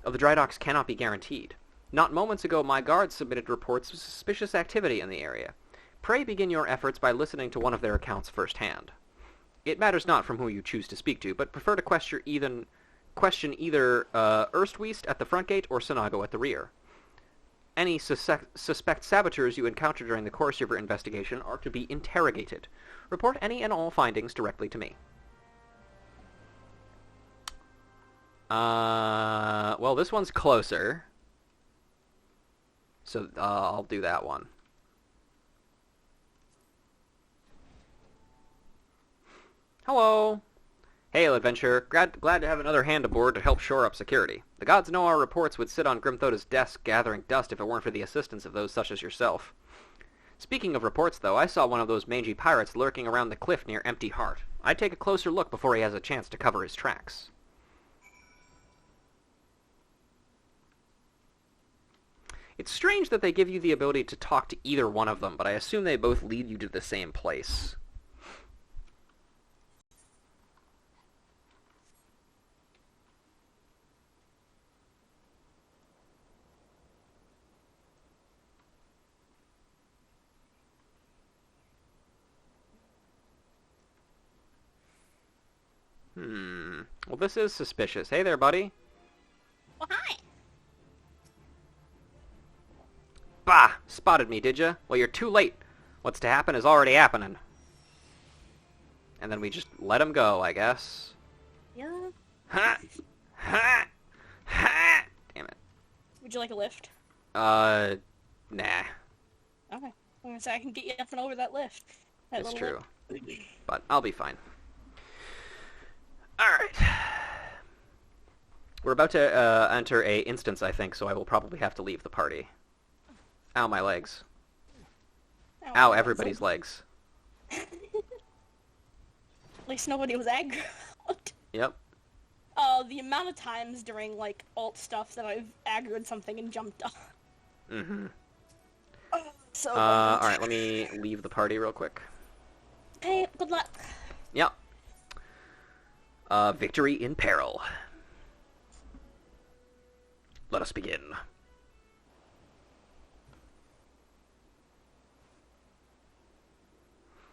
of the dry docks cannot be guaranteed. Not moments ago, my guards submitted reports of suspicious activity in the area. Pray begin your efforts by listening to one of their accounts firsthand. It matters not from who you choose to speak to, but prefer to question either Erstwest at the front gate or Sinago at the rear. Any suspect saboteurs you encounter during the course of your investigation are to be interrogated. Report any and all findings directly to me. Well, this one's closer. So, I'll do that one. Hello. Hail, adventurer. Glad to have another hand aboard to help shore up security. The gods know our reports would sit on Grimthoda's desk gathering dust if it weren't for the assistance of those such as yourself. Speaking of reports, though, I saw one of those mangy pirates lurking around the cliff near Empty Heart. I'd take a closer look before he has a chance to cover his tracks. It's strange that they give you the ability to talk to either one of them, but I assume they both lead you to the same place. Well, this is suspicious. Hey there, buddy. Well, hi. Bah! Spotted me, did ya? Well, you're too late. What's to happen is already happening. And then we just let him go, I guess. Yeah. Ha! Ha! Ha! Damn it. Would you like a lift? Nah. Okay. I'm gonna say I can get you up and over that lift. It's true. But I'll be fine. Alright. We're about to enter a instance, I think, so I will probably have to leave the party. Ow, my legs. Ow, everybody's legs. At least nobody was aggro. Yep. The amount of times during, like, alt stuff that I've aggroed something and jumped off. Mm-hmm. So Alright, let me leave the party real quick. Hey, good luck. Yep. Victory in peril. Let us begin.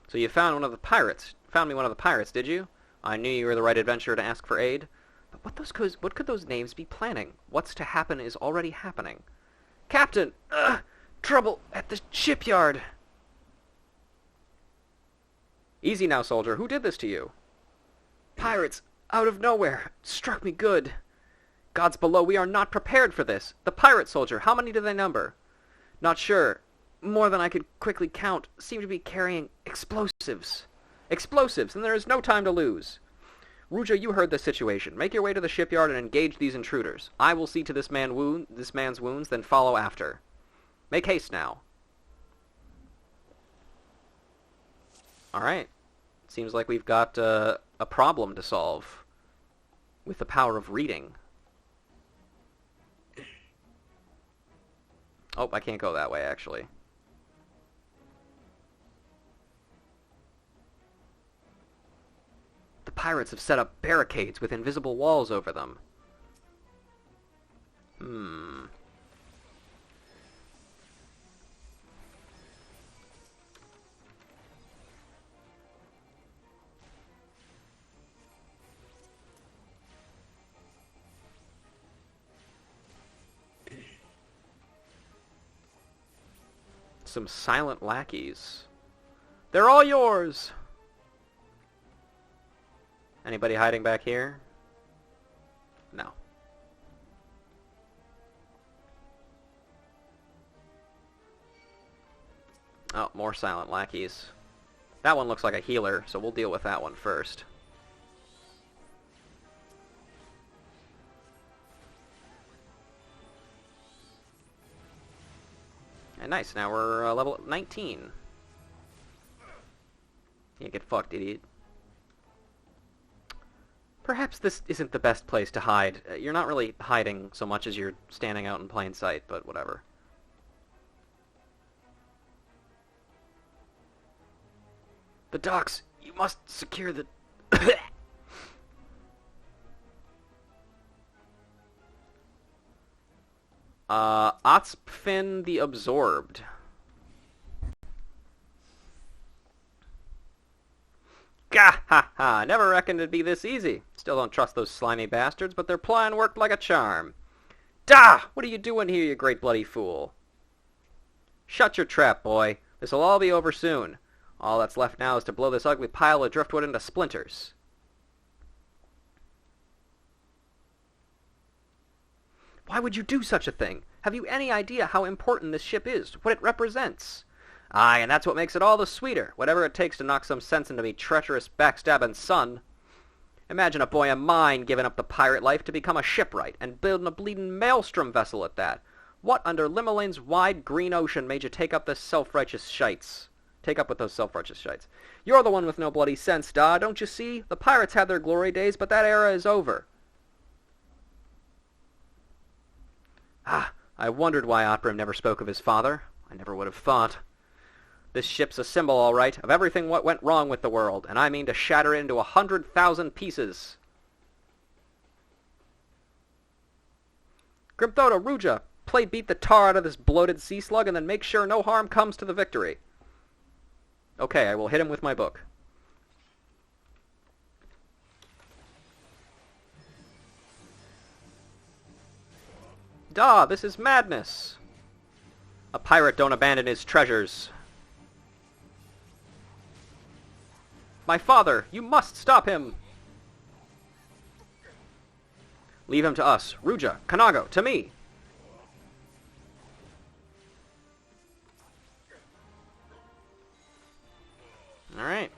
So you found one of the pirates. Found me one of the pirates, did you? I knew you were the right adventurer to ask for aid. But what could those knaves be planning? What's to happen is already happening. Captain! Trouble at the shipyard! Easy now, soldier. Who did this to you? Pirates, out of nowhere. Struck me good. Gods below, we are not prepared for this. The pirate soldier, how many do they number? Not sure. More than I could quickly count. Seem to be carrying explosives. Explosives, and there is no time to lose. Ruja, you heard the situation. Make your way to the shipyard and engage these intruders. I will see to this man's wounds, then follow after. Make haste now. Alright. Seems like we've got a problem to solve with the power of reading. Oh, I can't go that way, actually. The pirates have set up barricades with invisible walls over them. Some silent lackeys. They're all yours! Anybody hiding back here? No. Oh, more silent lackeys. That one looks like a healer, so we'll deal with that one first. And nice, now we're level 19. Yeah, get fucked, idiot. Perhaps this isn't the best place to hide. You're not really hiding so much as you're standing out in plain sight, but whatever. The docks! You must secure the... XIV the Absorbed. Gah ha ha! Never reckoned it'd be this easy. Still don't trust those slimy bastards, but their plan worked like a charm. Da! What are you doing here, you great bloody fool? Shut your trap, boy. This'll all be over soon. All that's left now is to blow this ugly pile of driftwood into splinters. Why would you do such a thing? Have you any idea how important this ship is, what it represents? Aye, and that's what makes it all the sweeter, whatever it takes to knock some sense into me treacherous, backstabbing son. Imagine a boy of mine giving up the pirate life to become a shipwright, and building a bleeding maelstrom vessel at that. What under Limolane's wide green ocean made you take up this self-righteous shites? Take up with those self-righteous shites. You're the one with no bloody sense, Da, don't you see? The pirates had their glory days, but that era is over. Ah, I wondered why Oprim never spoke of his father. I never would have thought. This ship's a symbol, all right, of everything what went wrong with the world, and I mean to shatter it into 100,000 pieces. Grimthoda, Ruja, play beat the tar out of this bloated sea slug and then make sure no harm comes to the Victory. Okay, I will hit him with my book. Da, this is madness. A pirate don't abandon his treasures. My father, you must stop him. Leave him to us. Ruja, Kanago, to me. Alright.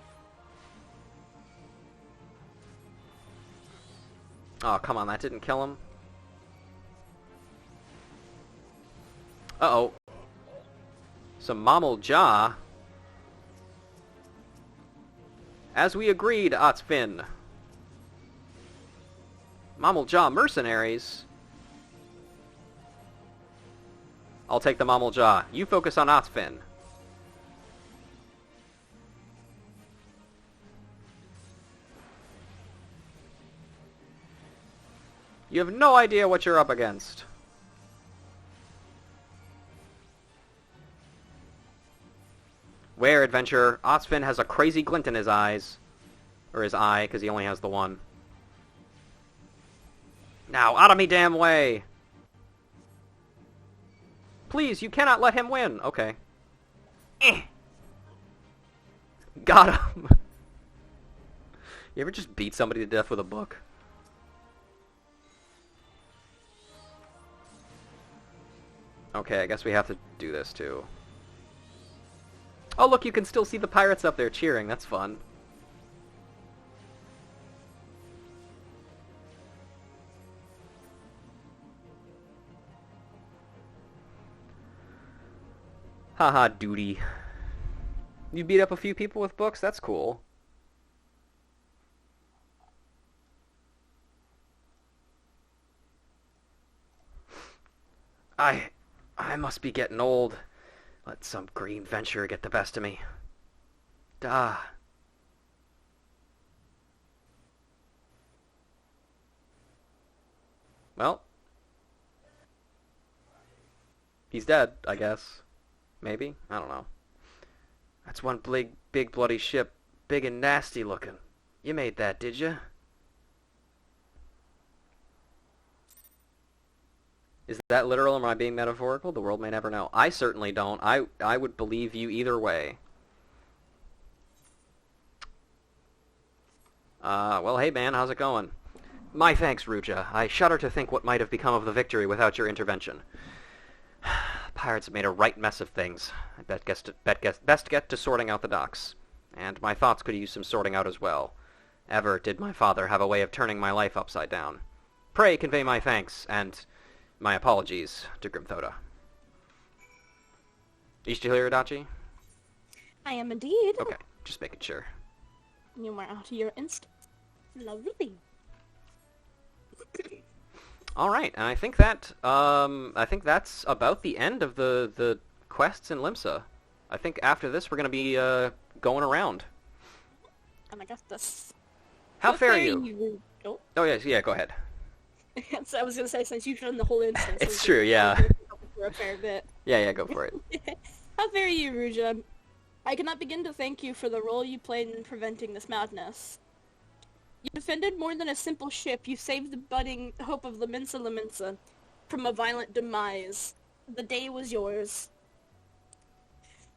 Oh, come on, that didn't kill him. Uh-oh. Some Mammal Jaw. As we agreed, XIV. Mammal Jaw mercenaries? I'll take the Mammal Jaw. You focus on Othfin. You have no idea what you're up against. Where, adventurer? Othfin has a crazy glint in his eyes. Or his eye, because he only has the one. Now, out of me damn way! Please, you cannot let him win! Okay. Got him! You ever just beat somebody to death with a book? Okay, I guess we have to do this too. Oh look, you can still see the pirates up there cheering. That's fun. Haha, duty. You beat up a few people with books? That's cool. I must be getting old. Let some green venture get the best of me. Duh. Well. He's dead, I guess. Maybe? I don't know. That's one big bloody ship. Big and nasty looking. You made that, did you? Is that literal or am I being metaphorical? The world may never know. I certainly don't. I would believe you either way. Well, hey man, how's it going? My thanks, Ruja. I shudder to think what might have become of the victory without your intervention. Pirates have made a right mess of things. I best get to sorting out the docks. And my thoughts could use some sorting out as well. Ever did my father have a way of turning my life upside down. Pray convey my thanks, and my apologies to Grimthoda. You still here, Adachi? I am indeed. Okay, just making sure. You are out of your instinct. Lovely. All right, and I think that's about the end of the quests in Limsa. I think after this we're gonna be going around. And I got this. How fair are you? Oh yes, yeah. Go ahead. So I was gonna say, since you've done the whole instance, It's true, yeah. For a fair bit. Yeah, go for it. How fair are you, Ruja? I cannot begin to thank you for the role you played in preventing this madness. You defended more than a simple ship. You saved the budding hope of Laminsa from a violent demise. The day was yours.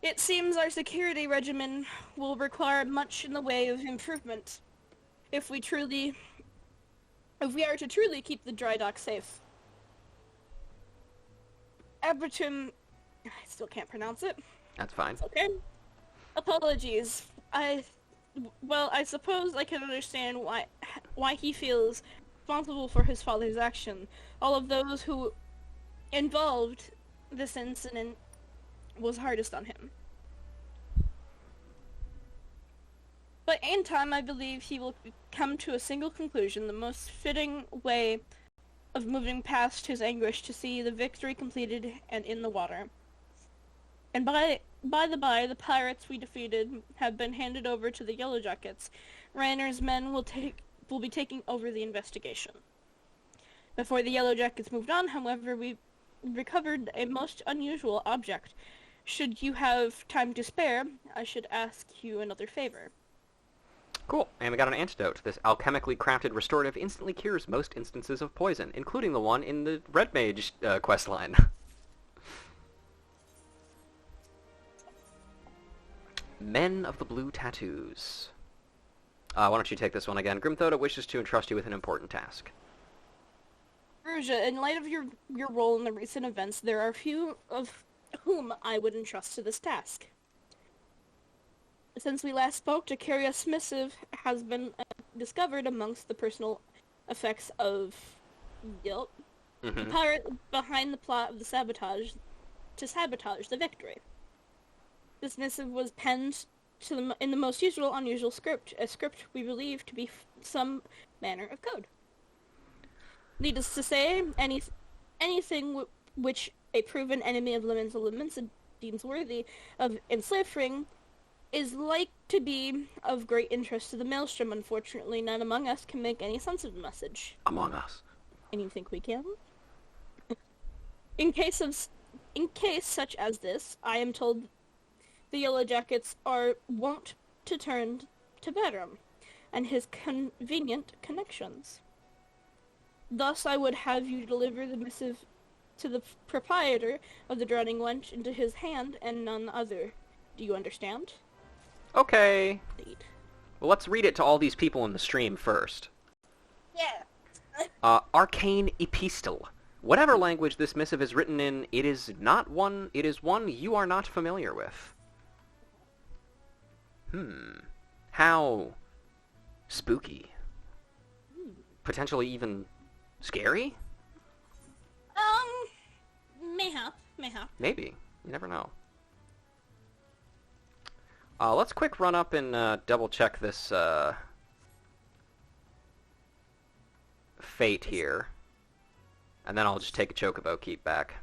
It seems our security regimen will require much in the way of improvement if we are to truly keep the dry dock safe. Abertum... I still can't pronounce it. That's fine. It's okay. Apologies. I suppose I can understand why he feels responsible for his father's action. All of those who involved this incident was hardest on him. But in time, I believe he will come to a single conclusion, the most fitting way of moving past his anguish to see the victory completed and in the water. And by the by, the pirates we defeated have been handed over to the Yellow Jackets. Rainer's men will be taking over the investigation. Before the Yellow Jackets moved on, however, we recovered a most unusual object. Should you have time to spare, I should ask you another favor. Cool, and we got an antidote. This alchemically crafted restorative instantly cures most instances of poison, including the one in the Red Mage questline. Men of the Blue Tattoos. Why don't you take this one again? Grimthoda wishes to entrust you with an important task. Ruja, in light of your role in the recent events, there are few of whom I would entrust to this task. Since we last spoke, a curious missive has been discovered amongst the personal effects of the pirate behind the plot of the sabotage the victory. This missive was penned in the most unusual script, a script we believe to be some manner of code. Needless to say, anything which a proven enemy of limits deems worthy of enslaving is like to be of great interest to the Maelstrom. Unfortunately, none among us can make any sense of the message. Among us. And you think we can? In case such as this, I am told the Yellow Jackets are wont to turn to Bedram and his convenient connections. Thus, I would have you deliver the missive to the proprietor of the Drowning Wench into his hand and none other. Do you understand? Okay. Indeed. Well, let's read it to all these people in the stream first. Yeah. Arcane Epistle. Whatever language this missive is written in, it is one you are not familiar with. How spooky. Potentially even scary? Mayhap. Maybe. You never know. Let's quick run up and double check this fate here. And then I'll just take a chocobo keep back.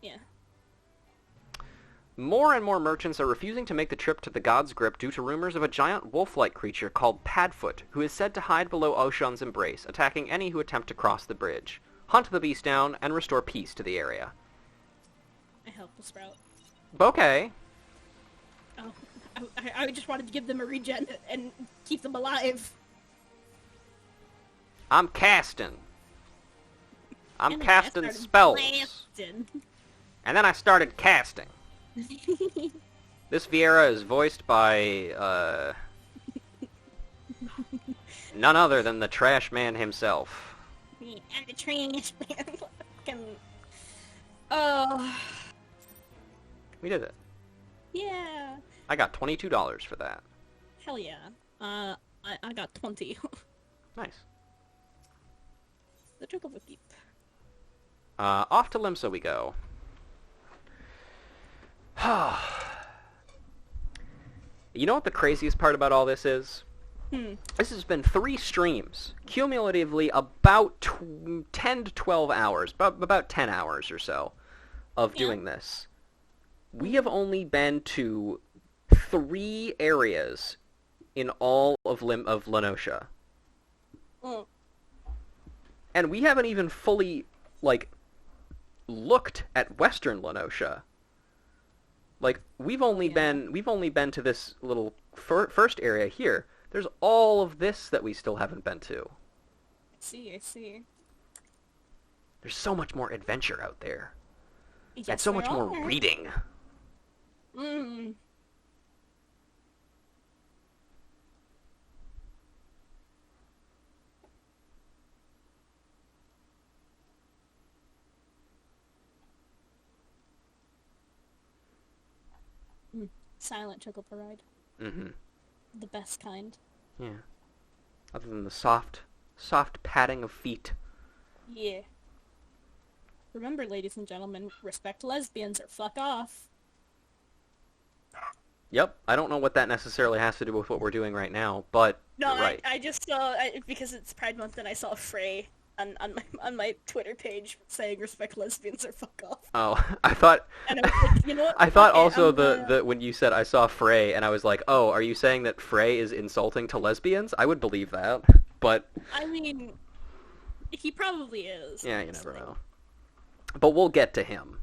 Yeah. More and more merchants are refusing to make the trip to the God's Grip due to rumors of a giant wolf-like creature called Padfoot, who is said to hide below Ocean's embrace, attacking any who attempt to cross the bridge. Hunt the beast down and restore peace to the area. I help the Sprout. Okay. Oh, I just wanted to give them a regen and keep them alive. I'm casting. I'm And then I casting started spells. blasting. And then I started casting. This Vieira is voiced by, none other than the Trash Man himself. And the trash man. Oh. We did it. Yeah. I got $22 for that. Hell yeah. I got 20. Nice. The trickle of keep. Off to Limsa we go. You know what the craziest part about all this is? This has been 3 streams, cumulatively about 10 to 12 hours, about 10 hours or so, of doing this. We have only been to 3 areas in all of Lenosha. And we haven't even fully, looked at Western Lenosha. We've only been to this little first area here. There's all of this that we still haven't been to. I see. There's so much more adventure out there. Yes, And so much there more are. reading. Silent trickle parade. Mm-hmm. The best kind. Yeah. Other than the soft padding of feet. Yeah. Remember, ladies and gentlemen, respect lesbians or fuck off. Yep, I don't know what that necessarily has to do with what we're doing right now, but No, you're right. I just saw, because it's Pride Month, and I saw Frey on my Twitter page saying respect lesbians or fuck off. Oh, I thought... And I was like, you know what? I thought Fuck it, also I'm gonna- when you said I saw Frey, and I was like, oh, are you saying that Frey is insulting to lesbians? I would believe that, but... I mean, he probably is. Yeah, you never honestly. know. But we'll get to him.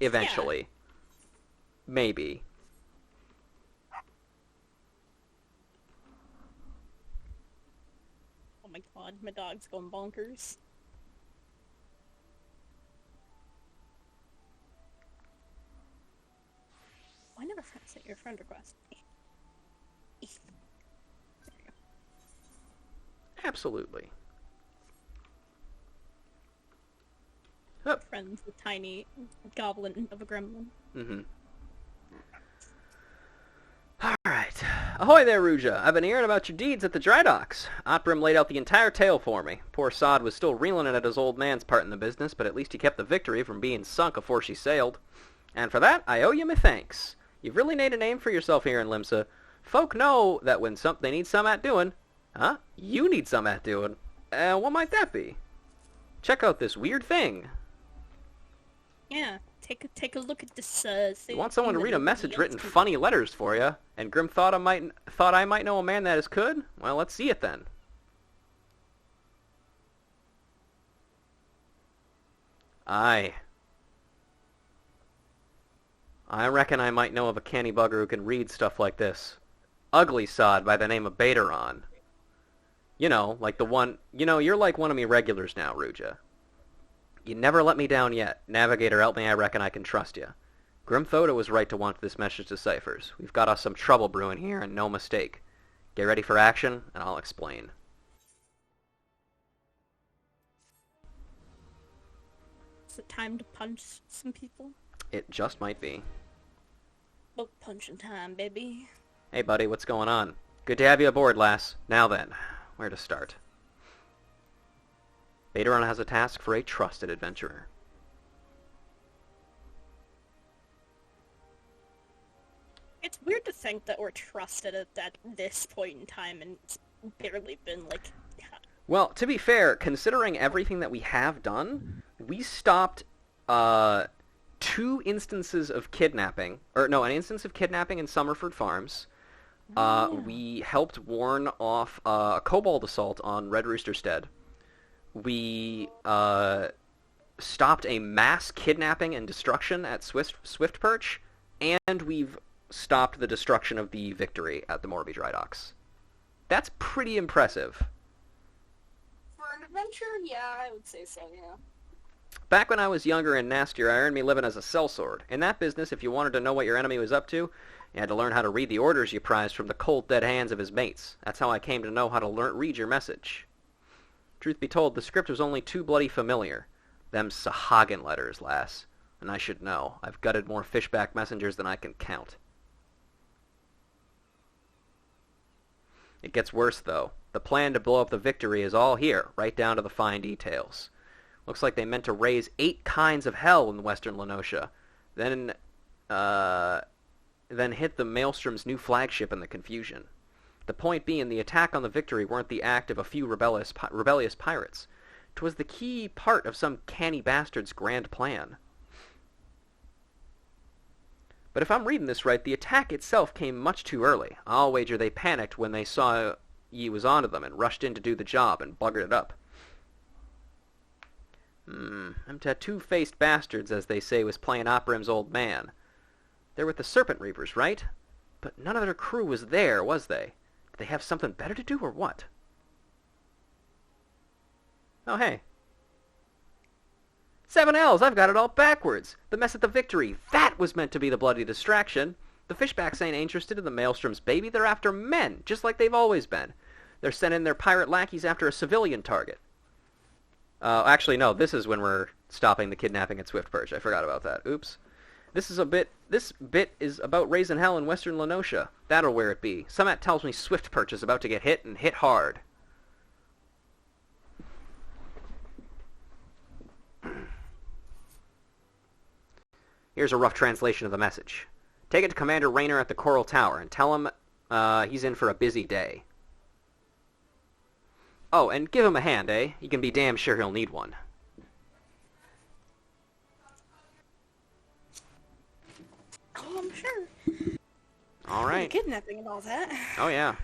Eventually. Maybe. Oh my god, my dog's going bonkers. I never sent your friend request. There you go. Absolutely. Oh. Friends with tiny goblin of a gremlin. Mm-hmm. Alright. Ahoy there, Ruja. I've been hearing about your deeds at the dry docks. Otbrim laid out the entire tale for me. Poor Sod was still reeling at his old man's part in the business, but at least he kept the victory from being sunk afore she sailed. And for that, I owe you my thanks. You've really made a name for yourself here in Limsa. Folk know that when they need some at doing, you need some at doing. What might that be? Check out this weird thing. Yeah, take a look at this. You want someone to read a message written funny letters for you, and Grim thought I might know a man that is could? Well, let's see it then. Aye. I reckon I might know of a canny bugger who can read stuff like this. Ugly sod by the name of Bateron. You know, like the one... You know, you're like one of me regulars now, Ruja. You never let me down yet. Navigator, help me, I reckon I can trust you. Grim Thoda was right to want this message to ciphers. We've got us some trouble brewing here, and no mistake. Get ready for action, and I'll explain. Is it time to punch some people? It just might be. Book punching time, baby. Hey, buddy, what's going on? Good to have you aboard, lass. Now then, where to start? Bateron has a task for a trusted adventurer. It's weird to think that we're trusted at this point in time, and it's barely been, like... Well, to be fair, considering everything that we have done, we stopped, 2 instances of kidnapping, an instance of kidnapping in Summerford Farms. We helped warn off a kobold assault on Red Rooster Stead. We stopped a mass kidnapping and destruction at Swift Perch, and we've stopped the destruction of the Victory at the Morby Dry Docks. That's pretty impressive. For an adventure, yeah, I would say so, yeah. Back when I was younger and nastier, I earned me living as a sellsword. In that business, if you wanted to know what your enemy was up to, you had to learn how to read the orders you prized from the cold, dead hands of his mates. That's how I came to know how to read your message. Truth be told, the script was only too bloody familiar. Them Sahagin letters, lass. And I should know. I've gutted more fishback messengers than I can count. It gets worse, though. The plan to blow up the Victory is all here, right down to the fine details. Looks like they meant to raise 8 kinds of hell in western Lenosha. Then hit the Maelstrom's new flagship in the confusion. The point being, the attack on the Victory weren't the act of a few rebellious pirates. 'Twas the key part of some canny bastard's grand plan. But if I'm reading this right, the attack itself came much too early. I'll wager they panicked when they saw ye was onto them and rushed in to do the job and buggered it up. Them tattoo-faced bastards, as they say, was playing Oprim's old man. They're with the Serpent Reapers, right? But none of their crew was there, was they? Did they have something better to do, or what? Oh, hey. 7Ls, I've got it all backwards. The mess at the Victory, that was meant to be the bloody distraction. The Fishbacks ain't interested in the Maelstrom's baby. They're after men, just like they've always been. They're sending their pirate lackeys after a civilian target. Actually, no, this is when we're stopping the kidnapping at Swift Perch. I forgot about that. Oops. This bit is about raising hell in western Lenosha. That'll where it be. Someat tells me Swift Perch is about to get hit, and hit hard. Here's a rough translation of the message. Take it to Commander Raynor at the Coral Tower, and tell him he's in for a busy day. Oh, and give him a hand, eh? You can be damn sure he'll need one. Oh, I'm sure. All right. Kidnapping and all that. Oh, yeah.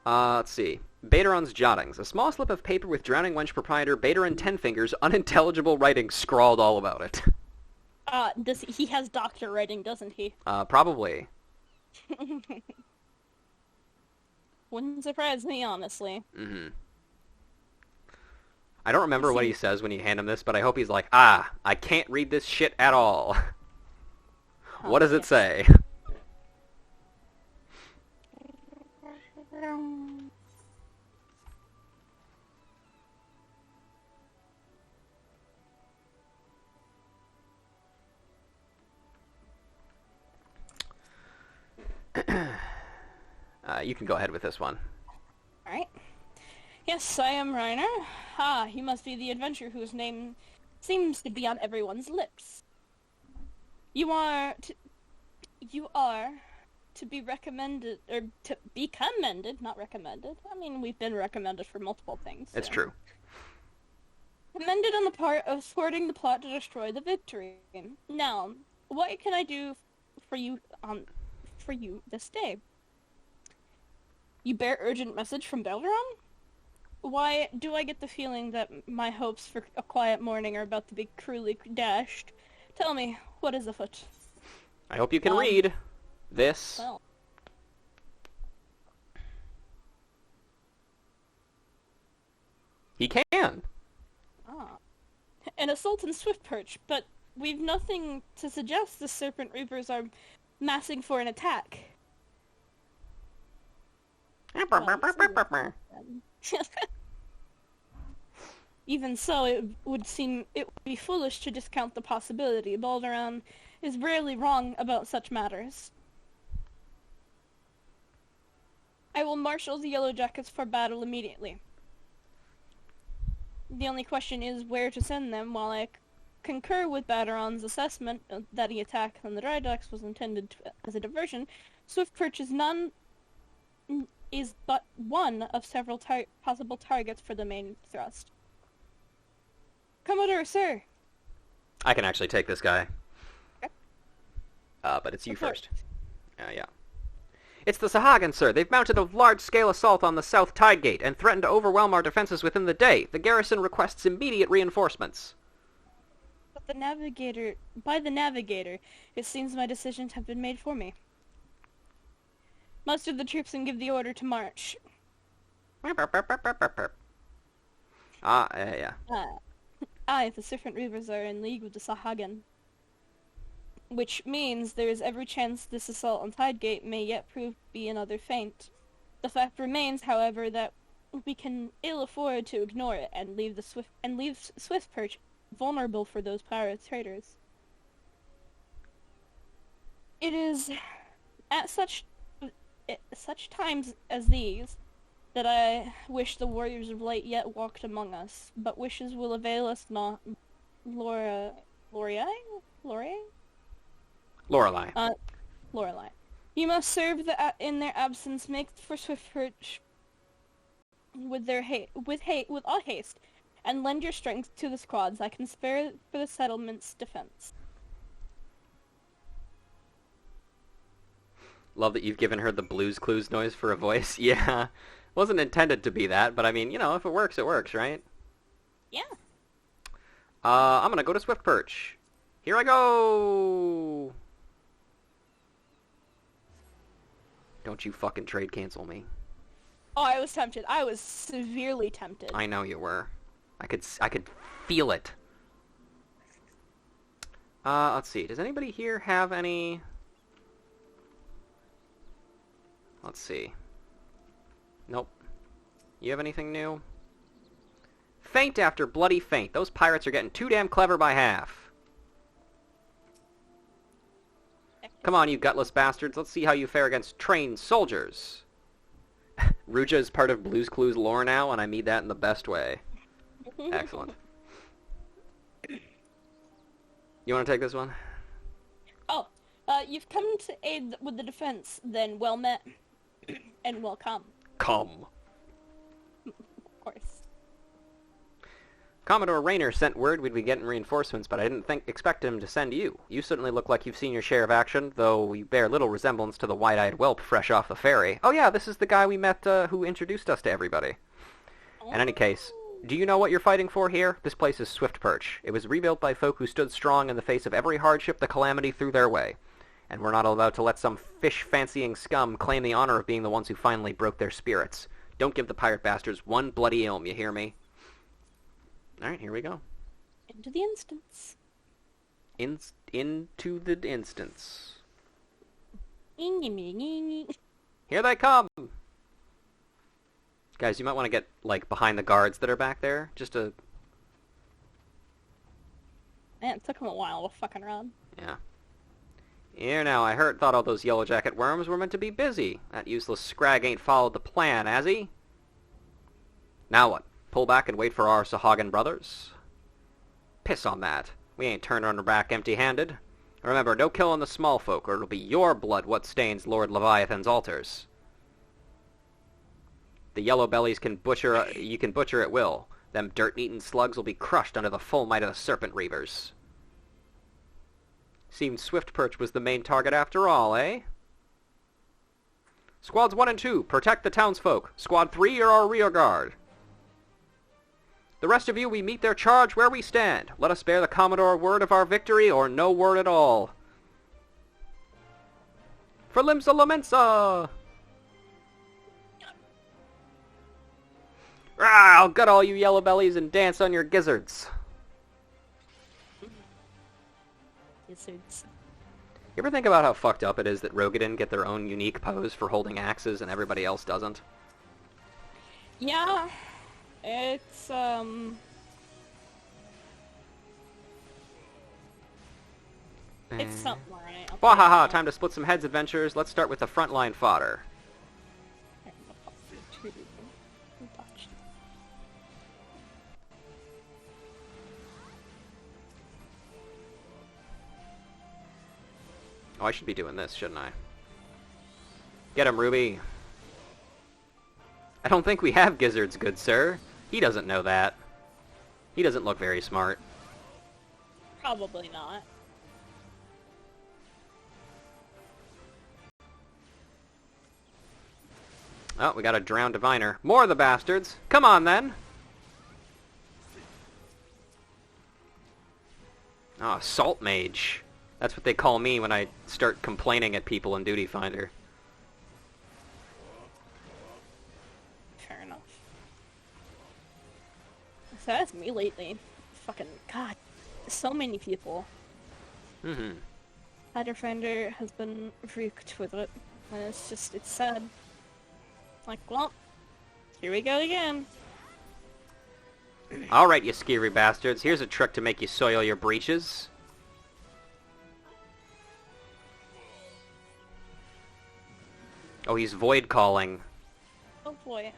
Let's see. Bateron's Jottings. A small slip of paper with Drowning Wench proprietor Bateron Tenfinger's unintelligible writing scrawled all about it. He has doctor writing, doesn't he? Probably. Wouldn't surprise me, honestly. Mm-hmm. I don't remember what he says when you hand him this, but I hope he's like, I can't read this shit at all. What does it say? You can go ahead with this one. Alright. Yes, I am Reiner. You must be the adventurer whose name seems to be on everyone's lips. You are to be recommended, or to be commended, not recommended. I mean, we've been recommended for multiple things. It's so. true. Commended on the part of thwarting the plot to destroy the victory. Now, what can I do for you this day? You bear urgent message from Belderon? Why do I get the feeling that my hopes for a quiet morning are about to be cruelly dashed? Tell me, what is afoot? I hope you can read this. Well, He can. an assault in Swiftperch, but we've nothing to suggest the Serpent Reapers are massing for an attack. Even so, it would be foolish to discount the possibility. Balderon is rarely wrong about such matters. I will marshal the Yellow Jackets for battle immediately. The only question is where to send them. While I concur with Balderon's assessment that the attack on the dry docks was intended as a diversion, Swiftperch is but one of several possible targets for the main thrust. Commodore, sir! I can actually take this guy. Okay. But it's you first. Yeah. It's the Sahagin, sir. They've mounted a large-scale assault on the South Tide Gate and threatened to overwhelm our defenses within the day. The garrison requests immediate reinforcements. But by the Navigator, it seems my decisions have been made for me. Muster the troops and give the order to march. Yeah. The Serpent Reapers are in league with the Sahagin. Which means there is every chance this assault on Tidegate may yet prove to be another feint. The fact remains, however, that we can ill afford to ignore it and leave Swiftperch vulnerable for those pirate traders. It is at such times as these that I wish the warriors of light yet walked among us, but wishes will avail us not. Lorelei? Lorelei. You must serve in their absence. Make for Swiftperch with all haste, and lend your strength to the squads I can spare for the settlement's defense. Love that you've given her the Blues Clues noise for a voice. Yeah. Wasn't intended to be that, but I mean, if it works, it works, right? Yeah. I'm gonna go to Swiftperch. Here I go! Don't you fucking trade cancel me. Oh, I was tempted. I was severely tempted. I know you were. I could feel it. Let's see. Does anybody here have any... Let's see. Nope. You have anything new? Feint after bloody feint. Those pirates are getting too damn clever by half. Come on, you gutless bastards. Let's see how you fare against trained soldiers. Ruja is part of Blue's Clues lore now, and I mean that in the best way. Excellent. You want to take this one? Oh, you've come to aid with the defense, then well met and welcome. Come. Of course. Commodore Rayner sent word we'd be getting reinforcements, but I didn't expect him to send you. You certainly look like you've seen your share of action, though you bear little resemblance to the wide-eyed whelp fresh off the ferry. Oh yeah, this is the guy we met who introduced us to everybody. In any case, do you know what you're fighting for here? This place is Swiftperch. It was rebuilt by folk who stood strong in the face of every hardship the calamity threw their way. And we're not allowed to let some fish-fancying scum claim the honor of being the ones who finally broke their spirits. Don't give the pirate bastards one bloody ilm, you hear me? Alright, here we go. Into the instance. Into the instance. Here Here they come! Guys, you might want to get, behind the guards that are back there, just to... Man, it took him a while to fucking run. Yeah. Here now, I thought all those yellow jacket worms were meant to be busy. That useless scrag ain't followed the plan, has he? Now what? Pull back and wait for our Sahagin brothers? Piss on that. We ain't turning our back empty-handed. Remember, no killing the small folk, or it'll be your blood what stains Lord Leviathan's altars. The yellow bellies you can butcher at will. Them dirt-eaten slugs will be crushed under the full might of the serpent reavers. Seemed Swiftperch was the main target after all, eh? Squads 1 and 2, protect the townsfolk. Squad 3, you're our rear guard. The rest of you, we meet their charge where we stand. Let us bear the Commodore word of our victory, or no word at all. For Limsa Lamensa! Rah, I'll gut all you yellow bellies and dance on your gizzards. Gizzards. You ever think about how fucked up it is that Rogadin get their own unique pose for holding axes and everybody else doesn't? Yeah. It's, It's something, right? Wahaha, time to split some heads, adventurers. Let's start with the frontline fodder. Oh, I should be doing this, shouldn't I? Get him, Ruby. I don't think we have gizzards, good sir. He doesn't know that. He doesn't look very smart. Probably not. Oh, we got a drowned diviner. More of the bastards. Come on, then. Oh, salt mage. That's what they call me when I start complaining at people in Duty Finder. Fair enough. So that's me lately. Fucking god. So many people. Mm-hmm. Finder has been freaked with it. And it's sad. Like, well, here we go again. Alright, you skeery bastards. Here's a trick to make you soil your breeches. Oh, he's void calling. Oh boy.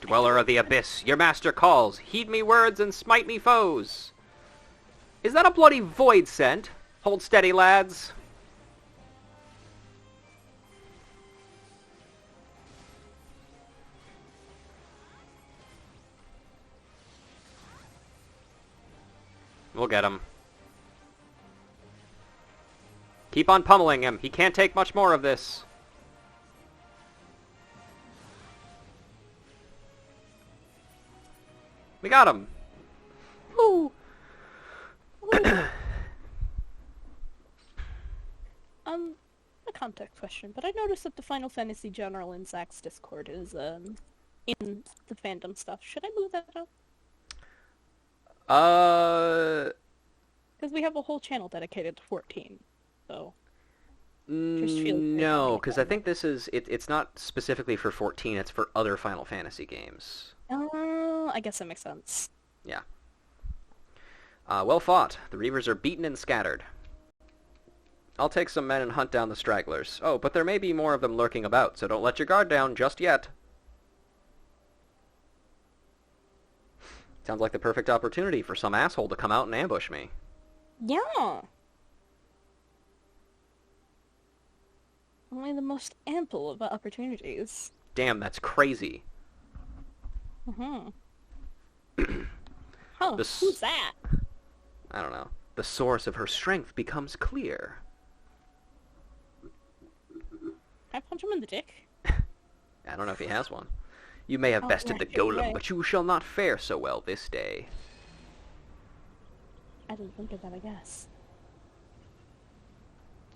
Dweller of the Abyss, your master calls. Heed me words and smite me foes. Is that a bloody void scent? Hold steady, lads. We'll get him. Keep on pummeling him. He can't take much more of this. We got him. Woo. A contact question, but I noticed that the Final Fantasy General in Zach's Discord is, in the fandom stuff. Should I move that up? Because we have a whole channel dedicated to 14, so... No, because I think this is... It's not specifically for 14, it's for other Final Fantasy games. Oh, I guess that makes sense. Yeah. Well fought. The Reavers are beaten and scattered. I'll take some men and hunt down the stragglers. Oh, but there may be more of them lurking about, so don't let your guard down just yet. Sounds like the perfect opportunity for some asshole to come out and ambush me. Yeah. Only the most ample of opportunities. Damn, that's crazy. Mm-hmm. Oh, who's that? I don't know. The source of her strength becomes clear. Can I punch him in the dick? I don't know if he has one. You may have bested the golem, but you shall not fare so well this day. I didn't think of that, I guess.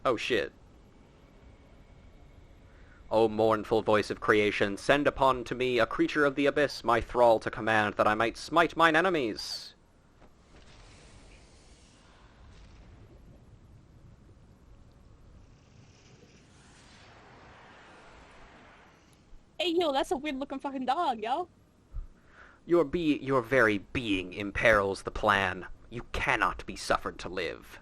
Oh shit. O mournful voice of creation, send upon to me a creature of the abyss, my thrall to command, that I might smite mine enemies. Hey, yo, that's a weird-looking fucking dog, yo. Your very being imperils the plan. You cannot be suffered to live.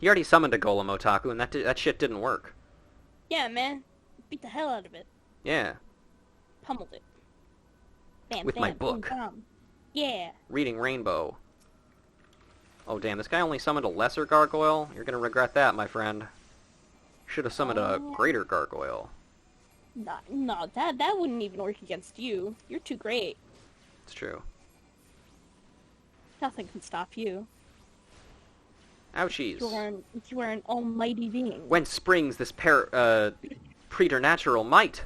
He already summoned a golem, Otaku, and that shit didn't work. Yeah, man. Beat the hell out of it. Yeah. Pummeled it. Bam, with bam, my book. boom, bam. Yeah. Reading Rainbow. Oh, damn, this guy only summoned a lesser gargoyle? You're gonna regret that, my friend. Should have summoned a greater gargoyle. No, that wouldn't even work against you. You're too great. It's true. Nothing can stop you. Ouchies. You are an almighty being. Whence springs this preternatural might?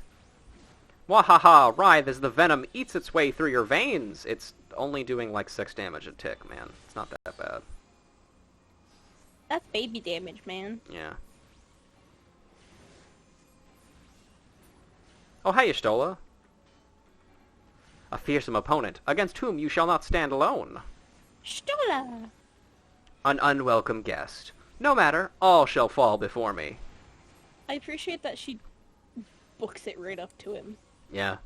Wahaha, writhe as the venom eats its way through your veins. It's only doing like 6 damage a tick, man. It's not that bad. That's baby damage, man. Yeah. Oh, hey, Y'shtola. A fearsome opponent, against whom you shall not stand alone. Stola! An unwelcome guest. No matter, all shall fall before me. I appreciate that she books it right up to him. Yeah.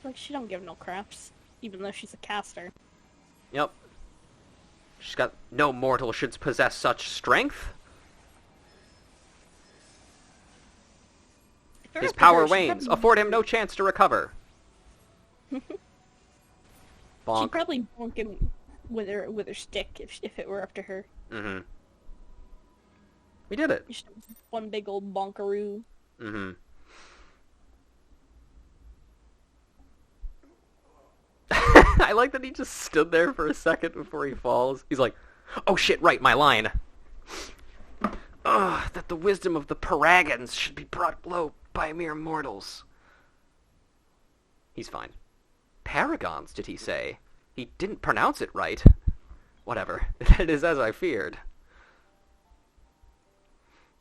Like, she don't give no craps, even though she's a caster. Yep. She's got no mortal should possess such strength. His power wanes. Afford him no chance to recover. Bonk. She'd probably bonk him with her stick if it were up to her. Mm-hmm. We did it. Just one big old bonkaroo. Mm-hmm. I like that he just stood there for a second before he falls. He's like, oh shit, right, my line. Ugh, that the wisdom of the Paragons should be brought low by mere mortals. He's fine. Paragons, did he say? He didn't pronounce it right. Whatever. It is as I feared.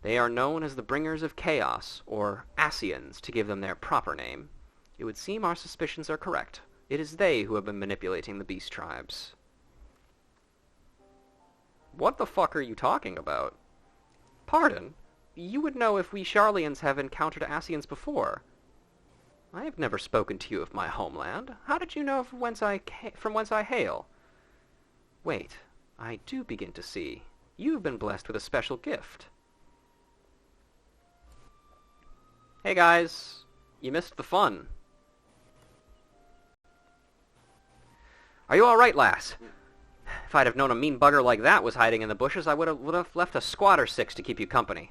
They are known as the Bringers of Chaos, or Asians, to give them their proper name. It would seem our suspicions are correct. It is they who have been manipulating the beast tribes. What the fuck are you talking about? Pardon? You would know if we Sharlians have encountered Asians before. I have never spoken to you of my homeland. How did you know from whence I hail? Wait, I do begin to see. You've been blessed with a special gift. Hey guys, you missed the fun. Are you alright, lass? If I'd have known a mean bugger like that was hiding in the bushes, I would have left a squad or 6 to keep you company.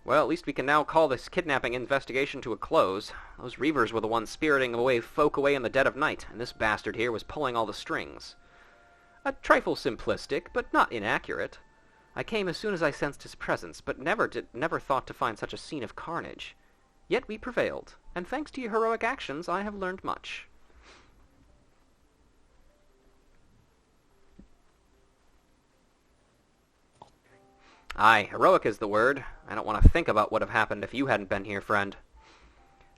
Well, at least we can now call this kidnapping investigation to a close. Those Reavers were the ones spiriting folk away in the dead of night, and this bastard here was pulling all the strings. A trifle simplistic, but not inaccurate. I came as soon as I sensed his presence, but never thought to find such a scene of carnage. Yet we prevailed, and thanks to your heroic actions, I have learned much. Aye, heroic is the word. I don't want to think about what would have happened if you hadn't been here, friend.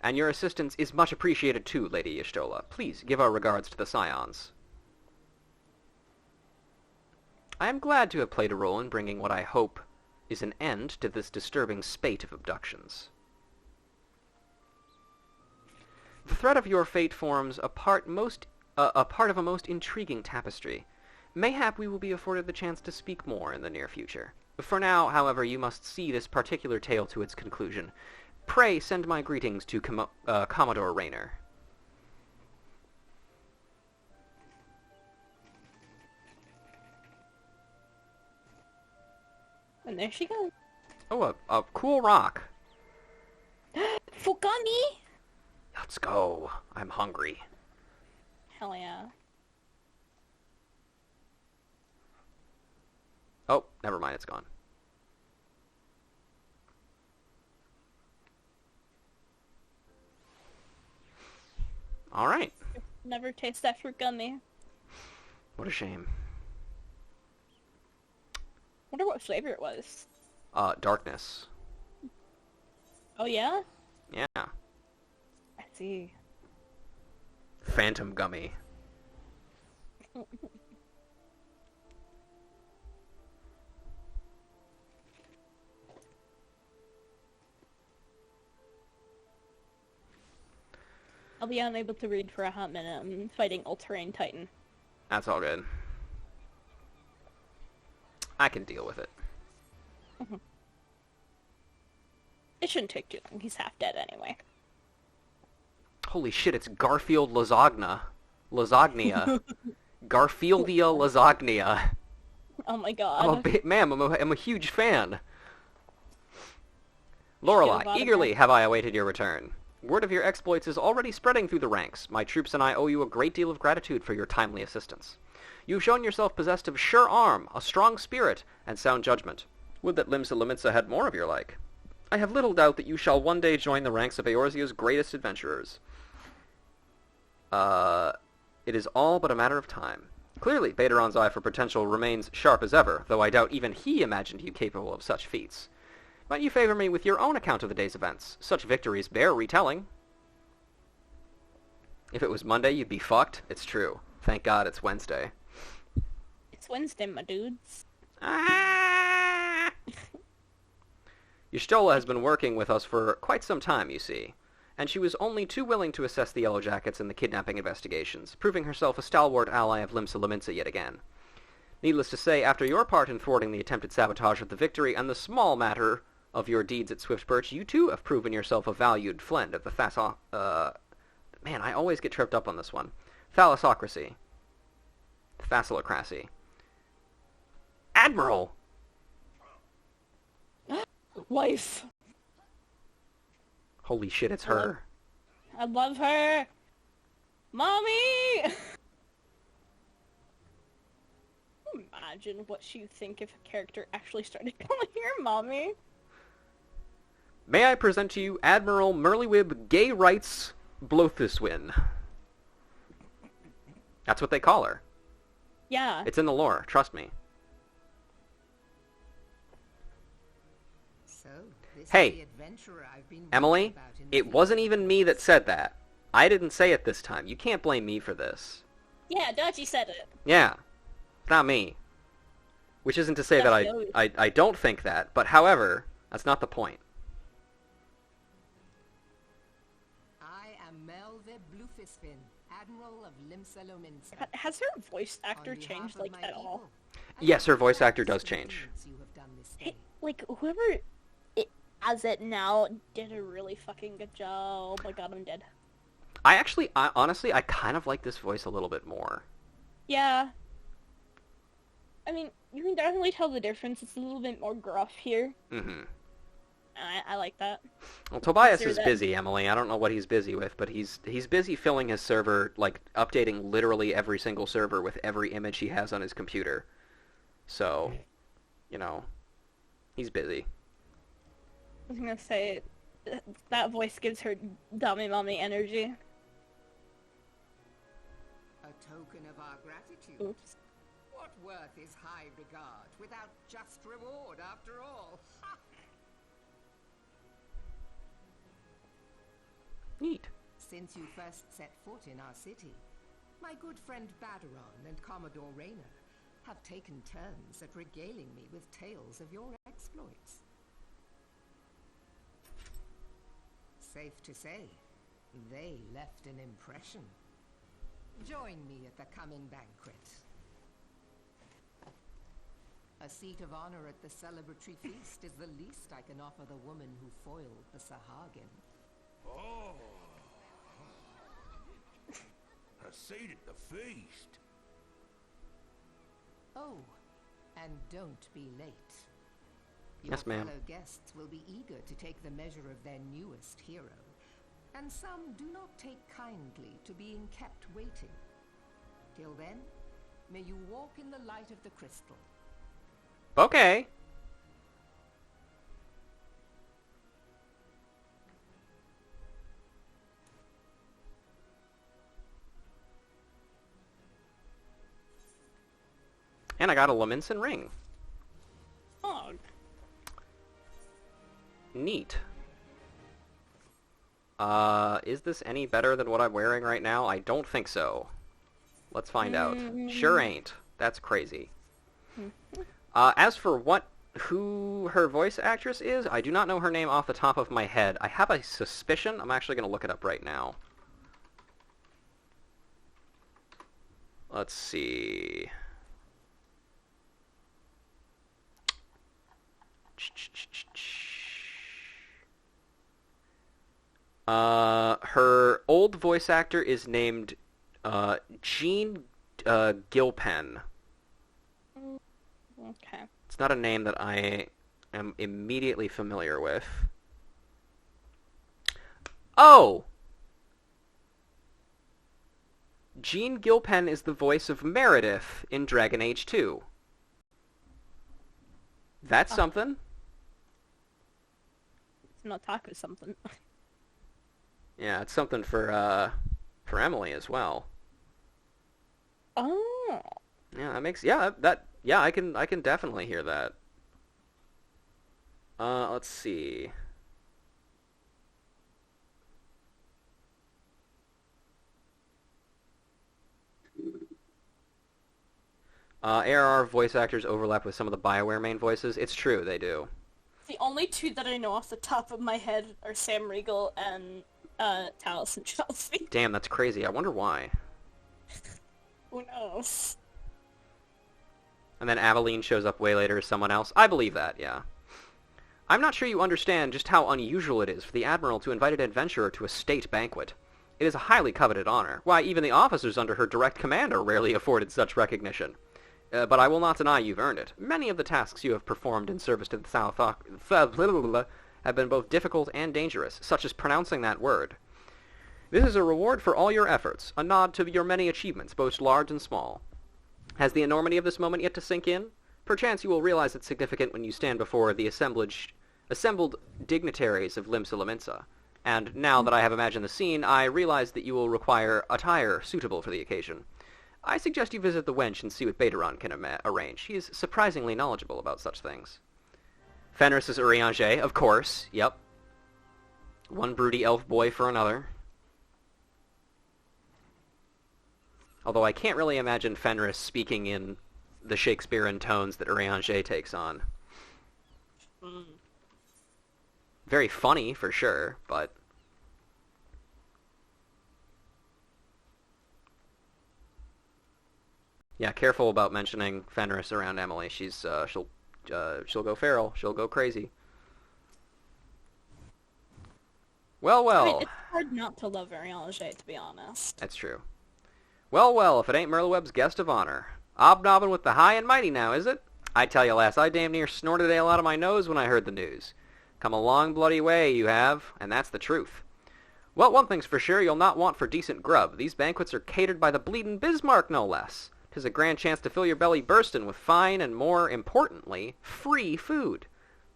And your assistance is much appreciated too, Lady Y'shtola. Please give our regards to the Scions. I am glad to have played a role in bringing what I hope is an end to this disturbing spate of abductions. The thread of your fate forms a part of a most intriguing tapestry. Mayhap we will be afforded the chance to speak more in the near future. For now, however, you must see this particular tale to its conclusion. Pray send my greetings to Commodore Rayner. And there she goes. Oh, a cool rock. Fukami! Let's go. I'm hungry. Hell yeah. Oh, never mind, it's gone. Alright. Never taste that fruit gummy. What a shame. Wonder what flavor it was. Darkness. Oh yeah? Yeah. I see. Phantom gummy. I'll be unable to read for a hot minute. I'm fighting All-Terrain Titan. That's all good. I can deal with it. It shouldn't take too long. He's half dead anyway. Holy shit, it's Garfield Lasagna. lasagna. Garfieldia lasagna. Oh my god. Ma'am, I'm a huge fan. Shit Lorelei, about it, eagerly man. have I awaited your return. Word of your exploits is already spreading through the ranks. My troops and I owe you a great deal of gratitude for your timely assistance. You've shown yourself possessed of sure arm, a strong spirit, and sound judgment. Would that Limsa Lominsa had more of your like. I have little doubt that you shall one day join the ranks of Eorzea's greatest adventurers. It is all but a matter of time. Clearly, Baderon's eye for potential remains sharp as ever, though I doubt even he imagined you capable of such feats. Why don't you favor me with your own account of the day's events? Such victories bear retelling. If it was Monday, you'd be fucked. It's true. Thank God it's Wednesday. It's Wednesday, my dudes. Ah! Y'shtola has been working with us for quite some time, you see, and she was only too willing to assess the Yellow Jackets and the kidnapping investigations, proving herself a stalwart ally of Limsa Lominsa yet again. Needless to say, after your part in thwarting the attempted sabotage of the victory and the small matter of your deeds at Swift Birch, you too have proven yourself a valued friend of the man, I always get tripped up on this one. Thalassocracy. Thalassocracy. Admiral! Wife. Holy shit, it's her. I love her. Mommy! Imagine what she'd think if a character actually started calling her mommy. May I present to you Admiral Merlywib Gay Rights Blothuswin. That's what they call her. Yeah. It's in the lore, trust me. So, this Hey, is the adventurer I've been Emily, reading about in the it wasn't even me that said that. I didn't say it this time. You can't blame me for this. Yeah, Dodgy said it. Yeah, it's not me. Which isn't to say that That's the I don't think that, but however, that's not the point. I am Melve Blufisfin, Admiral of Limsa Lominsa. Has her voice actor On behalf changed, of like, my at all? people, I Yes, her voice recognize actor does the change. deeds you have done this Hey, day. like, whoever it, as it now did a really fucking good job. Oh my god, I'm dead. Honestly, I kind of like this voice a little bit more. Yeah. I mean, you can definitely tell the difference. It's a little bit more gruff here. Mm-hmm. I like that. Well, Tobias Consider is that- busy, Emily. I don't know what he's busy with, but he's busy filling his server, like, updating literally every single server with every image he has on his computer. So, you know, he's busy. I was gonna say, that voice gives her dummy mommy energy. A token of our gratitude. Oops. What worth is high regard without just reward after all? Neat. Since you first set foot in our city, my good friend Baderon and Commodore Rayner have taken turns at regaling me with tales of your exploits. Safe to say, they left an impression. Join me at the coming banquet. A seat of honor at the celebratory feast is the least I can offer the woman who foiled the Sahagin. Oh. A seat at the feast. Oh, and don't be late. Your Yes, ma'am. fellow guests will be eager to take the measure of their newest hero, and some do not take kindly to being kept waiting. Till then, may you walk in the light of the crystal. Okay. And I got a Lominsan ring. Oh, Neat. Is this any better than what I'm wearing right now? I don't think so. Let's find out. Sure ain't. That's crazy. As for who her voice actress is, I do not know her name off the top of my head. I have a suspicion. I'm actually going to look it up right now. Let's see. Her old voice actor is named Jean Gilpen. Okay. It's not a name that I am immediately familiar with. Oh! Jean Gilpen is the voice of Meredith in Dragon Age 2. That's something. It's not taco something. Yeah, it's something for Emily as well. Oh. Yeah, that makes I can definitely hear that. Let's see. ARR voice actors overlap with some of the BioWare main voices. It's true, they do. The only two that I know off the top of my head are Sam Riegel and Talos and Chelsea. Damn, that's crazy. I wonder why. Who knows? And then Aveline shows up way later as someone else. I believe that, yeah. I'm not sure you understand just how unusual it is for the Admiral to invite an adventurer to a state banquet. It is a highly coveted honor. Why, even the officers under her direct command are rarely afforded such recognition. But I will not deny you've earned it. Many of the tasks you have performed in service to the South have been both difficult and dangerous, such as pronouncing that word. This is a reward for all your efforts, a nod to your many achievements, both large and small. Has the enormity of this moment yet to sink in? Perchance you will realize its significance when you stand before the assembled dignitaries of Limsa Lominsa. And now that I have imagined the scene, I realize that you will require attire suitable for the occasion. I suggest you visit the wench and see what Bateron can arrange. He is surprisingly knowledgeable about such things. Fenris is Urianger, of course. Yep. One broody elf boy for another. Although I can't really imagine Fenris speaking in the Shakespearean tones that Urianger takes on. Very funny, for sure, but... Yeah, careful about mentioning Fenris around Emily. She'll go feral. She'll go crazy. Well. I mean, it's hard not to love Urianger, to be honest. That's true. Well, if it ain't Merlewebb's guest of honor. Obnobbing with the high and mighty now, is it? I tell you, lass, I damn near snorted ale out of my nose when I heard the news. Come a long bloody way, you have, and that's the truth. Well, one thing's for sure, you'll not want for decent grub. These banquets are catered by the bleedin' Bismarck, no less. 'Tis a grand chance to fill your belly burstin' with fine and, more importantly, free food.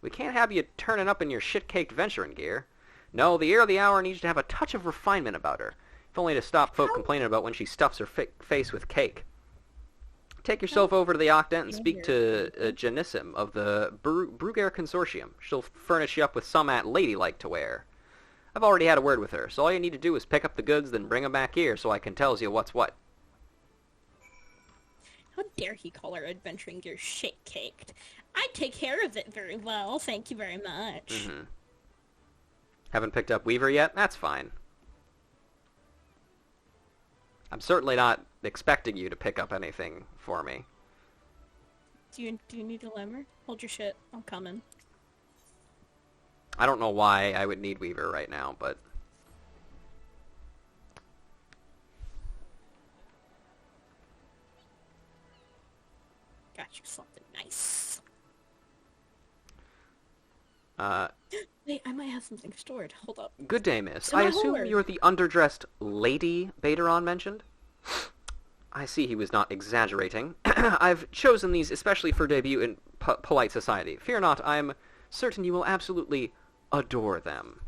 We can't have you turning up in your shit-caked venturing gear. No, the ear of the hour needs to have a touch of refinement about her, if only to stop folk complaining about when she stuffs her face with cake. Take yourself over to the Octant and speak to Janissim of the Brugair Consortium. She'll furnish you up with some ladylike to wear. I've already had a word with her, so all you need to do is pick up the goods, then bring 'em back here so I can tells you what's what. How dare he call our adventuring gear shit-caked? I take care of it very well, thank you very much. Mm-hmm. Haven't picked up Weaver yet? That's fine. I'm certainly not expecting you to pick up anything for me. Do you need a lemmer? Hold your shit, I'm coming. I don't know why I would need Weaver right now, but... Got you something nice. Wait, I might have something stored. Hold up. Good day, miss. In I my assume hoard. you're the underdressed lady Bateron mentioned? I see he was not exaggerating. I've chosen these especially for debut in polite society. Fear not, I'm certain you will absolutely adore them.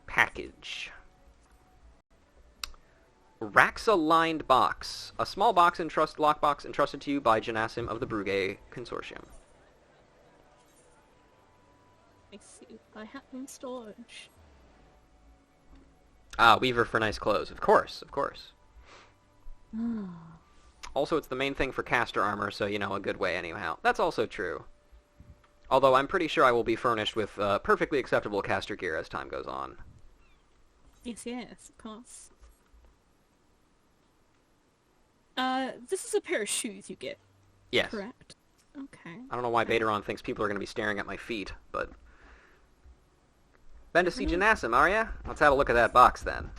Package. Raxa-lined box. A small lockbox entrusted to you by Janassim of the Brugge Consortium. Let me see if I have in storage. Ah, Weaver for nice clothes. Of course. Also, it's the main thing for caster armor, so, a good way anyhow. That's also true. Although I'm pretty sure I will be furnished with perfectly acceptable caster gear as time goes on. Yes, of course. This is a pair of shoes you get. Yes. Correct. Okay. I don't know why Bateron thinks people are going to be staring at my feet, but... Been to see Janassim, are ya? Let's have a look at that box, then.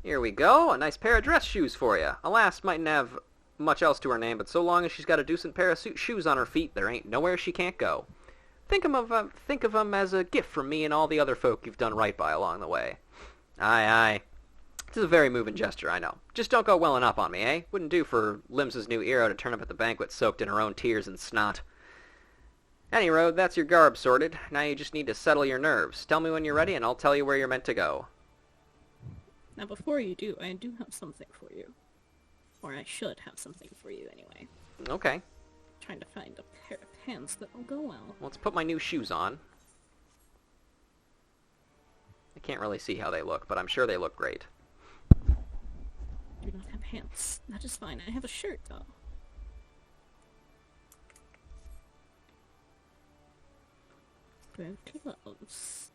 Here we go, a nice pair of dress shoes for you. Alas, mightn't have much else to her name, but so long as she's got a decent pair of shoes on her feet, there ain't nowhere she can't go. Think of 'em as a gift from me and all the other folk you've done right by along the way. Aye, aye. This is a very moving gesture, I know. Just don't go welling up on me, eh? Wouldn't do for Limsa's new hero to turn up at the banquet soaked in her own tears and snot. Any road, that's your garb sorted. Now you just need to settle your nerves. Tell me when you're ready and I'll tell you where you're meant to go. Now before you do, I do have something for you. Or I should have something for you anyway. Okay. Trying to find a pair of pants that will go well. Let's put my new shoes on. I can't really see how they look, but I'm sure they look great. Do not have pants. That is fine. I have a shirt, though. Gloves.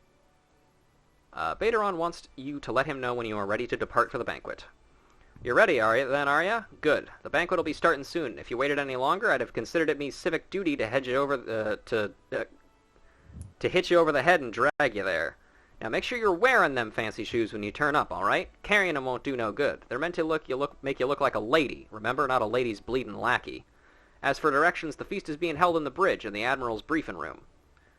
Baderon wants you to let him know when you are ready to depart for the banquet. You're ready, are ya? Good. The banquet will be starting soon. If you waited any longer, I'd have considered it me civic duty to hedge you over to hit you over the head and drag you there. Now make sure you're wearing them fancy shoes when you turn up, all right? Carrying them won't do no good. They're meant to make you look like a lady. Remember, not a lady's bleeding lackey. As for directions, the feast is being held in the bridge in the Admiral's briefing room.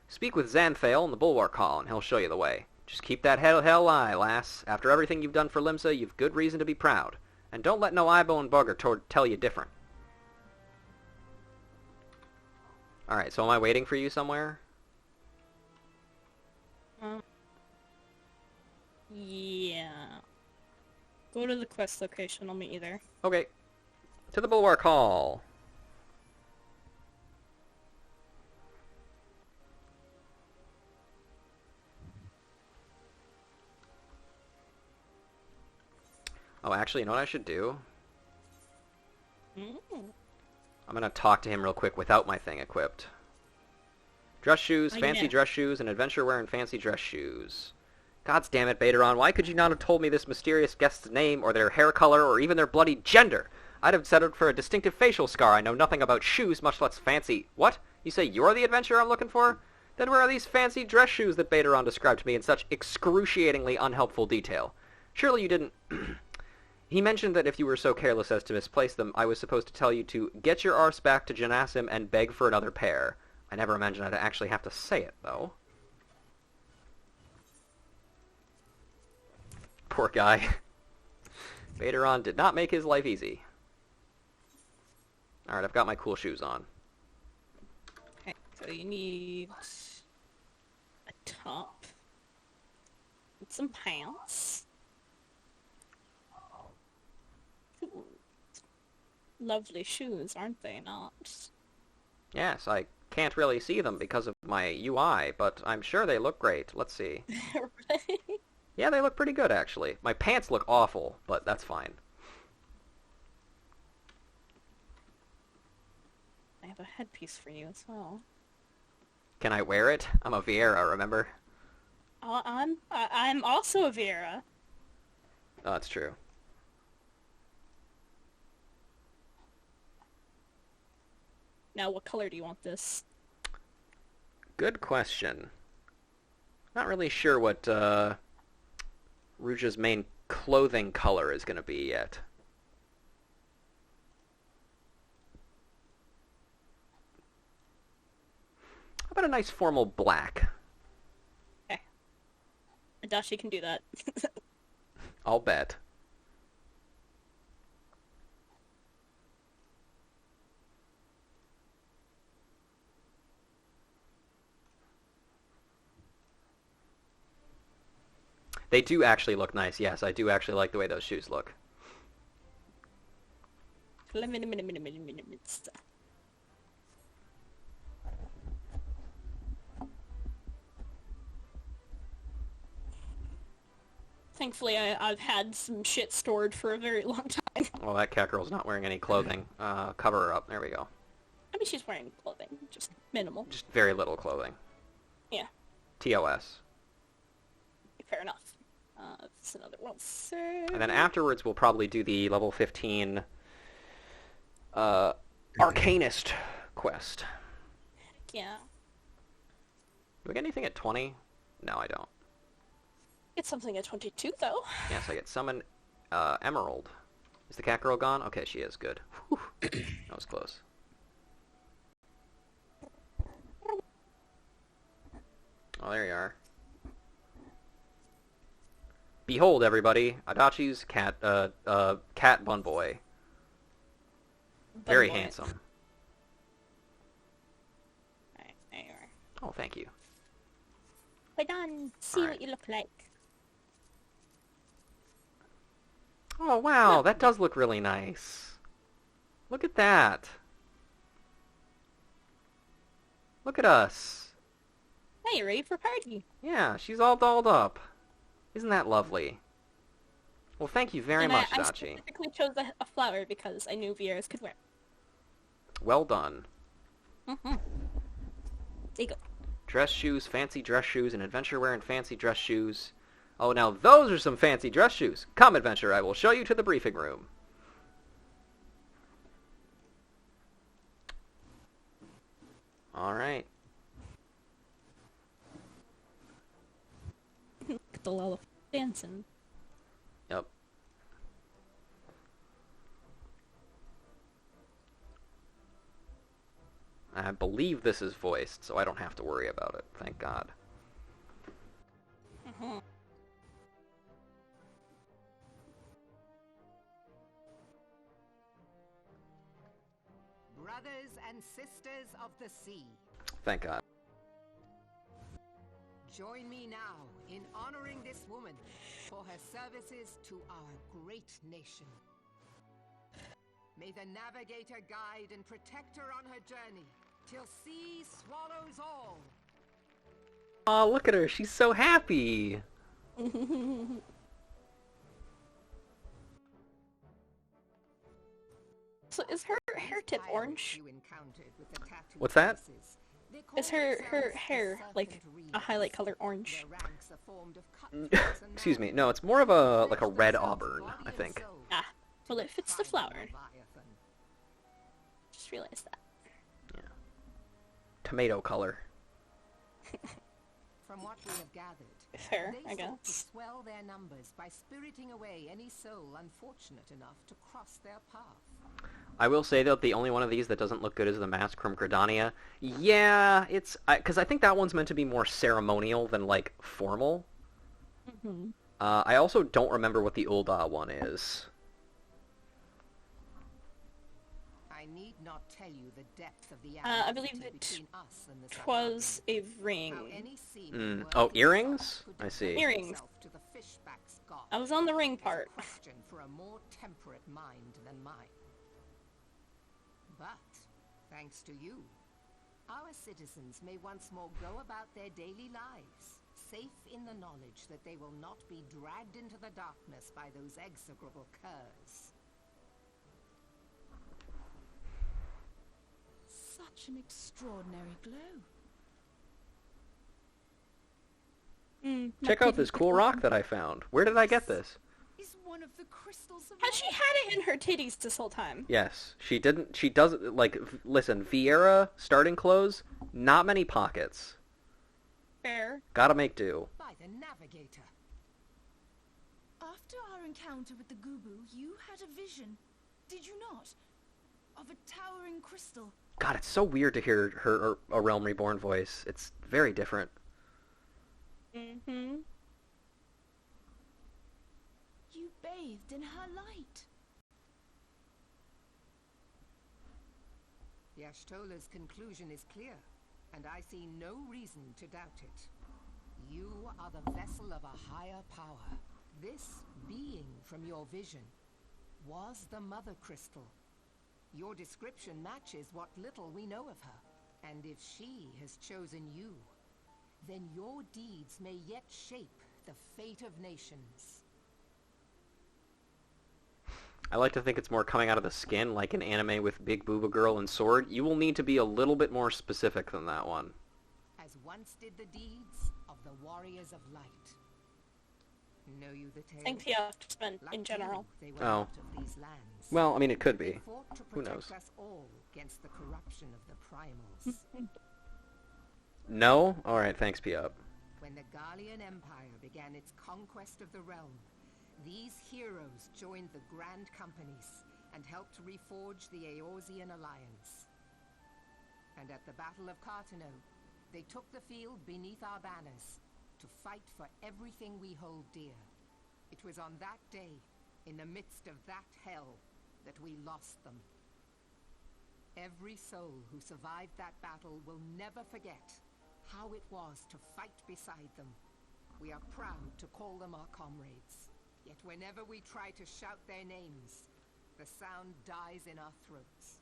Speak with Xanthale in the bulwark hall, and he'll show you the way. Just keep that head held high, lass. After everything you've done for Limsa, you've good reason to be proud. And don't let no eyebone bugger tell you different. Alright, so am I waiting for you somewhere? Yeah. Go to the quest location, I'll meet you there. Okay. To the bulwark hall. Oh, actually, you know what I should do? I'm gonna talk to him real quick without my thing equipped. Dress shoes, fancy dress shoes, and adventure wearing fancy dress shoes. God's damn it, Baderon, why could you not have told me this mysterious guest's name, or their hair color, or even their bloody gender? I'd have settled for a distinctive facial scar. I know nothing about shoes, much less fancy... What? You say you're the adventurer I'm looking for? Then where are these fancy dress shoes that Baderon described to me in such excruciatingly unhelpful detail? Surely you didn't... He mentioned that if you were so careless as to misplace them, I was supposed to tell you to get your arse back to Janasim and beg for another pair. I never imagined I'd actually have to say it, though. Poor guy. Baderon did not make his life easy. Alright, I've got my cool shoes on. Okay, so you need a top and some pants. Ooh. Lovely shoes, aren't they not? Yes, I can't really see them because of my UI, but I'm sure they look great. Let's see. Right? Yeah, they look pretty good, actually. My pants look awful, but that's fine. I have a headpiece for you as well. Can I wear it? I'm a Vieira, remember? I'm also a Vieira. Oh, that's true. Now, what color do you want this? Good question. Not really sure what Rouge's main clothing color is going to be yet. How about a nice formal black? Okay. Adachi can do that. I'll bet. They do actually look nice, yes. I do actually like the way those shoes look. Thankfully, I've had some shit stored for a very long time. Well, that cat girl's not wearing any clothing. Cover her up. There we go. I mean, she's wearing clothing, just minimal. Just very little clothing. Yeah. TOS. Fair enough. That's another one. So... And then afterwards, we'll probably do the level 15 Arcanist quest. Yeah. Do we get anything at 20? No, I don't. Get something at 22, though. Yes, I get summon Emerald. Is the cat girl gone? Okay, she is. Good. Whew. That was close. Oh, there you are. Behold, everybody, Adachi's cat bun boy. Very handsome. Alright, there you are. Oh, thank you. Put on, see Alright. what you look like. Oh, wow, that does look really nice. Look at that. Look at us. Now you're ready for party. Yeah, she's all dolled up. Isn't that lovely? Well, thank you very And much, I Adachi. specifically chose a flower because I knew Vieira's could wear it. Well done. There you go. Dress shoes, fancy dress shoes, and adventure wear and fancy dress shoes. Oh, now those are some fancy dress shoes. Come, adventure, I will show you to the briefing room. Alright. Look at the Lola dancing. Yep. I believe this is voiced, so I don't have to worry about it. Thank God. Brothers and sisters of the sea, Thank God. join me now in honoring this woman for her services to our great nation. May the navigator guide and protect her on her journey, till sea swallows all. Oh, look at her. She's so happy. So is her hair tip Pirates orange? you encountered with the tattooed What's that? faces, they call Is her themselves hair the like Serpent a Reeds. highlight color orange? Their ranks are formed of cutthroats and Excuse me. malice. No, it's more of a like a red auburn, Body I and think. soul. Ah, well it fits the flower. Leviathan. Just realized that. Tomato color. From what we have gathered, Fair, they I sought to guess. swell their numbers by spiriting away any soul unfortunate enough to cross their path. I will say, though, the only one of these that doesn't look good is the Mask from Gridania. Yeah, it's... Because I think that one's meant to be more ceremonial than, like, formal. I also don't remember what the Ulda one is. I need not tell you the depth of the I believe animosity it between us and the Twas a ring. How any seaman worthy Oh, of earrings? salt could I see. devote Earrings. himself to the fishback's god I was on the ring is a part. question for a more temperate mind than mine. But, thanks to you, our citizens may once more go about their daily lives, safe in the knowledge that they will not be dragged into the darkness by those execrable curs. Such an extraordinary glow. Check out this cool rock that I found. Where did I get this? Is one of the crystals of Has she had it in her titties this whole time? Yes, she didn't... She doesn't... Like, listen, Vieira, starting clothes, not many pockets. Fair. Gotta make do. By the navigator. After our encounter with the Gubu, you had a vision, did you not? Of a towering crystal. God, it's so weird to hear her A Realm Reborn voice. It's very different. Mm-hmm. You bathed in her light. Yashtola's conclusion is clear, and I see no reason to doubt it. You are the vessel of a higher power. This being from your vision was the Mother Crystal. Your description matches what little we know of her. And if she has chosen you, then your deeds may yet shape the fate of nations. I like to think it's more coming out of the skin, like an anime with Big Booba Girl and Sword. You will need to be a little bit more specific than that one. As once did the deeds of the warriors of light. Know you the tale? Thanks, yeah, just meant Like in general. you, they were Oh. not of these lands. Well, I mean, it could They be. fought to Who protect knows? us all against the corruption of the primals. No? Alright, thanks, P-Up. When the Garlean Empire began its conquest of the realm, These heroes joined the Grand Companies and helped reforge the Eorzean Alliance. And at the Battle of Cartano, they took the field beneath our banners to fight for everything we hold dear. It was on that day, in the midst of that hell, that we lost them. Every soul who survived that battle will never forget how it was to fight beside them. We are proud to call them our comrades. Yet whenever we try to shout their names, the sound dies in our throats.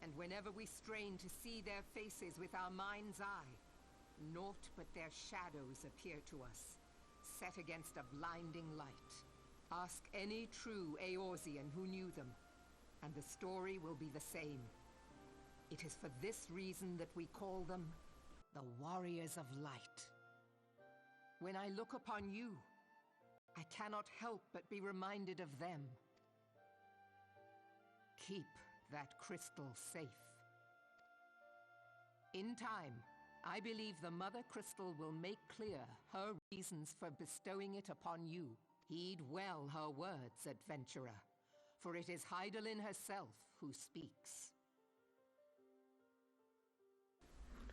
And whenever we strain to see their faces with our mind's eye, naught but their shadows appear to us, set against a blinding light. Ask any true Eorzean who knew them, and the story will be the same. It is for this reason that we call them the Warriors of Light. When I look upon you, I cannot help but be reminded of them. Keep that crystal safe. In time, I believe the Mother Crystal will make clear her reasons for bestowing it upon you. Heed well her words, adventurer, for it is Hydaelyn herself who speaks.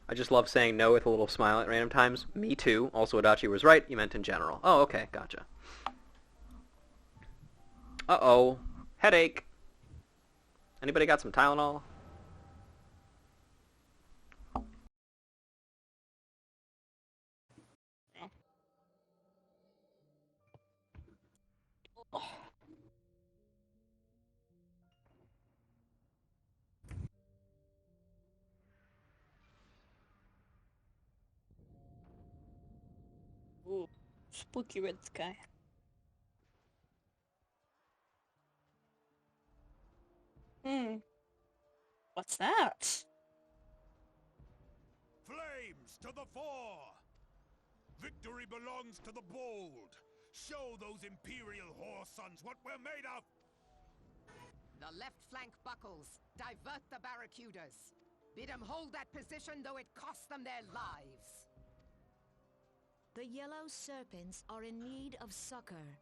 I just love saying no with a little smile at random times. Me too. Also, Adachi was right. You meant in general. Oh, okay. Gotcha. Uh-oh. Headache. Anybody got some Tylenol? Ooh, spooky red sky. What's that? Flames to the fore! Victory belongs to the bold. Show those Imperial whore sons what we're made of! The left flank buckles. Divert the barracudas. Bid them hold that position, though it costs them their lives. The yellow serpents are in need of succor.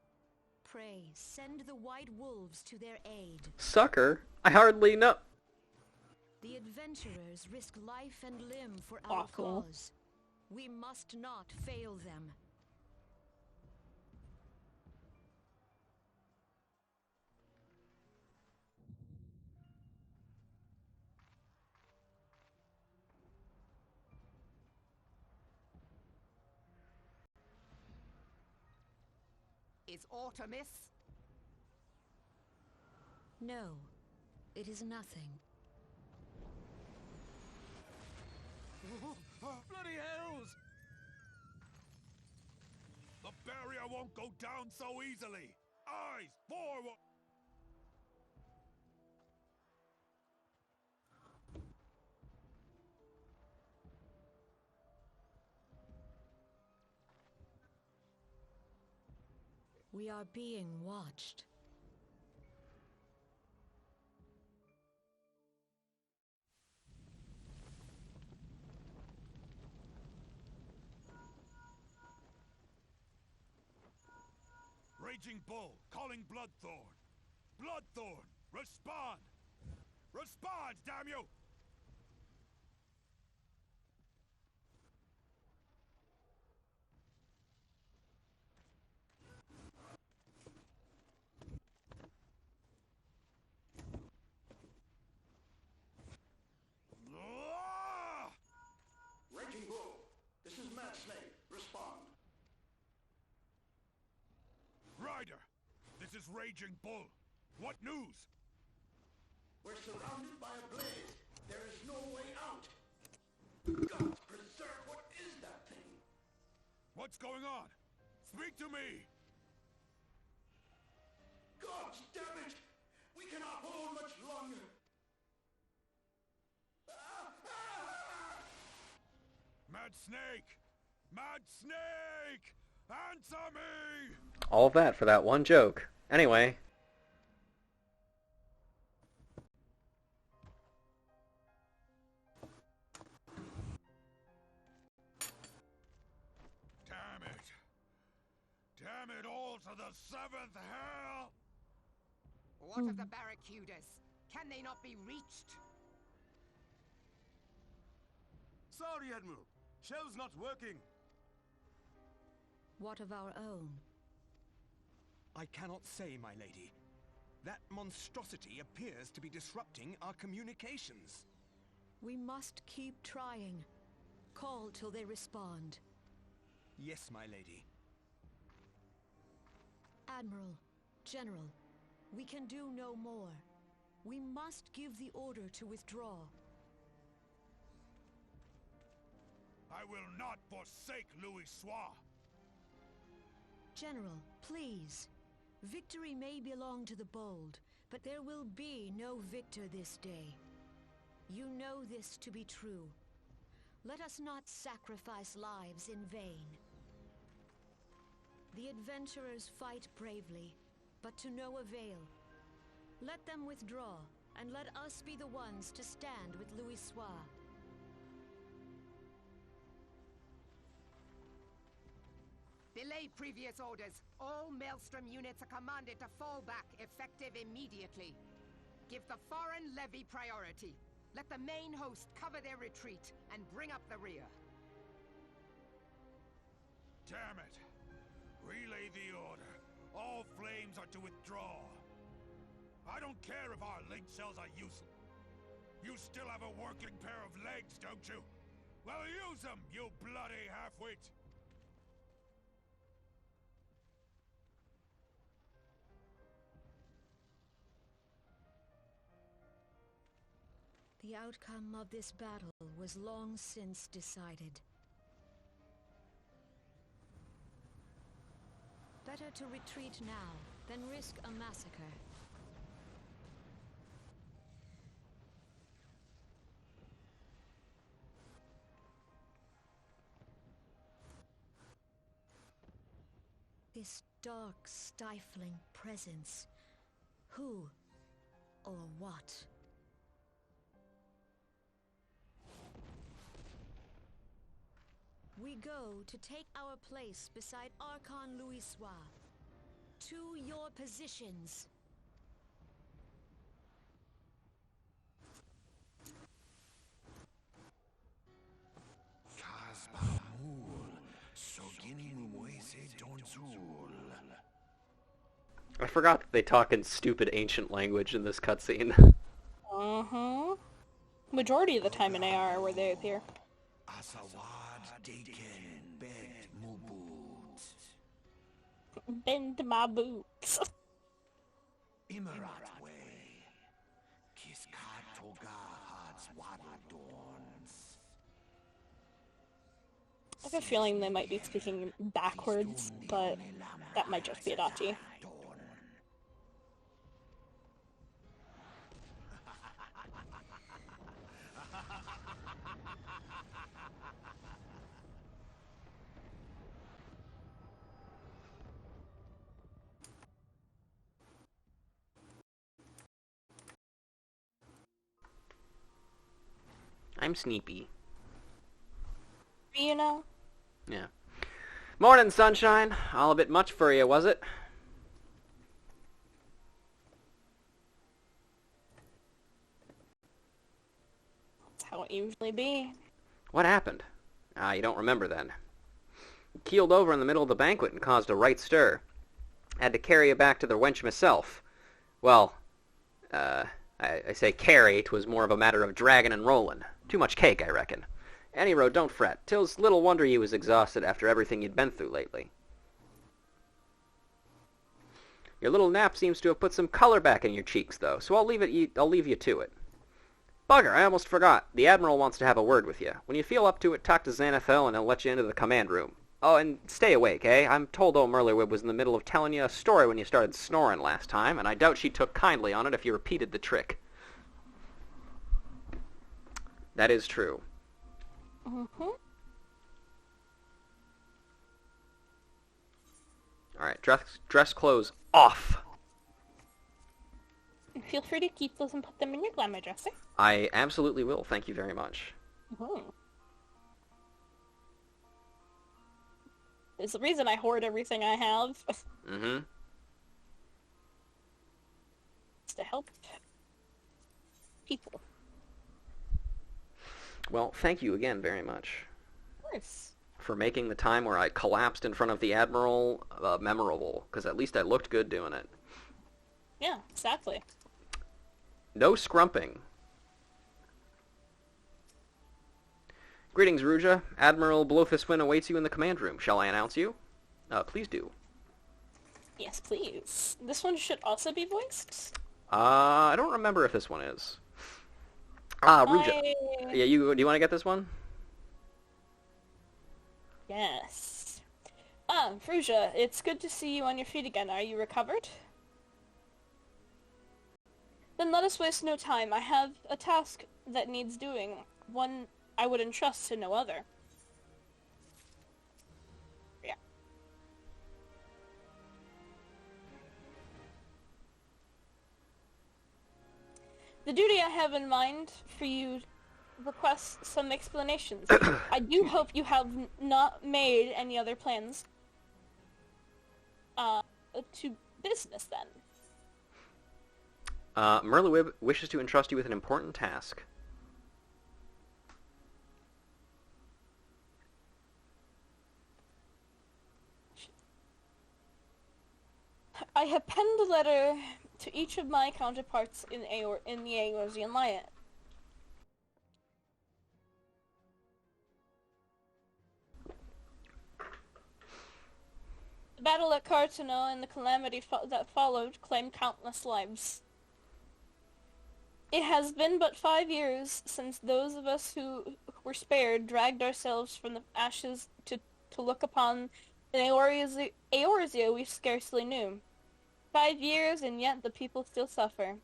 Pray, send the white wolves to their aid. Sucker? I hardly know. The adventurers risk life and limb for our Cool. cause. We must not fail them. Is aught amiss? No, it is nothing. Bloody hells! The barrier won't go down so easily! Eyes forward! We are being watched. Raging Bull, calling Bloodthorn! Bloodthorn, respond! Respond, damn you! Ah! Raging Bull, this is Mad Snake. Respond. Ryder, this is Raging Bull. What news? We're surrounded by a blaze. There is no way out. Gods preserve, what is that thing? What's going on? Speak to me! Gods damn it! We cannot hold much longer. Mad Snake! Mad Snake! Answer me! All of that for that one joke. Anyway. Damn it! Damn it all! seventh hell? What of the barracudas? Can they not be reached? Sorry, Admiral. Shell's not working. What of our own? I cannot say, my lady. That monstrosity appears to be disrupting our communications. We must keep trying. Call till they respond. Yes, my lady. Admiral, General, we can do no more. We must give the order to withdraw. I will not forsake Louis Soir. General, please. Victory may belong to the bold, but there will be no victor this day. You know this to be true. Let us not sacrifice lives in vain. The adventurers fight bravely, but to no avail. Let them withdraw, and let us be the ones to stand with Louis Soir. Belay previous orders. All Maelstrom units are commanded to fall back, effective immediately. Give the foreign levy priority. Let the main host cover their retreat and bring up the rear. Damn it! Relay the order. All flames are to withdraw. I don't care if our link cells are useless. You still have a working pair of legs, don't you? Well, use them, you bloody half-wit! The outcome of this battle was long since decided. Better to retreat now than risk a massacre. This dark, stifling presence. Who or what? We go to take our place beside Archon Louis Soir. To your positions. I forgot that they talk in stupid ancient language in this cutscene. Uh-huh. Majority of the time in AR where they appear. Bend my boots. I have a feeling they might be speaking backwards, but that might just be a Adachi. I'm Sneepy. You know? Yeah. Morning, sunshine. All a bit much for you, was it? That's how it usually be. What happened? Ah, you don't remember then. Keeled over in the middle of the banquet and caused a right stir. Had to carry you back to the wench myself. Well, I say carry, 'twas more of a matter of dragging and rolling. Too much cake, I reckon. Any road, don't fret. 'Tis little wonder you was exhausted after everything you'd been through lately. Your little nap seems to have put some color back in your cheeks, though, so I'll leave you to it. Bugger, I almost forgot. The Admiral wants to have a word with you. When you feel up to it, talk to Xanathel and he'll let you into the command room. Oh, and stay awake, eh? I'm told old Merlywib was in the middle of telling you a story when you started snoring last time, and I doubt she took kindly on it if you repeated the trick. That is true. Mm-hmm. Alright, dress clothes off. Feel free to keep those and put them in your glamour dresser. I absolutely will, thank you very much. Mm-hmm. There's a reason I hoard everything I have. Mm-hmm. to help people. Well, thank you again very much. Of course. For making the time where I collapsed in front of the Admiral memorable, because at least I looked good doing it. Yeah, exactly. No scrumping. Greetings, Ruja. Admiral Blowfistwin awaits you in the command room. Shall I announce you? Please do. Yes, please. This one should also be voiced? I don't remember if this one is. Ruja. Yeah, do you want to get this one? Yes. Fruja, it's good to see you on your feet again. Are you recovered? Then let us waste no time. I have a task that needs doing. One I would entrust to no other. Yeah. The duty I have in mind for you requests some explanations. I do hope you have not made any other plans to business then. Merlewib wishes to entrust you with an important task. I have penned a letter to each of my counterparts in the Eorzean Lion. The battle at Cartano and the calamity that followed claimed countless lives. It has been but 5 years since those of us who were spared dragged ourselves from the ashes to look upon an Eorzea we scarcely knew. 5 years, and yet the people still suffer.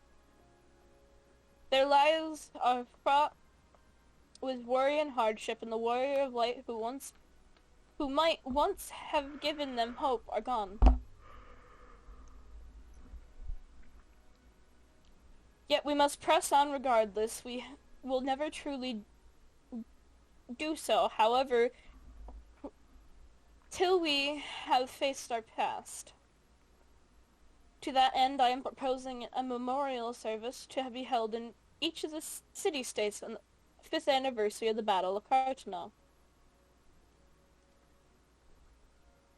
Their lives are fraught with worry and hardship, and the warrior of light who might once have given them hope are gone. Yet we must press on regardless. We will never truly do so, however, till we have faced our past. To that end, I am proposing a memorial service to be held in each of the city-states on the 5th anniversary of the Battle of Cartano.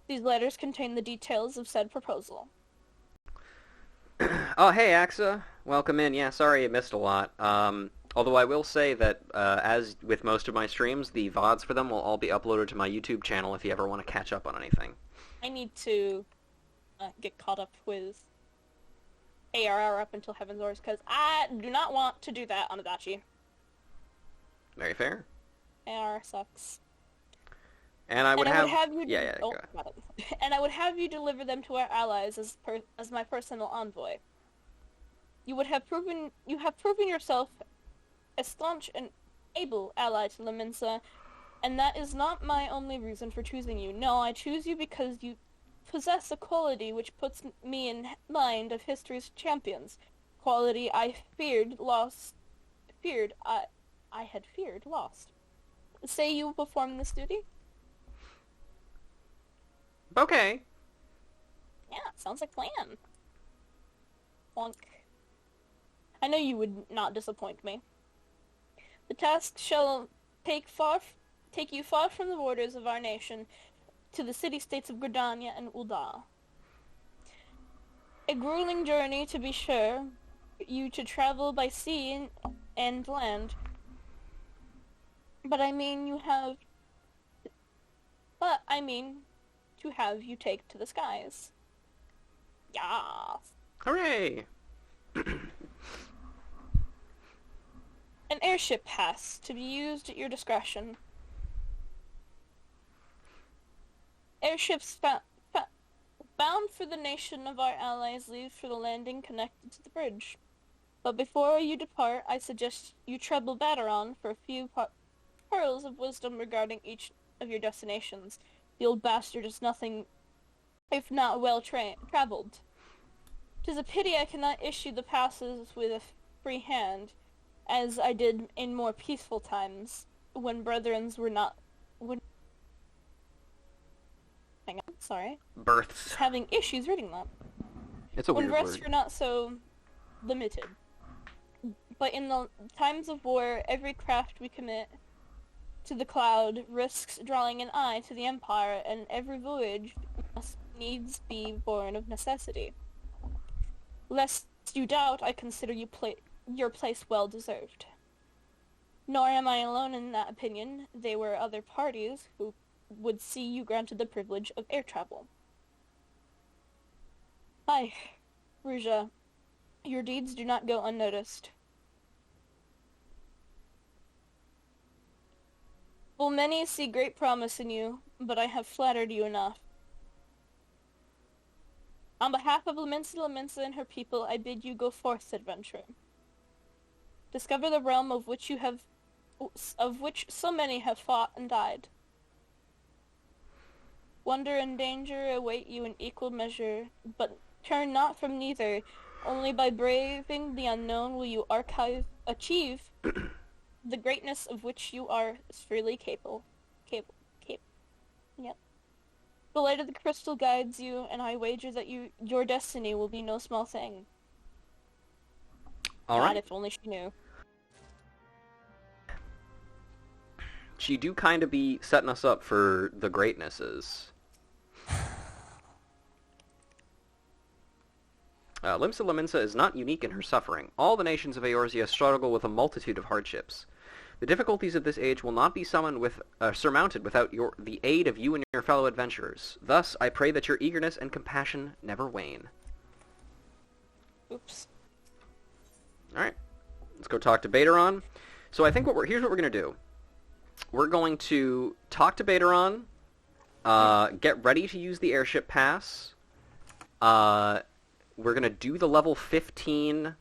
These letters contain the details of said proposal. Oh, hey, Axa. Welcome in. Yeah, sorry you missed a lot. Although I will say that, as with most of my streams, the VODs for them will all be uploaded to my YouTube channel if you ever want to catch up on anything. I need to get caught up with ARR up until Heaven's Doors, because I do not want to do that on Adachi. Very fair. ARR sucks. And I would have you... Yeah, go ahead. And I would have you deliver them to our allies as my personal envoy. You have proven yourself a staunch and able ally to Laminsa, and that is not my only reason for choosing you. No, I choose you because you possess a quality which puts me in mind of history's champions. Quality I had feared lost. Say you will perform this duty? Okay. Yeah, sounds like a plan. Plonk. I know you would not disappoint me. The task shall take you far from the borders of our nation to the city-states of Gridania and Ul'dah. A grueling journey, to be sure, you to travel by sea and land. But I mean to have you take to the skies. Yes. Hooray! An airship pass to be used at your discretion. Airships bound for the nation of our allies leave for the landing connected to the bridge. But before you depart, I suggest you treble Battaron for a few pearls of wisdom regarding each of your destinations. The old bastard is nothing if not well traveled. 'Tis a pity I cannot issue the passes with a free hand, as I did in more peaceful times, when brethrens were not... Hang on, sorry. Births. Having issues reading that. It's a when weird breasts word. were not so limited. But in the times of war, every craft we commit to the cloud risks drawing an eye to the Empire, and every voyage must needs be born of necessity. Lest you doubt, I consider your place well deserved. Nor am I alone in that opinion. There were other parties who would see you granted the privilege of air travel. Aye, Ruja, your deeds do not go unnoticed. Well, many see great promise in you, but I have flattered you enough. On behalf of Laminsa and her people, I bid you go forth, adventurer. Discover the realm of which so many have fought and died. Wonder and danger await you in equal measure, but turn not from neither. Only by braving the unknown will you achieve the greatness of which you are freely capable. Yep. The light of the crystal guides you, and I wager that your destiny will be no small thing. All God, right. if only she knew. She do kind of be setting us up for the greatnesses. Limsa Laminsa is not unique in her suffering. All the nations of Eorzea struggle with a multitude of hardships. The difficulties of this age will not be surmounted without the aid of you and your fellow adventurers. Thus, I pray that your eagerness and compassion never wane. Oops. Alright. Let's go talk to Baderon. So I think here's what we're going to do. We're going to talk to Baderon, get ready to use the airship pass. We're going to do the level 15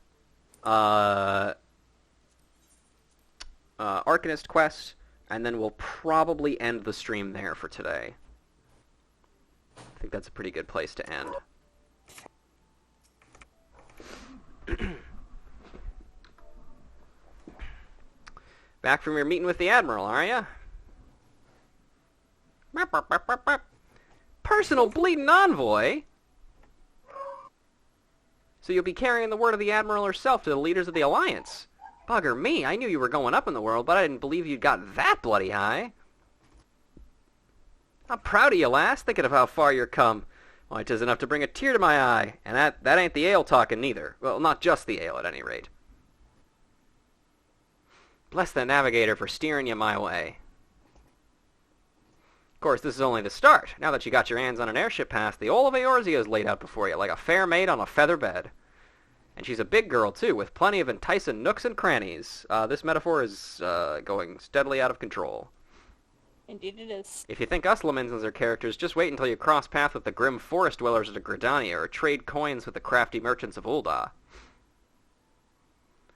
Arcanist quest, and then we'll probably end the stream there for today. I think that's a pretty good place to end. Back from your meeting with the Admiral, are ya? Personal bleeding envoy? So you'll be carrying the word of the Admiral herself to the leaders of the Alliance. Bugger me, I knew you were going up in the world, but I didn't believe you'd got that bloody high. I'm proud of you, lass, thinking of how far you're come. Why, 'tis enough to bring a tear to my eye, and that ain't the ale talking neither. Well, not just the ale, at any rate. Bless the Navigator for steering you my way. Of course, this is only the start. Now that you got your hands on an airship pass, the whole of Eorzea is laid out before you, like a fair maid on a feather bed. And she's a big girl, too, with plenty of enticing nooks and crannies. This metaphor is going steadily out of control. Indeed it is. If you think us Laminsans are characters, just wait until you cross paths with the grim forest dwellers of Gridania, or trade coins with the crafty merchants of Ul'dah.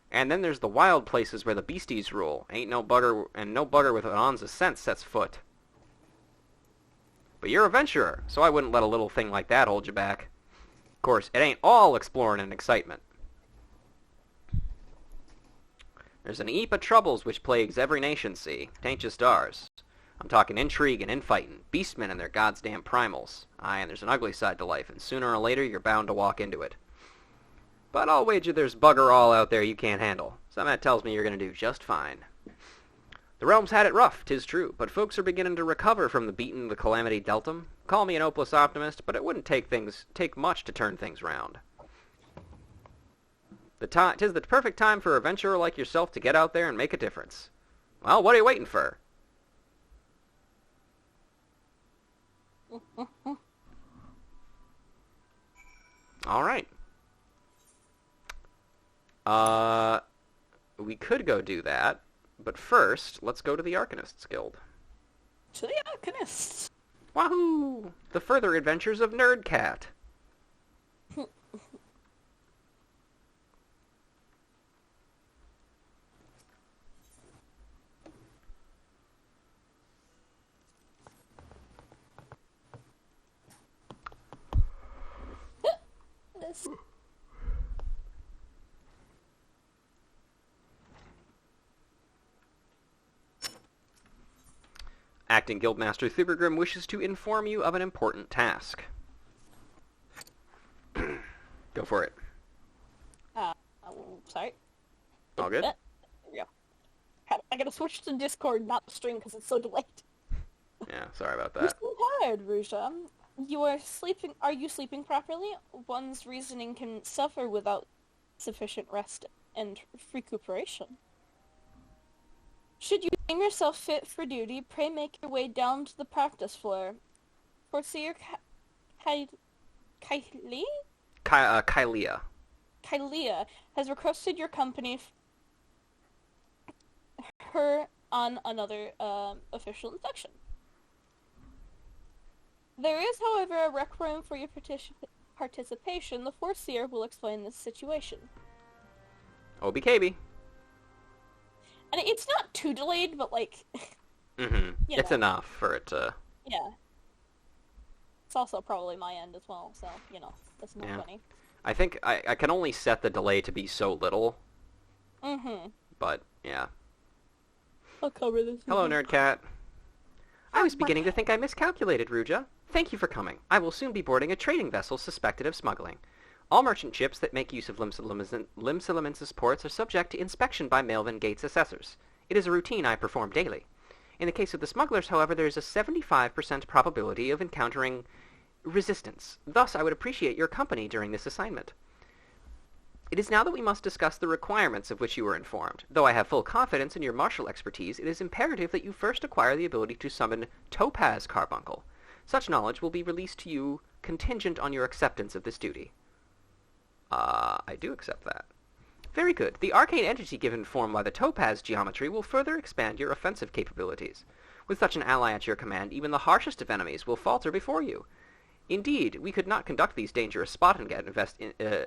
And then there's the wild places where the beasties rule. Ain't no bugger with an ounce of sense sets foot. But you're a venturer, so I wouldn't let a little thing like that hold you back. Of course, it ain't all exploring and excitement. There's an heap of troubles which plagues every nation, see. T'ain't just ours. I'm talking intrigue and infighting, beastmen and their goddamn primals. Aye, and there's an ugly side to life, and sooner or later you're bound to walk into it. But I'll wager there's bugger all out there you can't handle. Some that tells me you're going to do just fine. The realm's had it rough, 'tis true, but folks are beginning to recover from the beating of the calamity dealt 'em. Call me an hopeless optimist, but it wouldn't take much to turn things round. 'Tis the perfect time for a adventurer like yourself to get out there and make a difference. Well, what are you waiting for? All right. We could go do that, but first, let's go to the Arcanists Guild. To the Arcanists! Wahoo! The further adventures of Nerdcat. This. Acting Guildmaster Thubbergrim wishes to inform you of an important task. Go for it. Sorry. All good? There we go. I gotta switch to Discord, not the stream, because it's so delayed. Yeah, sorry about You're that. so tired, Ruja. You are sleeping. Are you sleeping properly? One's reasoning can suffer without sufficient rest and recuperation. Should you deem yourself fit for duty, pray make your way down to the practice floor. Foreseer Kylie Kylea has requested your company her on another official inspection. There is, however, a requiem for your participation. The Foreseer will explain this situation. OBKB. And it's not too delayed, but like... It's enough for it to... Yeah. It's also probably my end as well, so, that's not funny. I think I can only set the delay to be so little. But, yeah. I'll cover this. Hello, Nerdcat. I was beginning to think I miscalculated, Ruja. Thank you for coming. I will soon be boarding a trading vessel suspected of smuggling. All merchant ships that make use of Limsilimensis ports are subject to inspection by Melvin Gates assessors. It is a routine I perform daily. In the case of the smugglers, however, there is a 75% probability of encountering resistance. Thus, I would appreciate your company during this assignment. It is now that we must discuss the requirements of which you were informed. Though I have full confidence in your martial expertise, it is imperative that you first acquire the ability to summon Topaz Carbuncle. Such knowledge will be released to you contingent on your acceptance of this duty. I do accept that. Very good. The arcane entity given form by the Topaz geometry will further expand your offensive capabilities. With such an ally at your command, even the harshest of enemies will falter before you. Indeed, we could not conduct these dangerous spot-and-get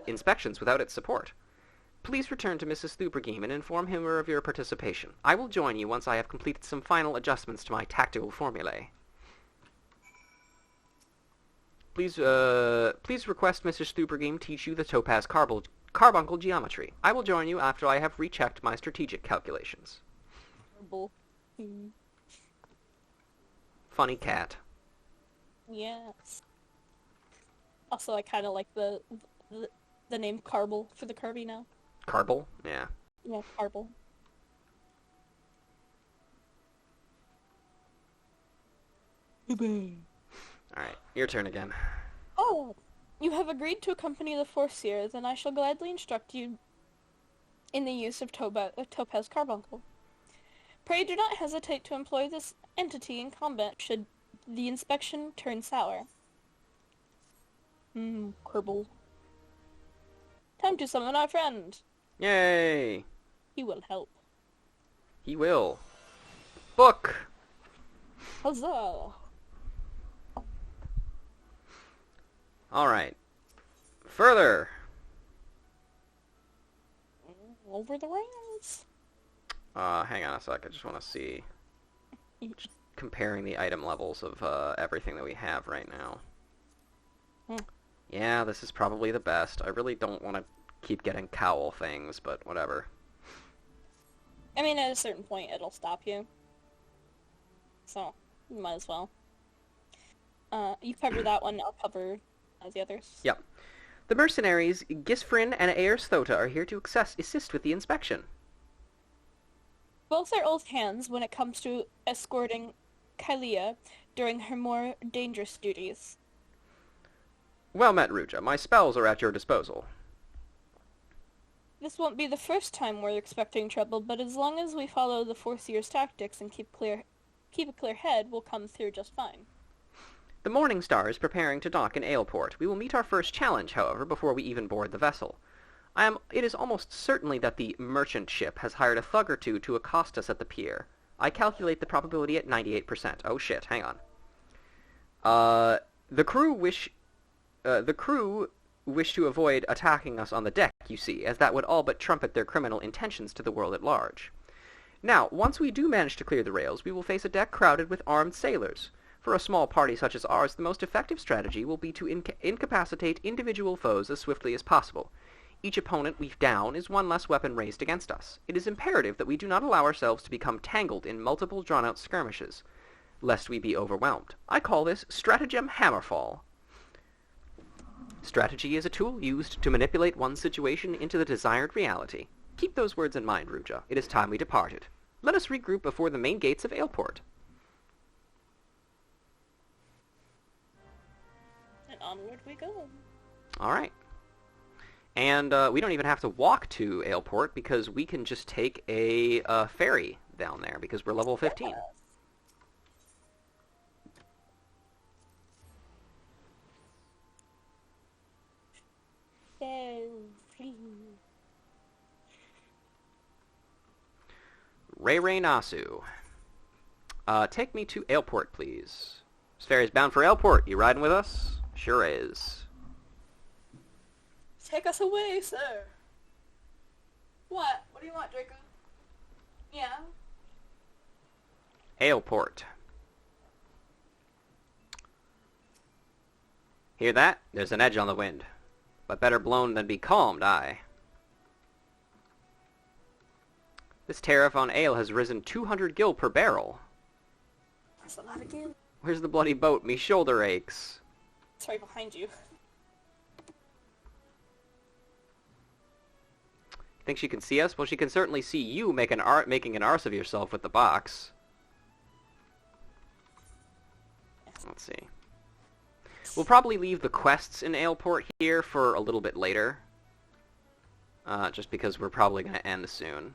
inspections without its support. Please return to Mrs. Thubergeme and inform her of your participation. I will join you once I have completed some final adjustments to my tactical formulae. Please request Mrs. Thubergeme teach you the Topaz Carbuncle geometry. I will join you after I have rechecked my strategic calculations. Funny cat. Yes. Also, I kind of like the name Carble for the Kirby now. Carble? Yeah. Yeah, Carble. Alright, your turn again. Oh, you have agreed to accompany the Foreseer, then I shall gladly instruct you in the use of Topaz Carbuncle. Pray do not hesitate to employ this entity in combat should the inspection turn sour. Quibble. Time to summon our friend. Yay! He will help. He will. Book! Huzzah! Alright. Further! Over the rails. Hang on a sec, I just want to see. Just comparing the item levels of everything that we have right now. Yeah, this is probably the best. I really don't want to keep getting cowl things, but whatever. I mean, at a certain point, it'll stop you. So, you might as well. You cover that one, I'll cover the others. Yep. The mercenaries, Gisfrin and Ayers Thota, are here to assist with the inspection. Both are old hands when it comes to escorting Kylea during her more dangerous duties. Well met, Ruja. My spells are at your disposal. This won't be the first time we're expecting trouble, but as long as we follow the Foreseer's tactics and keep a clear head, we'll come through just fine. The Morning Star is preparing to dock in Aleport. We will meet our first challenge, however, before we even board the vessel. It is almost certainly that the merchant ship has hired a thug or two to accost us at the pier. I calculate the probability at 98%. Oh shit, hang on. The crew wish to avoid attacking us on the deck, you see, as that would all but trumpet their criminal intentions to the world at large. Now, once we do manage to clear the rails, we will face a deck crowded with armed sailors. For a small party such as ours, the most effective strategy will be to incapacitate individual foes as swiftly as possible. Each opponent we down is one less weapon raised against us. It is imperative that we do not allow ourselves to become tangled in multiple drawn-out skirmishes, lest we be overwhelmed. I call this Stratagem Hammerfall. Strategy is a tool used to manipulate one's situation into the desired reality. Keep those words in mind, Ruja. It is time we departed. Let us regroup before the main gates of Aleport. And onward we go. All right. And we don't even have to walk to Aleport because we can just take a ferry down there because we're level 15. Yes. Ray Nasu. Take me to Aleport, please. This ferry's bound for Aleport. You riding with us? Sure is. Take us away, sir. What? What do you want, Draco? Yeah? Aleport. Hear that? There's an edge on the wind. But better blown than be calmed, aye. This tariff on ale has risen 200 gil per barrel. That's a lot again. Where's the bloody boat? Me shoulder aches. It's right behind you. Think she can see us? Well, she can certainly see you making an arse of yourself with the box. Let's see. We'll probably leave the quests in Aleport here for a little bit later. Just because we're probably going to end soon.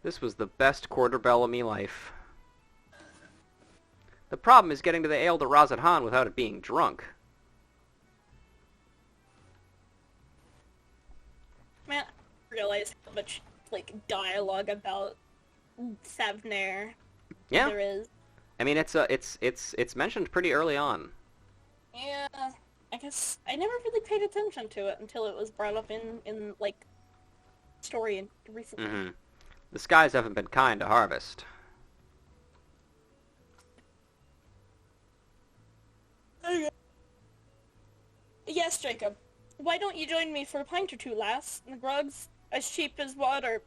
This was the best quarterbell of me life. The problem is getting to the Ale de Razathan without it being drunk. Man, I realized how much, like, dialogue about Savnair there is. I mean, it's mentioned pretty early on. Yeah, I guess I never really paid attention to it until it was brought up in like, story recently. Mm-hmm. The skies haven't been kind to Harvest. Yes, Jacob. Why don't you join me for a pint or two, lass? The grog's as cheap as water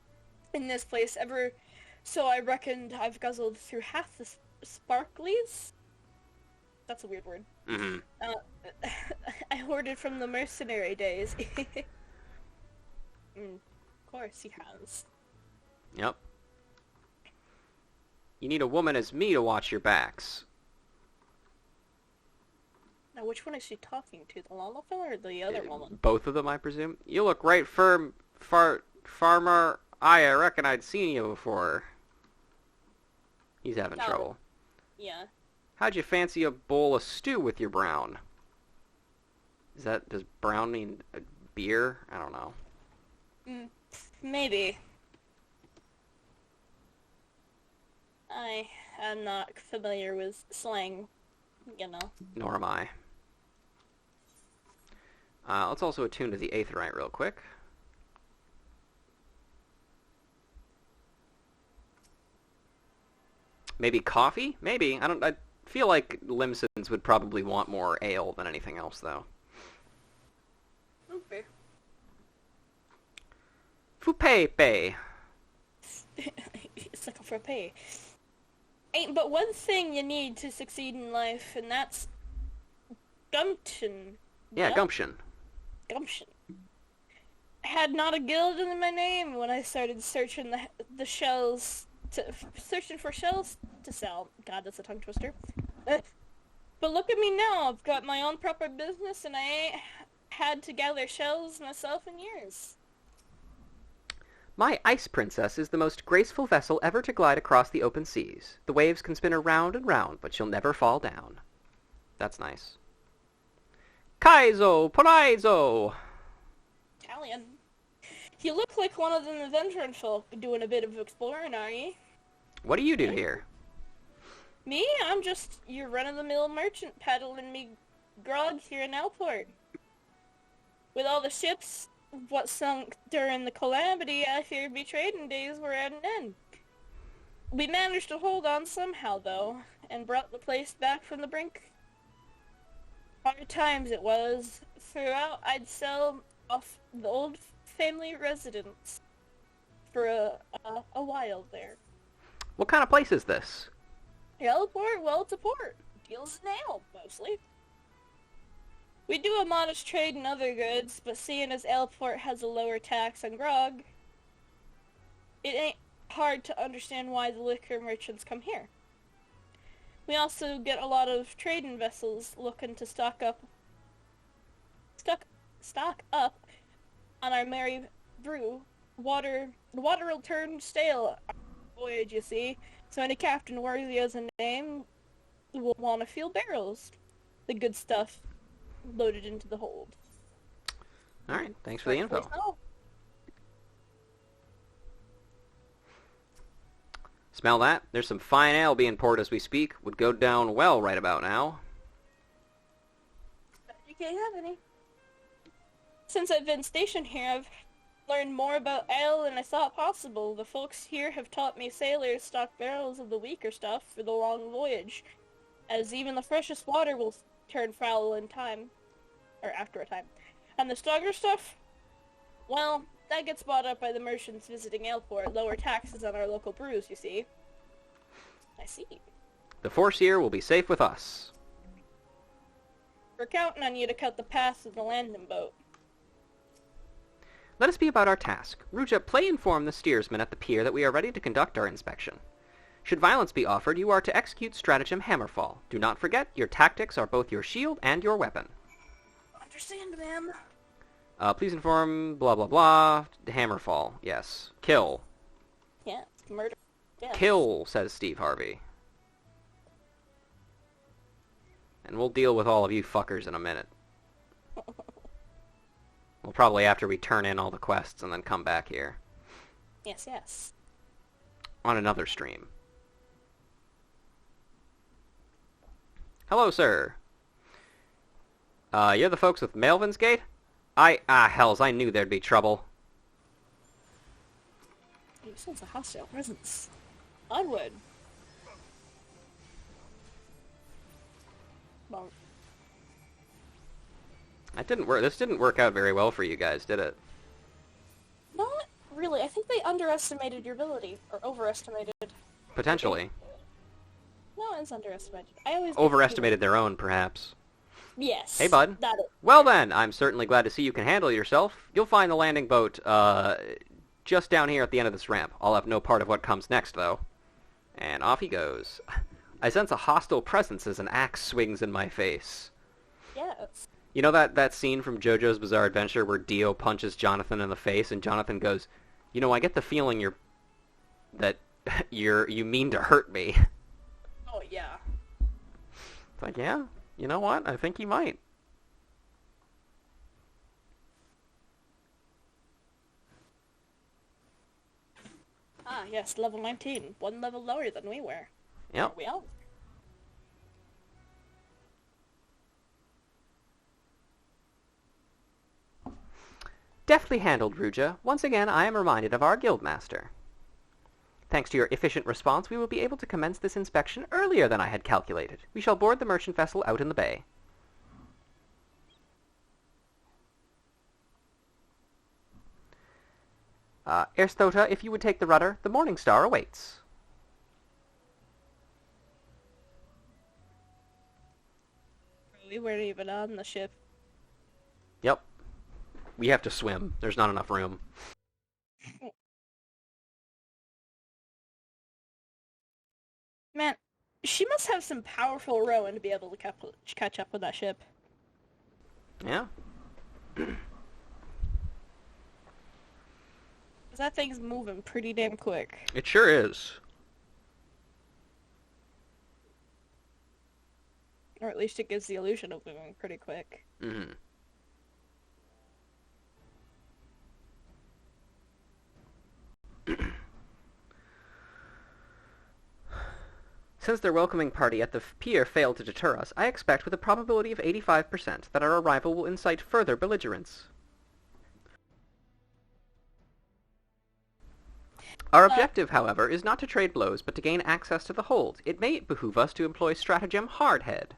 in this place ever, so I reckoned I've guzzled through half the sparklies? That's a weird word. Mm-hmm. I hoarded from the mercenary days. Of course he has. Yep. You need a woman as me to watch your backs. Now, which one is she talking to? The Lalafell or the other woman? Both of them, I presume. You look right farmer. I reckon I'd seen you before. He's having trouble. Yeah. How'd you fancy a bowl of stew with your brown? Does brown mean beer? I don't know. Maybe. I am not familiar with slang, you know. Nor am I. Let's also attune to the Aetheryte real quick. Maybe coffee? Maybe. I feel like Limsons would probably want more ale than anything else, though. Okay. Fupepe. It's like a frappe. Ain't but one thing you need to succeed in life, and that's gumption. Yeah, Yep. gumption. Gumption. I had not a guild in my name when I started searching the shells searching for shells to sell. God, that's a tongue twister. But look at me now. I've got my own proper business, and I ain't had to gather shells myself in years. My ice princess is the most graceful vessel ever to glide across the open seas. The waves can spin her round and round, but she'll never fall down. That's nice. Kaizo Paraizo! Italian. You look like one of them adventuring folk doing a bit of exploring, are ye? What do you do here? Me? I'm just your run-of-the-mill merchant peddling me grog here in Aleport. With all the ships what sunk during the calamity, I fear me trading days were at an end. We managed to hold on somehow, though, and brought the place back from the brink. Hard times it was. Throughout, I'd sell off the old family residence for a while there. What kind of place is this? Aleport? Well, it's a port. Deals in ale, mostly. We do a modest trade in other goods, but seeing as Aleport has a lower tax on grog, it ain't hard to understand why the liquor merchants come here. We also get a lot of trading vessels looking to stock up on our merry brew. The water will turn stale on our voyage, you see, so any captain worthy as a name will want to fill barrels. The good stuff loaded into the hold. Alright, thanks for the info. Smell that? There's some fine ale being poured as we speak. Would go down well right about now. You can't have any. Since I've been stationed here, I've learned more about ale than I thought possible. The folks here have taught me sailors stock barrels of the weaker stuff for the long voyage, as even the freshest water will turn foul in time, or after a time. And the stronger stuff, well, that gets bought up by the merchants visiting Aleport, lower taxes on our local brews, you see. I see. The force here will be safe with us. We're counting on you to cut the path of the landing boat. Let us be about our task. Ruja, play inform the steersman at the pier that we are ready to conduct our inspection. Should violence be offered, you are to execute stratagem Hammerfall. Do not forget, your tactics are both your shield and your weapon. Understand, ma'am. Please inform blah blah blah. Hammerfall, yes. Kill. Yeah, murder. Yeah. Kill, says Steve Harvey. And we'll deal with all of you fuckers in a minute. Well, probably after we turn in all the quests and then come back here. Yes, yes. On another stream. Hello, sir. You're the folks with Melvin's Gate? Hells, I knew there'd be trouble. You sense a hostile presence. Onward. Well, That didn't work. This didn't work out very well for you guys, did it? not really. I think they underestimated your ability, or overestimated. Potentially. No, it's underestimated. I always Overestimated their own, perhaps. Yes. Hey, bud. That is. Well then, I'm certainly glad to see you can handle yourself. You'll find the landing boat, just down here at the end of this ramp. I'll have no part of what comes next, though. And off he goes. I sense a hostile presence as an axe swings in my face. Yes. You know that scene from JoJo's Bizarre Adventure where Dio punches Jonathan in the face and Jonathan goes, "You know, I get the feeling you mean to hurt me." Oh, yeah. It's like, yeah, you know what? I think he might. Ah, yes, level 19. One level lower than we were. Yep. Are we all? Deftly handled, Ruja. Once again, I am reminded of our guildmaster. Thanks to your efficient response, we will be able to commence this inspection earlier than I had calculated. We shall board the merchant vessel out in the bay. Erstota, if you would take the rudder, the Morning Star awaits. We weren't even on the ship. Yep. We have to swim. There's not enough room. Man, she must have some powerful rowing to be able to catch up with that ship. Yeah. 'Cause that thing's moving pretty damn quick. It sure is. Or at least it gives the illusion of moving pretty quick. Mm-hmm. Since their welcoming party at the pier failed to deter us, I expect with a probability of 85% that our arrival will incite further belligerence. Our objective, however, is not to trade blows, but to gain access to the hold. It may behoove us to employ stratagem Hardhead.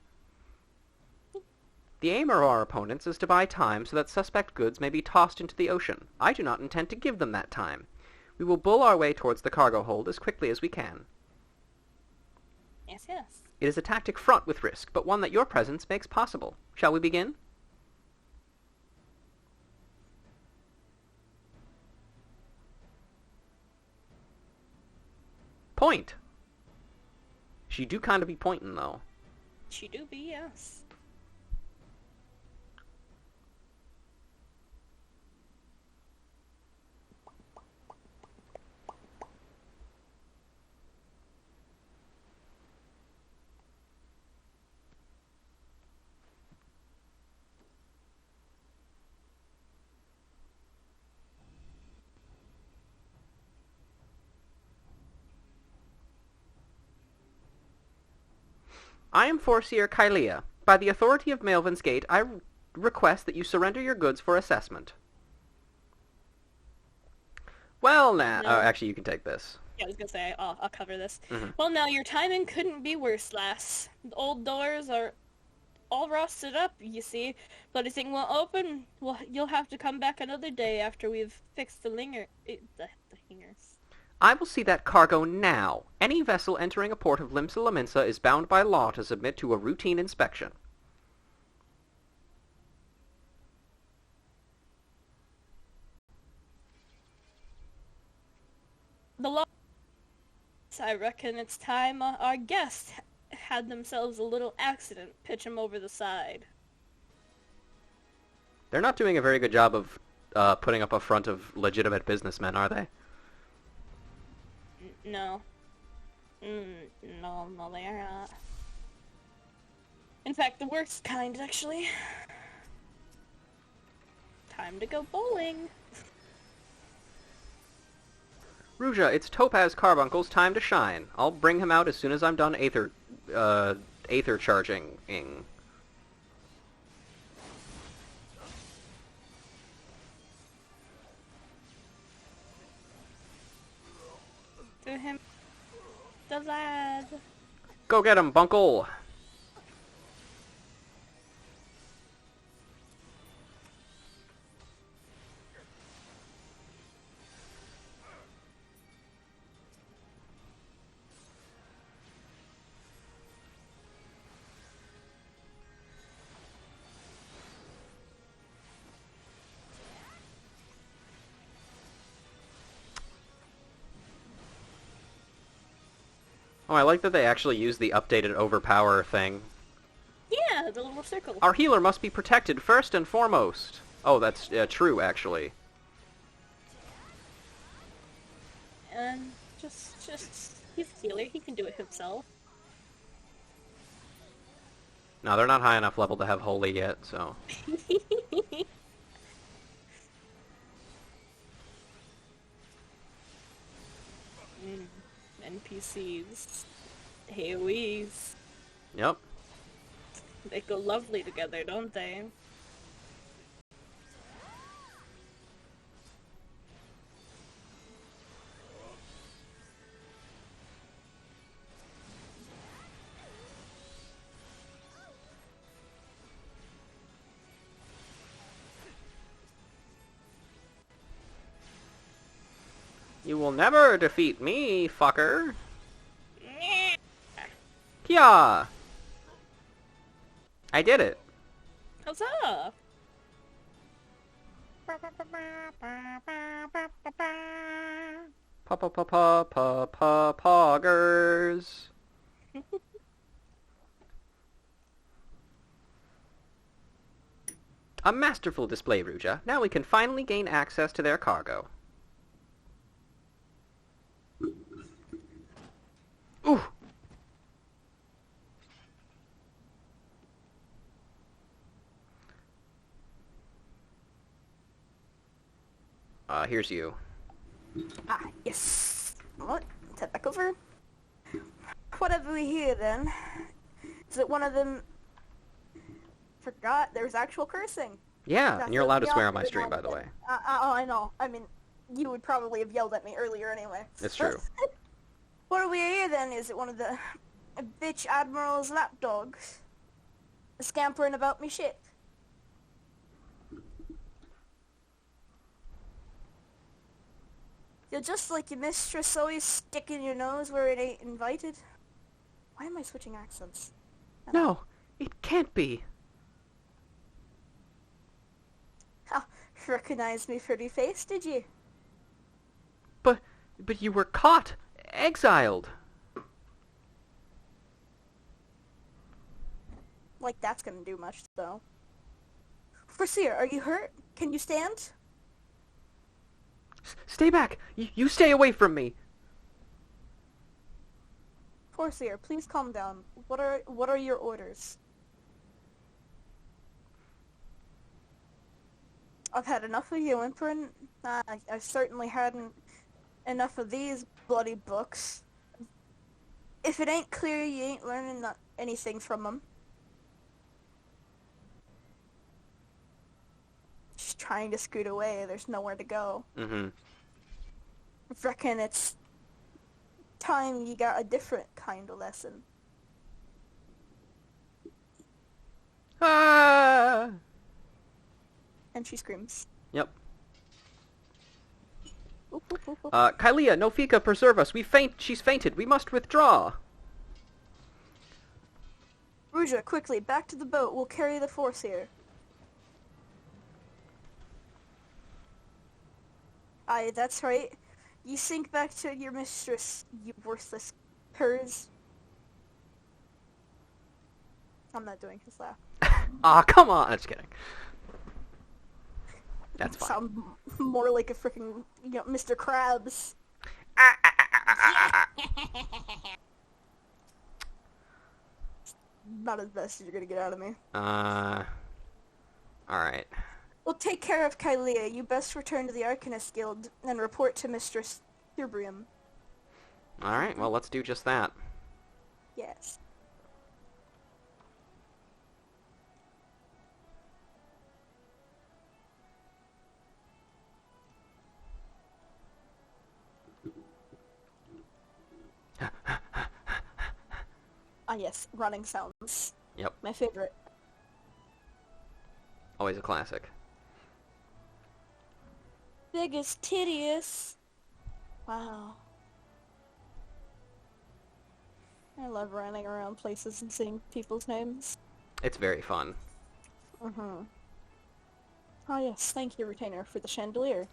The aim of our opponents is to buy time so that suspect goods may be tossed into the ocean. I do not intend to give them that time. We will bull our way towards the cargo hold as quickly as we can. Yes, yes. It is a tactic fraught with risk, but one that your presence makes possible. Shall we begin? Point. She do kind of be pointing, though. She do be, yes. I am Foreseer Kylea. By the authority of Maelvin's Gate, I request that you surrender your goods for assessment. Well, now... No. actually, you can take this. Yeah, I was gonna say, I'll cover this. Mm-hmm. Well, now, your timing couldn't be worse, lass. The old doors are all rusted up, you see. But anything will open, well, you'll have to come back another day after we've fixed the hangers. I will see that cargo now. Any vessel entering a port of Limsa Laminsa is bound by law to submit to a routine inspection. The law... I reckon it's time our guests had themselves a little accident, pitch 'em over the side. They're not doing a very good job of putting up a front of legitimate businessmen, are they? No. No, they are not. In fact, the worst kind, actually. Time to go bowling. Ruja, it's Topaz Carbuncle's time to shine. I'll bring him out as soon as I'm done aether charging-ing. To him, the lad. Go get him, Bunkle! Oh, I like that they actually use the updated overpower thing. Yeah, the little circle. Our healer must be protected first and foremost. Oh, that's true, actually. And just, he's a healer. He can do it himself. No, they're not high enough level to have holy yet, so... NPCs. AoEs. Yep. They go lovely together, don't they? You will never defeat me, fucker. Kia! I did it. Huzzah! Poggers. A masterful display, Ruja. Now we can finally gain access to their cargo. Ooh! Here's you. Ah, yes. What? Head back over. Whatever we hear then, is it one of them forgot there was actual cursing? Yeah, That's and you're allowed to the swear on my opposite stream, of by the it. way. Oh, I know. I mean, you would probably have yelled at me earlier anyway. It's true. What do we hear then? Is it one of the bitch admiral's lapdogs scampering about me shit? You're just like your mistress, always sticking your nose where it ain't invited. Why am I switching accents? No, it can't be. Ha! Recognized me pretty face, did you? But you were caught, exiled. Like, that's gonna do much, though. Foreseer, are you hurt? Can you stand? Stay back! You stay away from me! Foreseer, please calm down. What are your orders? I've had enough of you, Imprint. I certainly hadn't enough of these bloody books. If it ain't clear, you ain't learning anything from them. Just trying to scoot away. There's nowhere to go. Mm-hmm. I reckon it's time you got a different kind of lesson. Ah! And she screams. Yep. Oop, oop, oop, oop. Kylea, Nofika, preserve us. She's fainted. We must withdraw. Ruja, quickly, back to the boat. We'll carry the force here. Aye, that's right. You sink back to your mistress, you worthless curs. I'm not doing his laugh. Aw, come on. Just kidding. That's fine. Sound more like a freaking, Mr. Krabs. Not as best as you're gonna get out of me. Alright. We'll take care of Kylea. You best return to the Arcanist Guild and report to Mistress Thurbrium. Alright, well, let's do just that. Yes. Ah, yes, running sounds. Yep. My favorite. Always a classic. Biggest tittiest. Wow. I love running around places and seeing people's names. It's very fun. Mm-hmm. Ah, yes, thank you, Retainer, for the chandelier.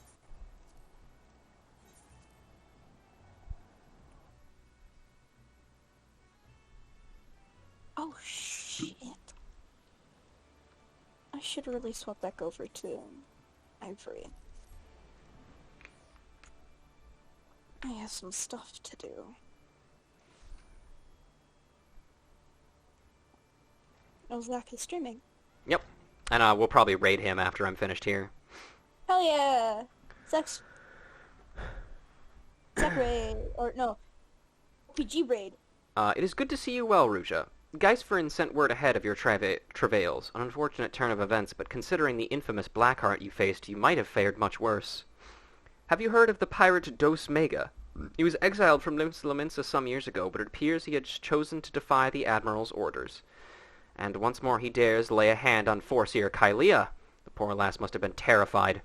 Oh, shit. I should really swap back over to Ivory. I have some stuff to do. Oh, Zach is streaming. Yep. And we'll probably raid him after I'm finished here. Hell yeah! Zach raid, or no, PG raid. It is good to see you well, Ruja. Geisverin sent word ahead of your travails. An unfortunate turn of events, but considering the infamous Blackheart you faced, you might have fared much worse. Have you heard of the pirate Dos Mega? He was exiled from Laminsa some years ago, but it appears he had chosen to defy the Admiral's orders. And once more he dares lay a hand on Foreseer Kylea. The poor lass must have been terrified.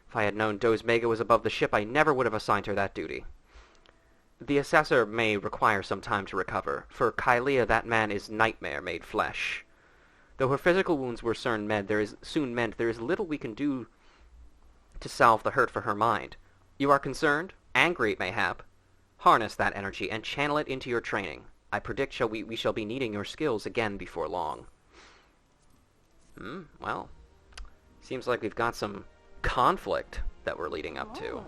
If I had known Dos Mega was above the ship, I never would have assigned her that duty. The assessor may require some time to recover. For Kylea, that man is nightmare made flesh. Though her physical wounds were soon mend, there is little we can do to salve the hurt for her mind. You are concerned? Angry, mayhap? Harness that energy and channel it into your training. I predict we shall be needing your skills again before long. Well, seems like we've got some conflict that we're leading up to.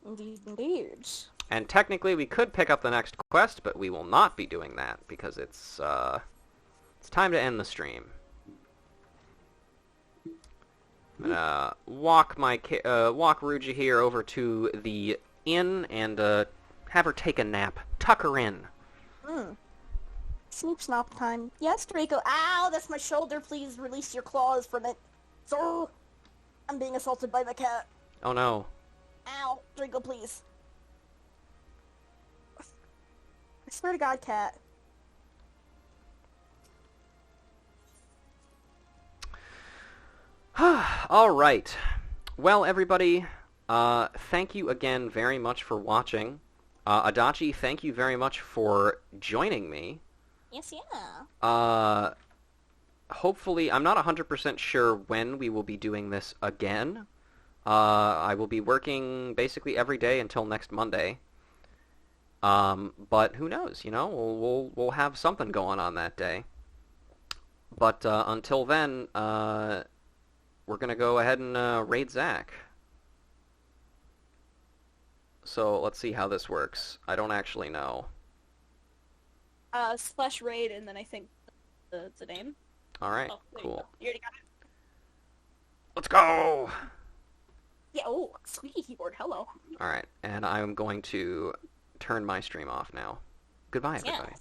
Indeed. And technically we could pick up the next quest, but we will not be doing that because it's time to end the stream. I'm gonna walk Ruja here over to the inn and have her take a nap. Tuck her in. Snoop snop time. Yes, Draco. Ow, that's my shoulder. Please release your claws from it. Sir, I'm being assaulted by my cat. Oh no. Ow, Draco, please. I swear to God, cat. Alright. Well, everybody, thank you again very much for watching. Adachi, thank you very much for joining me. Yes, yeah. Hopefully, I'm not 100% sure when we will be doing this again. I will be working basically every day until next Monday. But who knows? You know, we'll have something going on that day. But until then, we're gonna go ahead and raid Zach. So let's see how this works. I don't actually know. Slash raid, and then I think the name. All right, Oh, there cool. You already got it. Let's go! Yeah, oh, squeaky keyboard, hello. All right, and I'm going to turn my stream off now. Goodbye, everybody. Yeah.